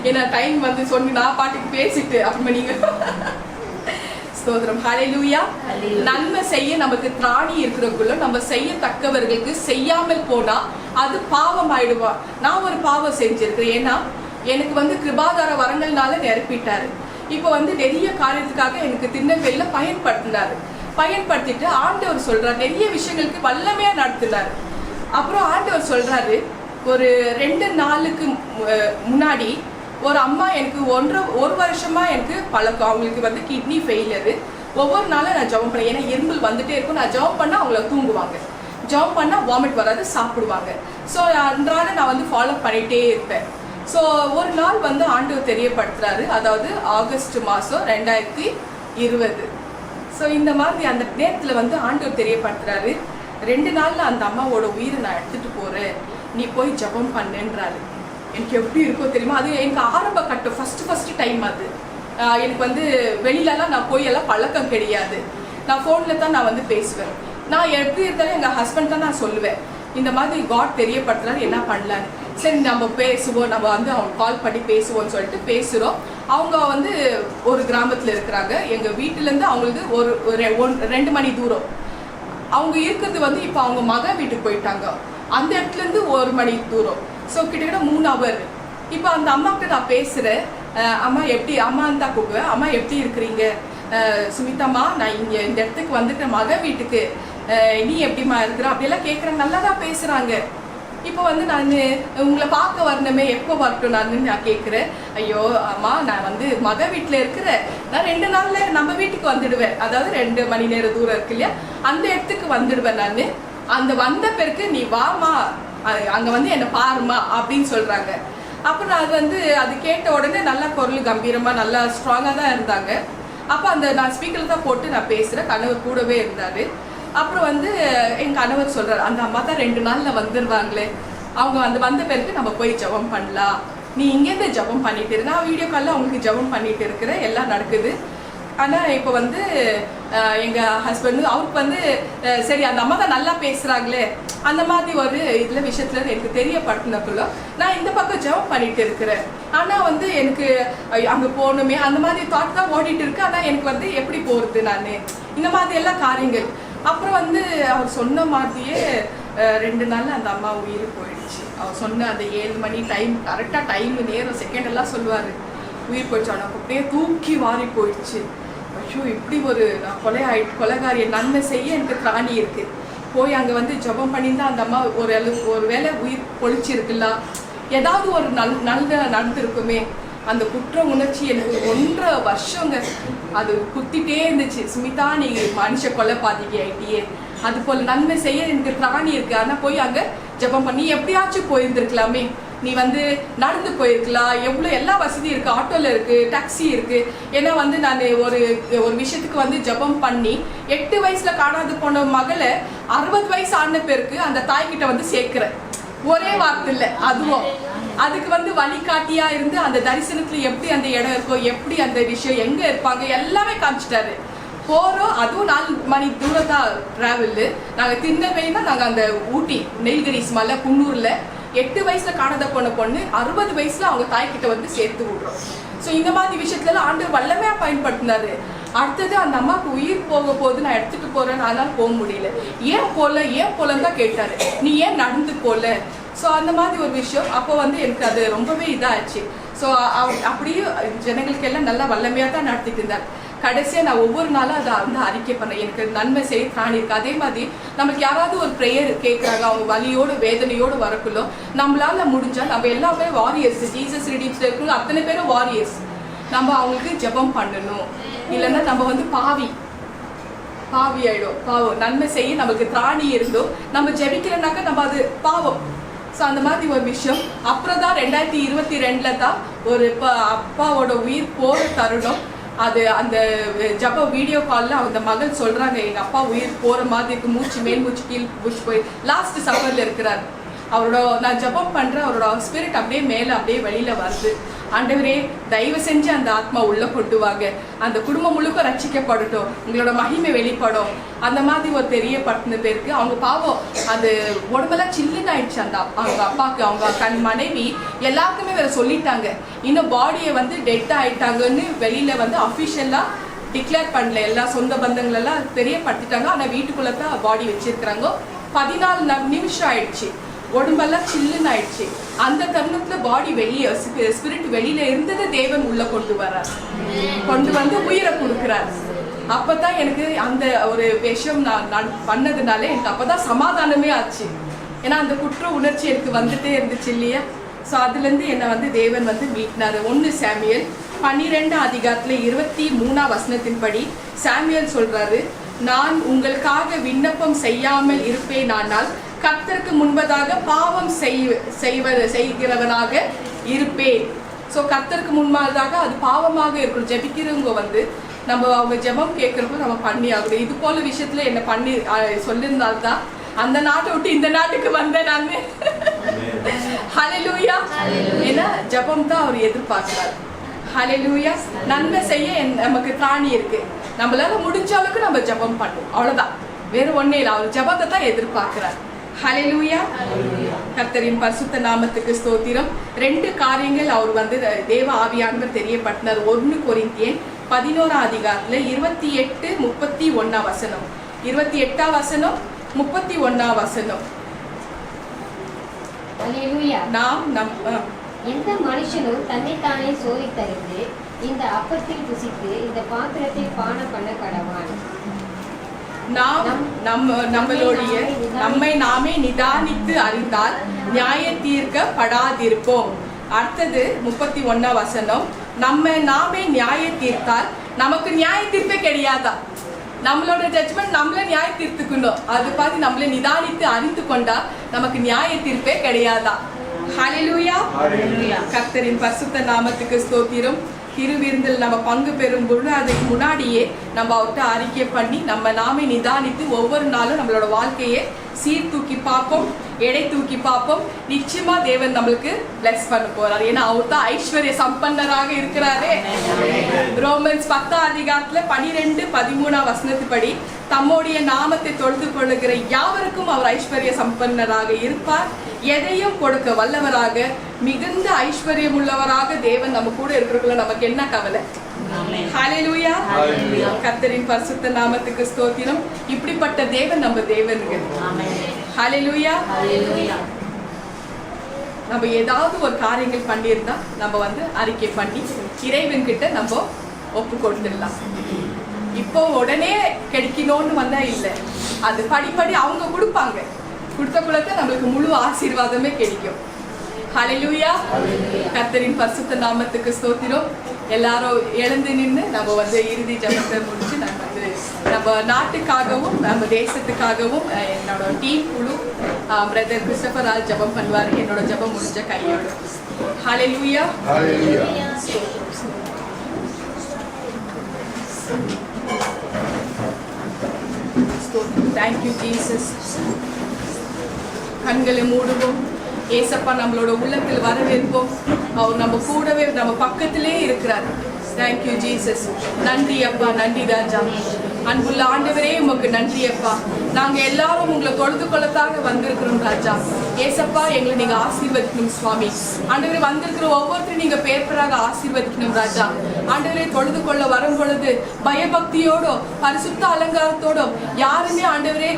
ஏன்னா டைம் வந்து சொல்லி நான் பாட்டுக்கு பேசிட்டு அப்புறமா நீங்க ஸ்தோத்திரம். ஹல்லேலூயா. நன்மை செய்ய நமக்கு திராணி இருக்கிறக்குள்ள நம்ம செய்யத்தக்கவர்களுக்கு செய்யாமல் போனா அது பாவம் ஆயிடுவா. நான் ஒரு பாவம் செஞ்சிருக்கிறேன். ஏன்னா எனக்கு வந்து கிருபாதார வரங்கள்னால நிரப்பிட்டாரு. இப்போ வந்து நிறைய காரியத்துக்காக எனக்கு திருநெல்வேலியில பயன்படுத்திட்டு ஆண்டவர் சொல்றாரு, நிறைய விஷயங்களுக்கு வல்லமையா நடத்தினார். அப்புறம் ஆண்டவர் சொல்றாரு, ஒரு 2 நாளுக்கு முன்னாடி ஒரு அம்மா எனக்கு 1 வருஷமா எனக்கு பழக்கம். அவங்களுக்கு வந்து கிட்னி ஃபெயிலியரு. ஒவ்வொரு நாளும் நான் ஜெபம் பண்ணேன். ஏன்னா இருமல் வந்துட்டே இருக்கும். நான் ஜெபம் பண்ணா அவங்கள தூங்குவாங்க, ஜெபம் பண்ணா வாமிட் வராது, சாப்பிடுவாங்க. ஸோ அன்றாட நான் வந்து ஃபாலோ பண்ணிட்டே இருப்பேன். ஸோ ஒரு நாள் வந்து ஆண்டவர் தெரியப்படுத்துறாரு, அதாவது ஆகஸ்ட் மாதம் 2020. ஸோ இந்த மாதிரி அந்த நேரத்தில் வந்து ஆண்டவர் தெரியப்படுத்துறாரு, 2 நாளில் அந்த அம்மாவோட உயிரை நான் எடுத்துட்டு போறேன், நீ போய் ஜெபம் பண்ணுன்றாரு. எனக்கு எப்படி இருக்கும் தெரியுமா? அது எனக்கு ஆரம்ப கட்டம், ஃபர்ஸ்ட் டைம் அது. எனக்கு வந்து வெளியிலலாம் நான் போய் எல்லாம் பழக்கம் கிடையாது. நான் ஃபோனில் தான் நான் வந்து பேசுவேன். நான் எப்படி இருந்தாலும் எங்கள் ஹஸ்பண்ட் தான் நான் சொல்லுவேன், இந்த மாதிரி காட் தெரியப்படுத்துறாரு, என்ன பண்ணலான்னு. சரி நம்ம பேசுவோம், நம்ம வந்து அவங்க கால் பண்ணி பேசுவோம்னு சொல்லிட்டு பேசுகிறோம். அவங்க வந்து ஒரு கிராமத்தில் இருக்கிறாங்க. எங்கள் வீட்டிலேருந்து அவங்களுக்கு ஒரு 2 மணி தூரம். அவங்க இருக்கிறது வந்து இப்போ அவங்க மக வீட்டுக்கு போயிட்டாங்க. அந்த இடத்துலேருந்து 1 மணி தூரம். ஸோ கிட்டத்தட்ட 3 hour. இப்போ அந்த அம்மாக்கிட்ட நான் பேசுகிறேன், அம்மா எப்படி, அம்மான்னு தான் கூப்பிடுவேன், அம்மா எப்படி இருக்கிறீங்க, சுமிதாம்மா நான் இங்கே இந்த இடத்துக்கு வந்துட்டு மக வீட்டுக்கு, நீ எப்படிமா இருக்கிற அப்படியெல்லாம் கேட்குறாங்க. நல்லா தான் பேசுகிறாங்க. இப்போ வந்து நான் உங்களை பார்க்க வரணுமே, எப்போ வரட்டும் நான் கேட்குறேன். ஐயோ அம்மா, நான் வந்து மக வீட்டில் இருக்கிறேன், நான் 2 நாளில் நம்ம வீட்டுக்கு வந்துடுவேன். அதாவது 2 மணி நேரம் தூரம் இருக்கு இல்லையா, அந்த இடத்துக்கு வந்துடுவேன் நான். அந்த வந்த பிறகு நீ வாமா, அங்கே வந்து என்னை பாருமா அப்படின்னு சொல்கிறாங்க. அப்போ நான் அது கேட்ட உடனே நல்லா குரல் கம்பீரமாக நல்லா ஸ்ட்ராங்காக தான் இருந்தாங்க. அப்போ நான் ஸ்பீக்கரில் தான் போட்டு நான் பேசுகிறேன். கணவர் கூடவே இருந்தார். அப்புறம் என் கணவர் சொல்கிறார், அந்த அம்மா தான் 2 நாளில் வந்துடுவாங்களே, அவங்க வந்த பிறகு நம்ம போய் ஜெபம் பண்ணலாம், நீ இங்கேருந்து ஜெபம் பண்ணிட்டு இரு. நான் வீடியோ காலில் அவங்களுக்கு ஜெபம் பண்ணிட்டு இருக்கிறேன், எல்லாம் நடக்குது. ஆனால் இப்போ எங்கள் ஹஸ்பண்டு அவருக்கு சரி அந்த அம்மா தான் நல்லா பேசுகிறாங்களே, அந்த மாதிரி ஒரு இதில் விஷயத்தில் எனக்கு தெரியப்படுத்தினக்குள்ள நான் இந்த பக்கம் ஜெபம் பண்ணிட்டு இருக்கிறேன். ஆனால் எனக்கு அங்கே போகணுமே அந்த மாதிரி தாட் தான் ஓடிட்டு இருக்கு. ஆனால் எனக்கு எப்படி போகிறது நான், இந்த மாதிரி எல்லாம் காரியங்கள். அப்புறம் அவர் சொன்ன மாதிரியே 2 நாளில் அந்த அம்மா உயிர் போயிடுச்சு. அவர் சொன்ன அந்த 7 மணி டைம், கரெக்டாக டைமு நேரம் செகண்ட் எல்லாம் சொல்லுவார், உயிர் போயிடுச்சு. அவனுக்கு அப்படியே தூக்கி வாரி போயிடுச்சு. ஐயோ இப்படி ஒரு நான் கொலைகாரிய நன்மை செய்ய எனக்கு திராணி இருக்கு, போய் அங்கே வந்து ஜெபம் பண்ணியிருந்தா அந்த அம்மா ஒரு வேளை உயிர் பொழிச்சிருக்குல்ல, ஏதாவது ஒரு நல்ல நடந்திருக்குமே. அந்த குற்ற உணர்ச்சி எனக்கு 1.5 வருஷங்க அது குத்திட்டே இருந்துச்சு. சுமிதா நீ மனுஷ கொலை பாதிக்கு ஆயிட்டியே, அது போல் நன்மை செய்ய எனக்கு திராணி இருக்கு, ஆனால் போய் அங்கே ஜெபம் பண்ணி எப்படியாச்சும் போயிருந்துருக்கலாமே, நீ வந்து நடந்து போயிருக்கலாம், எவ்வளோ எல்லா வசதி இருக்குது, ஆட்டோவில் இருக்குது, டாக்ஸி இருக்குது. ஏன்னா வந்து நான் ஒரு விஷயத்துக்கு வந்து ஜெபம் பண்ணி 8 வயசில் காணாது போன மகளை 60 வயசு ஆன பேருக்கு அந்த தாய்கிட்ட வந்து சேர்க்கிறேன். ஒரே வார்த்தை இல்லை, அதுக்கு வந்து வழிகாட்டியா இருந்து அந்த தரிசனத்துல எப்படி அந்த இடம் இருக்கோ, எப்படி அந்த விஷயம் எங்க இருப்பாங்க எல்லாமே காமிச்சிட்டாரு. போறோம், அதுவும் 4 மணி தூரம் தான் டிராவல். நாங்க திருநெல்வேலினா நாங்க அந்த ஊட்டி நெல்கிரிஸ் மலை குன்னூர்ல 8 வயசுல காணாத போன பொண்ணு 60 வயசுல அவங்க தாய்கிட்ட வந்து சேர்த்து விடுறோம். ஸோ இந்த மாதிரி விஷயத்துல ஆண்டவர் வல்லமையா பயன்படுத்தினாரு. அடுத்தது அந்த அம்மாவுக்கு உயிர் போக போது நான் எடுத்துட்டு போறேன், அதனால போக முடியல. ஏன் போலன்னு தான் கேட்டாரு, நீ ஏன் நடந்து போல. ஸோ அந்த மாதிரி ஒரு விஷயம் அப்போ வந்து எனக்கு அது ரொம்பவே இதாச்சு. ஸோ அப்படியே ஜனங்களுக்கு எல்லாம் நல்லா வல்லமையாக தான் நடத்திட்டு இருந்தார். கடைசியாக நான் ஒவ்வொரு நாளும் அதை வந்து அறிக்கை பண்ணேன், எனக்கு நன்மை செய்ய திராணி இருக்கு. அதே மாதிரி நமக்கு யாராவது ஒரு ப்ரேயர் கேட்குறாங்க, அவங்க வலியோடு வேதனையோடு வரக்குள்ளோ நம்மளால முடிஞ்சா நம்ம எல்லாமே வாரியர்ஸ், ஜீசஸ் ரிடீம்ஸ்ல இருக்கிறவங்க அத்தனை பேரும் வாரியர்ஸ், நம்ம அவங்களுக்கு ஜெபம் பண்ணணும். இல்லைன்னா நம்ம வந்து பாவி ஆயிடும். பாவம் நன்மை செய்ய நமக்கு திராணி இருந்தோம், நம்ம ஜெபிக்கிறனாக்கா நம்ம அது பாவம். ஸோ அந்த மாதிரி ஒரு விஷயம். அப்புறம் தான் 2022 தான் ஒரு அப்பாவோட உயிர் போற தருணம். அது அந்த ஜப வீடியோ காலில் அந்த மகள் சொல்றாங்க, எங்க அப்பா உயிர் போற மாதிரி இருக்கு, மூச்சு மேல் மூச்சு கீழ் மூச்சு போய் லாஸ்ட் சஃபர்ல இருக்கிறார். அவரோட நான் ஜபம் பண்றேன், அவரோட ஸ்பிரிட் அப்படியே மேல அப்படியே வெளியில வருது. ஆண்டவரே தயவு செஞ்சு அந்த ஆத்மா உள்ள கொண்டு வாங்க, அந்த குடும்பம் முழுக்க ரட்சிக்கப்படட்டும், உங்களோட மகிமை வெளிப்படும். அந்த மாதிரி ஒரு தெரியப்பட்டின பேருக்கு அவங்க பாவம் அது உடம்பெல்லாம் சில்லுன்னு ஆயிடுச்சு. அவங்க அப்பாவுக்கு அவங்க மனைவி எல்லாருக்குமே வேற சொல்லிட்டாங்க, இன்னும் பாடியை வந்து டெட் ஆயிட்டாங்கன்னு வெளியில வந்து அஃபிஷியலா டிக்ளேர் பண்ணல. எல்லா சொந்த பந்தங்கள் எல்லாம் தெரியப்படுத்திட்டாங்க, ஆனா வீட்டுக்குள்ள தான் பாடி வச்சிருக்கிறாங்க. 14 நிமிஷம் ஆயிடுச்சு, உடம்பெல்லாம் சில்லுன்னு ஆயிடுச்சு. அந்த தருணத்துல பாடி வெளியே ஸ்பிரிட் வெளியில இருந்தது தேவன் உள்ள கொண்டு வந்து உயிரை கொடுக்கிறார். அப்பதான் எனக்கு அந்த ஒரு விஷயம் நான் பண்ணதுனால எனக்கு அப்பதான் சமாதானமே ஆச்சு. ஏன்னா அந்த குற்ற உணர்ச்சி எனக்கு வந்துட்டே இருந்துச்சு இல்லையா. ஸோ அதுல இருந்து என்னை வந்து தேவன் வந்து மீட்னாரு. 1 சாமுவேல் 12:23 சாமுவேல் சொல்றாரு, நான் உங்களுக்காக விண்ணப்பம் செய்யாமல் இருப்பேனானால் கர்த்தருக்கு முன்பதாக பாவம் செய்கிறவனாக இருப்பேன். ஸோ கர்த்தருக்கு முன்பதாக அது பாவமாக இருக்கணும். ஜெபிக்கிறவங்க வந்து நம்ம அவங்க ஜெபம் கேட்கறப்போ நம்ம பண்ணி ஆகணும். இது போல விஷயத்துல என்ன பண்ணி சொல்லியிருந்தால்தான் அந்த நாட்டை விட்டு இந்த நாட்டுக்கு வந்தேன் நான். ஹல்லேலூயா. ஏன்னா ஜெபம் தான் அவர் எதிர்பார்க்கிறார். ஹல்லேலூயா. நன்மை செய்ய நமக்கு திராணி இருக்கு, நம்மளால முடிஞ்ச அளவுக்கு நம்ம ஜெபம் பண்ணும், அவ்வளவுதான், வேற ஒன்னே இல்லை. அவர் ஜெபத்தை தான் எதிர்பார்க்கிறார். ஹல்லேலூயா. கர்த்தரின் பரிசுத்த நாமத்துக்கு ஸ்தோத்திரம். 2 காரியங்கள் அவர் வந்து தேவ ஆவியானவர் தெரியப்பட்டார். 1 கொரிந்தியர் 11 28, 31 28 31 நாம் எந்த மனுஷனும் தன்னைத்தானே சோதித்தறிந்து இந்த அப்பத்தில் புசித்து இந்த பாத்திரத்தில் பானம் பண்ண கடவான். நாம் நம்மளுடைய நம்மை நாமே நிதானித்து அறிந்தால் நியாய தீர்க்கப்படாதிருப்போம். அடுத்தது 31 நம்ம நாமே நியாய தீர்த்தால் நமக்கு நியாய தீர்ப்பே கிடையாதா. நம்மளோட ஜட்ஜ்மெண்ட் நம்மளே நியாய தீர்த்துக்கணும். அது பார்த்து நம்மளே நிதானித்து அறிந்து கொண்டா நமக்கு நியாய தீர்ப்பே கிடையாதா. ஹல்லேலூயா. கர்த்தரின் பரிசுத்த நாமத்துக்கு ஸ்தோத்திரம். திருவிருந்தில் நம்ம பங்கு பெறும் பொழுது அதுக்கு முன்னாடியே நம்ம அவர்கிட்ட அறிக்கை பண்ணி நம்ம நாமே நிதானித்து ஒவ்வொரு நாளும் நம்மளோட வாழ்க்கையை சீர்தூக்கி பார்ப்போம், எடை தூக்கி பார்ப்போம். நிச்சயமா தேவன் நம்மளுக்கு பிளஸ் பண்ண போறாரு. ஏன்னா அவர் தான் ஐஸ்வர்ய சம்பன்னராக இருக்கிறாரே. ரோமன்ஸ் 10:12-13 தம்முடைய நாமத்தை தொழுது கொள்ளுகிற யாவருக்கும் அவர் ஐஸ்வர்ய சம்பன்னராக இருப்பார். எதையும் கொடுக்க வல்லவராக, மிகுந்த ஐஸ்வர்யம் உள்ளவராக தேவன் நம்ம கூட இருக்கிறவங்கள நமக்கு என்ன கவலை. ஹல்லேலூயா. கர்த்தரின் பரிசுத்த நாமத்துக்கு ஸ்தோத்திரம். இப்படிப்பட்ட தேவன் நம்ம தேவனுங்க. ஹல்லேலூயா. நம்ம ஏதாவது ஒரு காரியங்கள் பண்ணியிருந்தா நம்ம வந்து அறிக்கை பண்ணி இறைவன் கிட்ட நம்ம ஒப்பு கொடுத்துடலாம். இப்போ உடனே கிடைக்கணும்னு வந்தா இல்லை, அது படிப்படி அவங்க கொடுப்பாங்க. கொடுத்தக்குள்ளதான் நம்மளுக்கு முழு ஆசீர்வாதமே கிடைக்கும். ஹல்லேலூயா. கர்த்தரின் பரிசுத்த நாமத்துக்கு ஸ்தோத்திரம். எல்லாரும் எழுந்து நின்று நம்ம இறுதி ஜெபத்தை முடிச்சு நம்ம நாட்டுக்காகவும் நம்ம தேசத்துக்காகவும் என்னோட டீம் குழு பிரதர் கிறிஸ்டபர் ராஜ் ஜெபம் பண்ணுவாரு. என்னோட ஜெபம் முடிஞ்ச கையோடு. ஹல்லேலூயா. Thank you Jesus. கண்களை மூடுவோம். ஏசப்பா நம்மளோட உள்ளத்தில் வரவேற்போம். அவர் நம்ம கூடவே நம்ம பக்கத்திலே இருக்கிறார். Thank you Jesus. நன்றி அப்பா, நன்றி ராஜா. அன்புள்ள ஆண்டவரே உமக்கு நன்றி அப்பா. நாங்க எல்லாரும் உங்களை தொழுது கொள்ளத்தாக வந்திருக்கிறோம் ராஜா. ஏசப்பா எங்களை நீங்க ஆசீர்வதிக்கணும் சுவாமி. ஆண்டவரே வந்திருக்கிற ஒவ்வொருத்தரும் நீங்க பேப்பராக ஆசீர்வதிக்கணும் ராஜா. ஆண்டவரே தொழுது கொள்ள வரும் பொழுது பயபக்தியோட பரிசுத்த அலங்காரத்தோட யாருமே ஆண்டவரே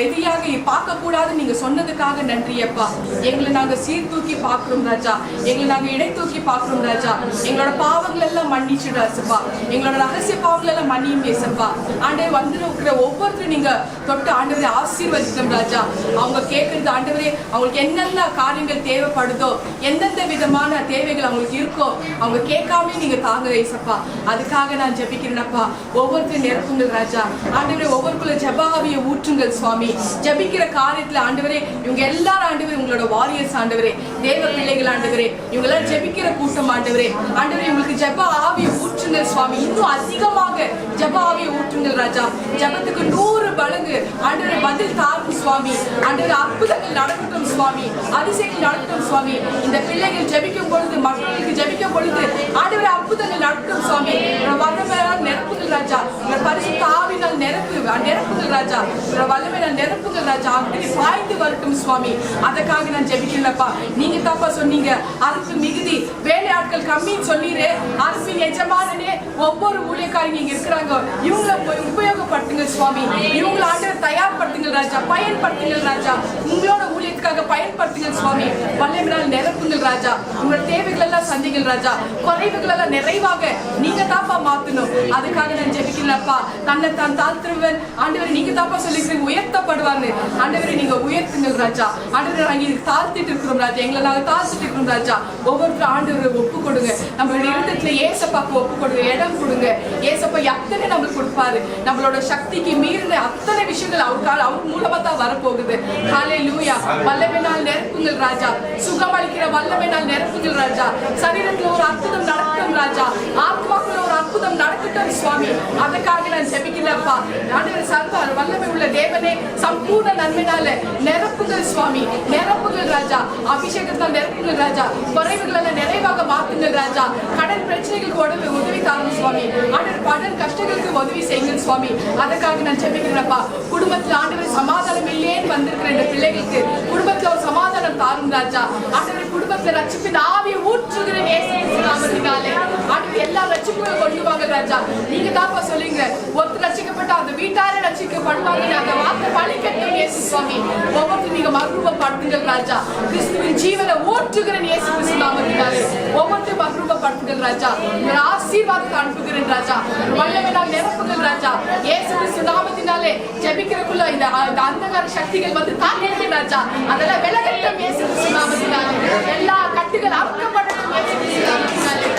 எதிரியாக பார்க்க கூடாது நீங்க சொன்னதுக்காக நன்றி அப்பா. எங்களை நாங்க சீர்தூக்கி பார்க்கிறோம் ராஜா. எங்களை நாங்க இடை தூக்கி பார்க்கிறோம் ராஜா. எங்களோட பாவங்கள் எல்லாம் மன்னிச்சுடா ஏசப்பா. எங்களோட ரகசிய பாவங்கள் எல்லாம் மன்னியும் ஏசப்பா. ஆண்டவரே வந்திருக்கிற ஒவ்வொருத்தரும் நீங்க தொட்டு ஆண்டவரே ஆசீர்வதிக்கணும் ராஜா. அவங்க கேட்கறது ஆண்டவரே அவங்களுக்கு என்னென்ன காரியங்கள் தேவைப்படுதோ, எந்தெந்த விதமான தேவைகள் அவங்களுக்கு இருக்கோ அவங்க கேட்காம நீங்க தாங்க ஏசப்பா. அதுக்காக நான் ஜெபிக்கிறேன்ப்பா. ஒவ்வொருத்தரும் நிரப்புங்கள் ராஜா. ஆண்டவரே ஒவ்வொருக்குள்ள ஜெபாவிய ஊற்றுங்கள் சுவாமி. ஜெபிக்கிற காரியத்துல ஆண்டவரே இவங்க எல்லாரும் ஆண்டவரே உங்களோட வாரியர்ஸ் ஆண்டவரே, தேவ பிள்ளைகள் ஆண்டவரே, இவங்க எல்லாம் ஜெபிக்கிற கூட்டம் ஆண்டவரே. ஆண்டவரே உங்களுக்கு ஜெப ஆவிய ஊற்றுங்கள் சுவாமி. இன்னும் அதிகமாக ஜெப ஆவிய ஊற்றுங்கள் ராஜா. ஜெபத்துக்கு 100 மடங்கு ஆண்டவரே பதில் தாரும் சுவாமி. ஆண்டவரே அற்புதங்கள் நடக்கட்டும் சுவாமி, அதிசயங்கள் நடக்கட்டும் சுவாமி. இந்த பிள்ளைகள் ஜெபிக்கும் பொழுது, மற்றவர்களுக்கு ஜெபிக்கும் பொழுது ஆண்டவரே அற்புதங்கள் நடக்கட்டும் சுவாமி. வல்லமையால் நிரப்புங்கள் ராஜா. பரிசுத்த ஆவியால் நிரப்புங்கள் ராஜா. வல்லமையால் நிரப்புங்கள் ராஜா. அப்படி பாய்ந்து வரட்டும் சுவாமி. அதுக்காக நான் ஜெபிக்கிறேன்ப்பா. நீங்க தாப்பா சொன்னீங்க அறுப்பு மிகுதி வேலையாட்கள் கம்மின்னு சொல்லீரு. அறுப்பின் எஜமானனே ஒவ்வொரு ஊழியக்காரங்க இங்க இருக்கிறாங்க, இவங்களை உபயோகப்படுத்துங்க சுவாமி. இவங்களை ஆண்டவர் தயார்படுத்துங்கள் ராஜா, பயன்படுத்துங்கள் ராஜா. உங்களோட ஊழியத்துக்காக பயன்படுத்துங்கள் சுவாமி. வல்லமையால் நிரப்புங்கள் ராஜா. உங்களோட தேவைகள் எல்லாம் சந்திங்கள் ராஜா. குறைவுகள் எல்லாம் நிறைவாக நீங்க தாப்பா மாத்தணும். அதுக்காக நான் ஜெபிக்கிறேன்ப்பா. தன்னை தான் தாழ்த்துவன் ஆண்டவரை நீங்க தாப்பா சொல்லிக்கிறீங்க உயர்த்தப்படுவாங்க. ஆண்டவரை நீங்க உயர்த்துங்கள் ராஜா. ஆண்டவரை நாங்க இதுக்கு தாழ்த்திட்டு இருக்கிறோம் ராஜா. எங்களை நாங்க தாழ்த்திட்டு இருக்கிறோம் ராஜா. ஒவ்வொருத்தரும் ஆண்டவரை ஒப்பு கொடுங்க. நம்மளுடைய இடத்துல ஏசப்பாக்கு ஒப்பு கொடுங்க, இடம் கொடுங்க. ஏசப்பா அத்தனை நம்மளுக்கு கொடுப்பாரு. நம்மளோட சக்திக்கு மீறின அத்தனை விஷயங்கள் அவர் மூலமா தான் வரப்போகுது. ஹல்லேலூயா. வல்லமையால் நிரப்புங்கள் ராஜா. சுகமளிக்கிற வல்லமையால் நிரப்புங்கள் ராஜா. சரீரத்துல ஒரு அற்புதம் நடக்கட்டும் ராஜா. ஆத்மாக்குள்ள ஒரு அற்புதம் நடக்கட்டும் சுவாமி. அதுக்காக நான் ஜெபிக்கிறேன்ப்பா. ஆண்டவரே சர்வ வல்லமை உள்ள தேவனே சம்பூர்ண நன்மைனால நிரப்புங்கள் சுவாமி. நிரப்புங்கள் ராஜா. அபிஷேகத்தால் நிரப்புங்கள் ராஜா. குறைவுகள் எல்லாம் நிறைவாக மாத்துங்கள் ராஜா. கடன் பிரச்சனைகளுக்கு உதவி தாரும் சுவாமி. ஆண்டவர் கடன் கஷ்டங்களுக்கு உதவி செய்யுங்கள் சுவாமி. அதுக்காக நான் ஜெபிக்கிறேன்ப்பா. குடும்பத்துல ஆண்டவர் சமாதானம் இல்லையேன்னு வந்திருக்கிற இந்த பிள்ளைகளுக்கு குடும்பத்துல ஒரு சமாதானம் தாரும் ராஜா. ஆண்டவர் குடும்பத்துல ரட்சிப்பின் ஆவியை ஊற்றுகிற நாமத்தினாலே ஆண்டவர் எல்லா ரட்சிப்புகளும் கொண்டு வாங்க ராஜா. நீங்க தாப்பா சொல்லுங்க ஒருத்தர் ரட்சிக்கப்பட்ட அந்த வீட்டாரே ரட்சிக்கப்படுவாங்க. அந்த வார்த்தை பழிக்கட்டும் இயேசு சுவாமி. ஒவ்வொருத்தரும் நீங்க மறுரூபப்படுத்துங்கள் ராஜா. கிறிஸ்துவின் ஜீவனை ஊற்றுகிற இயேசு கிறிஸ்து நாமத்தினாலே ஒவ்வொருத்தரும் மறுரூபப்படுத்துங்கள் ராஜா. உங்கள் ஆசீர்வாதத்தை அனுப்புகிறேன் ராஜா. வல்லமையால் நிரப்புங்கள் ராஜா. இயேசு கிறிஸ்து நாமத்தினாலே ஜெபிக்கிறக்குள்ள இந்த அந்தகார சக்திகள் தாக்கிடுங்க ராஜா. அதெல்லாம் விலகட்டும் இயேசு கிறிஸ்து நாமத்தினாலே. எல்லா கட்டுகள் அறுக்கப்படட்டும் இயேசு கிறிஸ்து நாமத்தினாலே.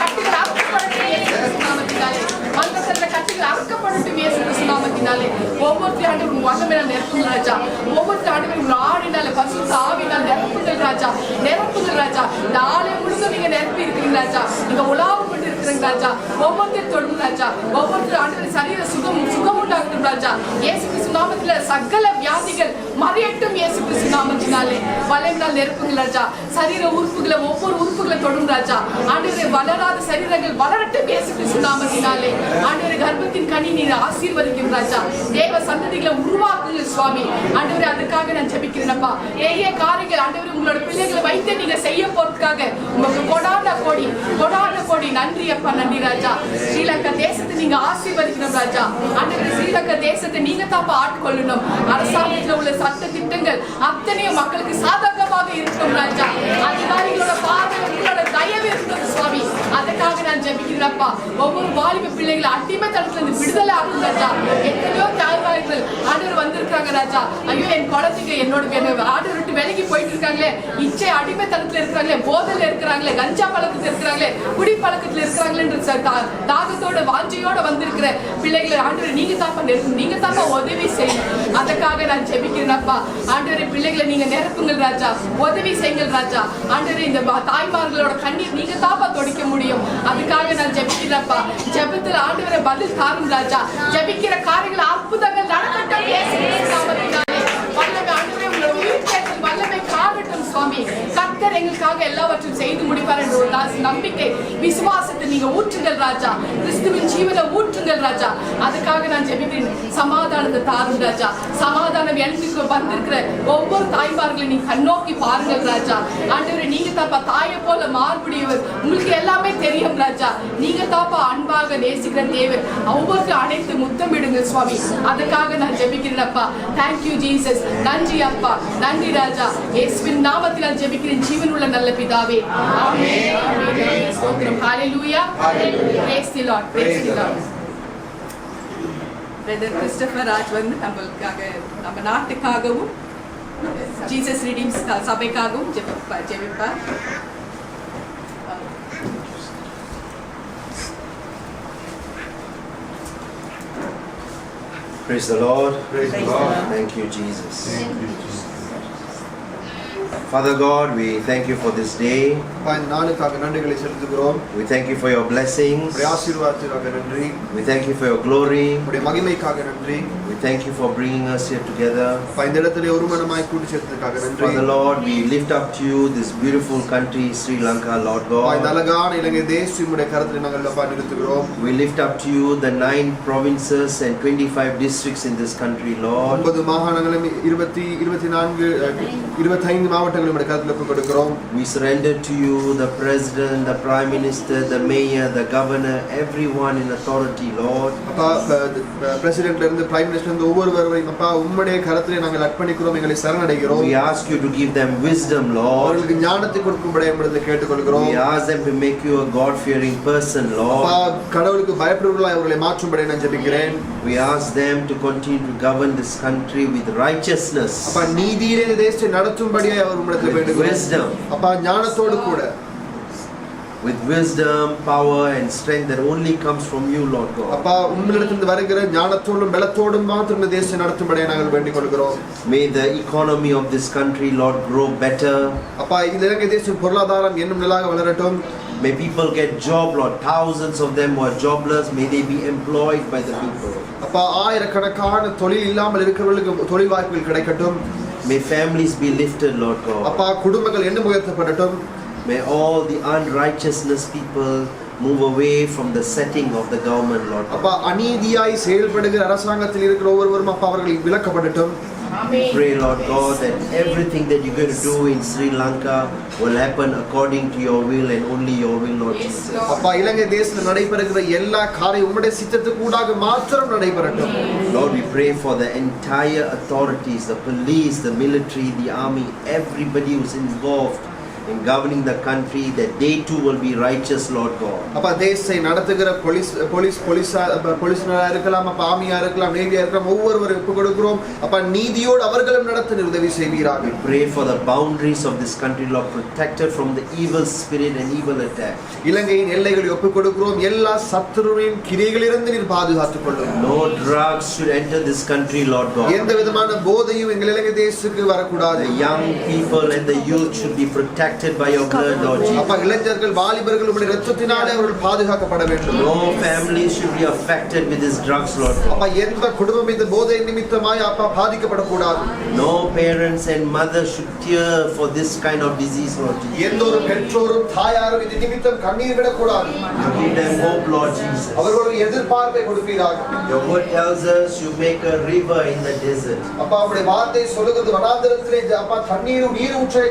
கட்டுகள் அறுக்கப்படட்டும் இயேசு கிறிஸ்து நாமத்தினாலே. மந்தசல்ல கட்டுகள் அறுக்கப்படட்டும் இயேசு கிறிஸ்து நாமத்தினாலே. ஒவ்வொரு ஆண்டவரும் வல்லமையால் நிரப்புங்கள் ராஜா. ஒவ்வொரு ஆண்டவரும் ஆடினால பரிசுத்த ஆவியினால் நிரப்புங்கள் ராஜா. நிரப்புங்கள் ராஜா. இந்த ஆலயம் முழுக்க நீங்க நிரப்பி இருக்கிறீங்க ராஜா. நீங்க உலாவும் கொண்டு இருக்கிறீங்க ராஜா. ஒவ்வொருத்தரும் தொடும் ராஜா. ஒவ்வொருத்தரும் ஆண்டவர் சரீர சுகம் உண்டாகட்டும் ராஜா. இயேசு கிறிஸ்து நாமத்தில சகல வியாதிகள் மறையட்டும் இயேசு கிறிஸ்து நாமத்தினாலே. வல்லமையால் நிரப்புங்கள் ராஜா. சரீர உறுப்புகளை ஒவ்வொரு உறுப்புகளை தொடும் ராஜா. ஆண்டவரே வளராத சரீரங்கள் வளரட்டும் இயேசு கிறிஸ்து நாமத்தினாலே. ஆண்டவரே கர்ப்பத்தின் கனி நீர் ஆசீர்வதிக்கும் ராஜா. தேவ சந்ததிகளை உருவாக்குங்க சுவாமி. ஆண்டவரே அதுக்காக நான் ஜெபிக்கிறேன்ப்பா. நிறைய காரியங்கள் ஆண்டவரே உங்களோட பிள்ளைகளை வைத்து நீங்க செய்ய போறதுக்காக உங்களுக்கு கொடான கோடி நன்றி அப்பா. நன்றி ராஜா. ஸ்ரீலங்கா தேசத்தை நீங்க ஆசீர்வதிக்கணும் ராஜா. ஆண்டவரே ஸ்ரீலங்கா தேசத்தை நீங்க தாப்பா ஆட்கொள்ளணும். அரசாங்கத்தில் உள்ள சட்ட திட்டங்கள் அத்தனையும் மக்களுக்கு சாதகமாக இருக்கும் ராஜா. அதிகாரிகளோட பார்வை உங்களோட தயவு இருக்கும் சுவாமி. அதுக்காக நான் ஜெபிக்கிறேன் ஜெபிக்கிறப்பா ஒவ்வொரு வாலிப பிள்ளைகளை அடிமைத்தனத்துல இருந்து விடுதலை ஆகும் ராஜா. எத்தனையோ தாய்மார்கள் ஆண்டவர் வந்திருக்காங்க ராஜா. ஐயோ என் குழந்தைங்க என்னோட ஆண்டவர் விட்டு விலகி போயிட்டு இருக்காங்களே, இச்சை அடிமைத்தனத்துல இருக்காங்களே, போதையில இருக்கிறாங்களே, கஞ்சா பழக்கத்துல இருக்கிறாங்களே, குடி பழக்கத்துல இருக்கிறாங்களேன்ற தாகத்தோட வாஞ்சையோட வந்திருக்கிற பிள்ளைகளை ஆண்டவர் நீங்க தாப்பா நீங்க தாப்பா உதவி செய்யணும். அதுக்காக நான் ஜெபிக்கிறேன்ப்பா. ஆண்டவரே பிள்ளைகளை நீங்க நிரப்புங்கள் ராஜா, உதவி செய்யுங்கள் ராஜா. ஆண்டவரே இந்த தாய்மார்களோட கண்ணீர் நீங்க தாப்பா துடைக்க முடியும். அதுக்காக நான் ஜெபிக்கிறேன்ப்பா. ஜெபத்தில் ஆண்டவரை பதில் தாரும் ராஜா. ஜெபிக்கிற காரியங்கள் அற்புதங்கள் நடக்கட்டும் இயேசுவின் நாமத்தினாலே. வல்லமை ஆண்டவரே உங்களுடைய உயிர்த்தெழுதல் வல்லமை காணட்டும் சுவாமி. கர்த்தர் எங்களுக்காக எல்லாவற்றையும் செய்து முடிப்பார் என்ற ஒரு நம்பிக்கை விசுவாசத்தை நீங்க ஊற்றுங்கள் ராஜா. கிறிஸ்துவின் ஜீவனை ஊற்றுங்கள் ராஜா. அதுக்காக நான் ஜெபிக்கிறேன். சமாதானத்தை தாரும் ராஜா. சமாதானம் எழுந்துக்கு வந்திருக்கிற ஒவ்வொரு தாய்மார்களையும் நீங்க கண்ணோக்கி பாருங்கள் ராஜா. ஆண்டவரே நீங்க தாப்பா தாயை போல மார்புடையவர். உங்களுக்கு எல்லாமே தெரியும் ராஜா. நீங்க தாப்பா அன்பாக நேசிக்கிற தேவன். ஒவ்வொருக்கு அனைத்து முத்தமிடுங்க சுவாமி. அதுக்காக நான் ஜெபிக்கிறேன் அப்பா. Thank you Jesus. நன்றி அப்பா, நன்றி ராஜா. இயேசுவின் நாமத்தில் நான் ஜெபிக்கிறேன் ஜீவனுள்ள நல்ல பிதாவே. ஆமென். ஆமென். ஸ்தோத்திரம். ஹalleluya. Praise the Lord. Praise the Lord. Brother Christopher Raj வந்து நம்மளுக்காக நம்ம நாட்டுக்காகவும் Jesus ரீடிம்ஸ் சபைக்காகவும் ஜெபிப்பார். Praise the Lord. Praise the Lord. Thank you, Jesus. Father God, we thank you for this day. அப்பா இந்த நாளுக்காக நன்றிகளை செலுத்துகிறோம். We thank you for your blessings. உடைய ஆசீர்வாதத்திற்காக நன்றி. We thank you for your glory. உடைய மகிமைக்காக நன்றி. We thank you for bringing us here together. அப்பா இந்த இடத்திலே ஒருமனமாய் கூட்டி சேர்த்ததற்காக நன்றி. Father Lord, we lift up to you this beautiful country, Sri Lanka, Lord அப்பா இந்த God. அழகான இலங்கை தேசம் உடைய கரத்தில் நாங்கள் அப்பா நிறுத்துகிறோம். We lift up to you the 9 provinces and 25 districts in this country, Lord. 9 மாகாணங்களும் 25 மாவட்டங்களும் உடைய கரத்தில் ஒப்புக் கொடுக்கிறோம். We surrender to you the president, the prime minister, the mayor, the governor, everyone in authority, Lord. அப்பா பிரசிடென்ட்ல இருந்து பிரைம் மினிஸ்டர் இருந்து ஒவ்வொருவரையும் அப்பா உம்முடைய கரத்திலே நாங்கள் அர்ப்பணிக்கிறோம், எங்களை சரணடைகிறோம். We ask you to give them wisdom, Lord. அவர்களுக்கு ஞானத்தை கொடுக்கும்படி நம்மிடத்தில் கேட்டுக்கொள்கிறோம். We ask them to make you a God-fearing person, அப்பா Lord. கடவுளுக்கு பயப்படுவர்களாய் அவர்களை மாற்றும்படி நான் ஜெபிக்கிறேன். We ask them to continue to govern this country with righteousness, அப்பா நீதியிலே இந்த தேசத்தை நடத்தும்படியாய் அவர் உம்மிடத்தில் with வேண்டுகிறோம். wisdom, அப்பா ஞானத்தோடு கூட with wisdom, power and strength that only comes from you, Lord God. அப்பா உம்மிடத்திலிருந்து வருகிற ஞானத்தோடும் பலத்தோடும் மாத்திரம் இந்த தேசத்தை நடத்தும்படியாய் நாங்கள் வேண்டிக் கொள்கிறோம். May the economy of this country, Lord, grow better. அப்பா இந்த இலங்கை தேசம் பொருளாதாரம் இன்னும் நல்லாக வளரட்டும். May people get job, Lord. Thousands of them who are jobless, may they be employed by the people. அப்பா ஆயிரக்கணக்கான தொழில் இல்லாமல் இருக்கிறவர்களுக்கு தொழில் வாய்ப்புகள் கிடைக்கட்டும். May families be lifted, Lord God. அப்பா குடும்பங்கள் எண்ணம் உயர்த்தப்படட்டும். May all the unrighteousness people move away from the setting of the government, Lord God. அப்பா அநீதியாய் செயல்படுகிற அரசாங்கத்தில் இருக்கிற ஒவ்வொருவரும் அப்பா அவர்கள் விலக்கப்படட்டும். We pray, Lord God, that everything that you're going to do in Sri Lanka will happen according to your will and only your will, Lord Jesus. அப்பா இலங்கை தேசத்தில் நடைபெறுகிற எல்லா காரியம் உம்முடைய சித்தத்துக்கு கூடாக மாத்திரம் நடைபெறட்டும். Lord, we pray for the entire authorities, the police, the military, the army, everybody who's involved in governing the country, that they too will be righteous, Lord God. அப்பா தேசத்தை நடத்துகிற போலீஸ்னரா இருக்கலாம், அப்பா ஆர்மியா இருக்கலாம், நேவியா இருக்கலாம், ஒவ்வொருவரும் ஒப்புக் கொடுக்கிறோம். அப்பா நீதியோடு அவர்களும் நடத்த உதவி செய்வீராக. We pray for the boundaries of this country, Lord, protected from the evil spirit and evil attack. இலங்கையின் எல்லைகளை ஒப்புக் கொடுக்கிறோம். எல்லா சத்துருவின் கிரியைகளிலிருந்து நீர் பாதுகாத்துக் கொள்ளும். No drugs should enter this country, Lord God. எந்த விதமான போதையும் எங்கள் இலங்கை தேசத்துக்கு வரக்கூடாது. The young people and the youth should be protected by your blood, Lord Jesus. அப்பா இளைஞர்கள் வாலிபர்கள் உம்முடைய இரத்தத்தினாலே அவர்கள் பாதுகாக்கப்பட வேண்டும். No families should be affected with this drugs, Lord God. அப்பா எந்த குடும்பம் இந்த போதை நிமித்தமாய் அப்பா பாதிக்கப்படக்கூடாது. No parents and mothers should tear for this kind of disease, Lord Jesus. எந்த ஒரு பெற்றோரும் தாயாரும் இது நிமித்தம் கண்ணீர் விடக்கூடாது. You give them hope, Lord Jesus. அவர்களுக்கு எதிர்பார்ப்பை கொடுப்பீராக. Your word tells us you make a river in the desert, அப்பா உம்முடைய வார்த்தை சொல்லுகிறது வனாந்தரத்திலே அப்பா தண்ணீர் நீர் ஊற்றை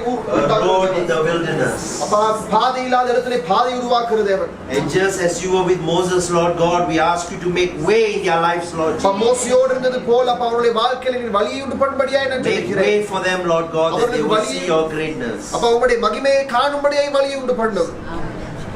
a road in the wilderness. அப்பா பாதை இல்லாத இடத்திலே பாதை உருவாக்குற தேவன். And just as you were with Moses, Lord God, we ask you to make way in their lives, Lord அப்பா Jesus. மோசேயோடு இருந்தது போல அப்பா அவருடைய வாழ்க்கையில நீர் வழியை உண்டு பண்ணும்படியாய் நான் Make ஜெபிக்கிறேன். way for them, Lord God, that they will see your greatness. அப்பா உம்முடைய மகிமையை காணும்படியாய் வழியை உண்டு பண்ணும்.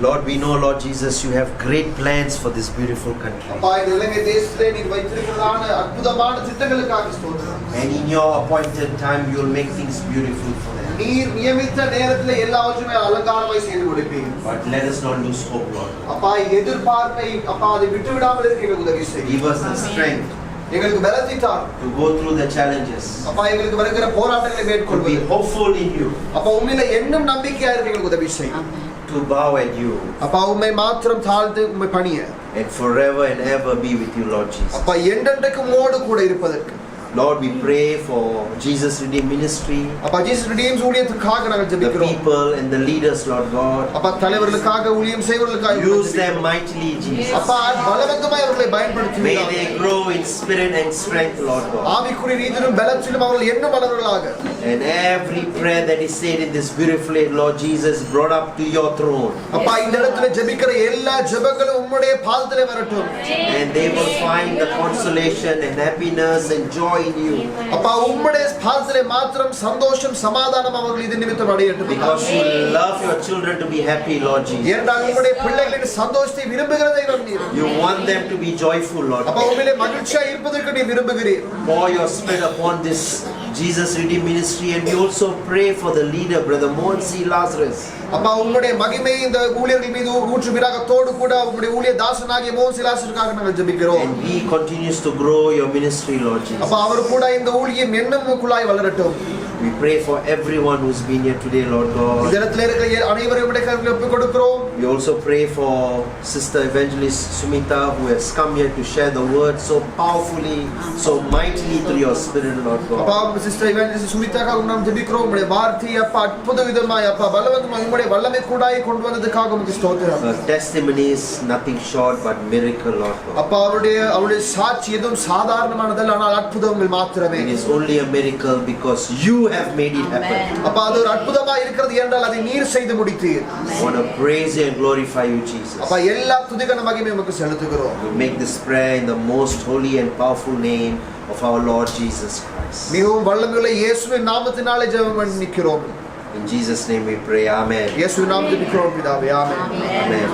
Lord, we know, Lord Jesus, you have great plans for this beautiful country. அப்பா இந்த இலங்கை தேசத்திலே நீர் வைத்திருக்கிறதான அற்புதமான திட்டங்களுக்காக ஸ்தோத்திரம். And in your appointed time, you will make things beautiful for them. நீர் நியமித்த நேரத்திலே எல்லாவற்றையுமே அலங்காரமாய் செய்து கொடுப்பீர். But let us not lose hope, Lord. அப்பா எதிர்பார்ப்பை அப்பா அதை விட்டு விடாமல் இருக்க எங்களுக்கு உதவி செய்யும். Give us the strength எங்களுக்கு பலத்தை தாரும். to go through the challenges, அப்பா எங்களுக்கு வருகிற போராட்டங்களை to be மேற்கொள்வது. hopeful in you, அப்பா உண்மையில என்னும் நம்பிக்கையா இருக்க எங்களுக்கு உதவி செய்யும். to bow at you, அப்பா உண்மை மாத்திரம் தாழ்ந்து உண்மை பணிய. and forever and ever be with you, Lord Jesus. அப்பா என்றென்றைக்கும் உம்மோடு கூட இருப்பதற்கு. Lord, we pray for Jesus Redeemed Ministry, அப்பா ஜீசஸ் ரிடீம்ஸ் ஊழியத்துக்காக நாங்கள் the ஜெபிக்கிறோம். people and the leaders, Lord God. அப்பா தலைவர்களுக்காக ஊழியம் செய்வர்களுக்காக Use them mightily, Jesus. அப்பா பலவந்தமாய் அவர்களை May பயன்படுத்துவீராக. they grow in spirit and strength, Lord God. ஆவிக்குரிய ரீதியிலும் பலத்திலும் அவர்கள் எண்ணம் வளர்களாக. And every prayer that is said in this beautiful Lord Jesus brought up to your throne. அப்பா இந்த இடத்துல ஜெபிக்கிற எல்லா ஜெபங்களும் உம்முடைய பாதத்திலே வரட்டும். And they will find the consolation and happiness and joy in you. அப்பா உம்முடைய பாதத்திலே மாத்திரம் சந்தோஷம் சமாதானம் அவர்கள் இது நிமித்தம் அடையட்டும். Because you love your children to be happy, Lord Jesus. ஏனென்றால் உம்முடைய பிள்ளைகளின் சந்தோஷத்தை விரும்புகிற தெய்வம் நீர். You want them to be joyful, Lord. அப்பா உம்மிலே மகிழ்ச்சியா இருப்பதற்கு நீ விரும்புகிறீர். Pour your spirit upon this Jesus Redeemed Ministry, and we also pray for the leader, Brother Monsi Lazarus. அப்பா உம்முடைய மகிமை இந்த ஊழியர்கள் மீது ஊற்றுவீராகத்தோடு கூட உம்முடைய ஊழிய தாசனாகிய மோகன் சிலாசருக்காக நாங்கள் ஜெபிக்கிறோம். And he continues to grow your ministry, Lord Jesus. அப்பா அவர் கூட இந்த ஊழியம் எண்ணமுக்குள்ளாய் வளரட்டும். We pray for everyone who's been here today, Lord God. இந்த இடத்துல இருக்கிற அனைவரையும் உம்முடைய கரங்களில் ஒப்புக் கொடுக்கிறோம். We also pray for Sister Evangelist Sumita, who has come here to share the word so powerfully, so mightily through your spirit, Lord அப்பா God. சிஸ்டர் இவாஞ்சலிஸ்ட் சுமிதாக்காக நாம் ஜெபிக்கிறோம். உம்முடைய வார்த்தை அப்பா அற்புத விதமாய் அப்பா பலவந்தமாய் உம்முடைய வல்லமை கூடாய் கொண்டு வந்ததுக்காக உமக்கு ஸ்தோத்திரம். Her testimony is nothing short but miracle, Lord God. அப்பா அவருடைய சாட்சி எதுவும் சாதாரணமானதல்ல, ஆனால் அற்புதங்கள் மாத்திரமே. It is only a miracle because you have made it happen. அப்பா அது ஒரு அற்புதமா இருக்கிறது என்றால் அதை நீர் செய்து முடித்தீர். I want to praise you and glorify you, Jesus. அப்பா எல்லா துதிகன மகிமையும் உமக்கு செலுத்துகிறோம். We make this prayer in the most holy and powerful name of our Lord Jesus Christ. மிகவும் வல்லமையுள்ள இயேசுவின் நாமத்தினாலே ஜெபம் பண்ணி நிற்கிறோம். In Jesus' name we pray. Amen. இயேசுவின் நாமத்தில் ஜெபிக்கிறோம் பிதாவே. ஆமென். Amen.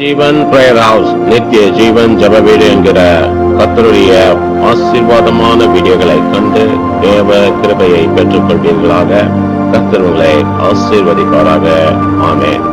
ஜீவன் பிரேயர் ஹவுஸ் நித்திய ஜீவன் ஜெப வீடு என்கிற கர்த்தருடைய ஆசீர்வாதமான வீடியோகளை கண்டு தேவ கிருபையை பெற்றுக் கொள்வீர்களாக. கர்த்தர் உங்களை ஆசீர்வதிப்பாராக. ஆமென்.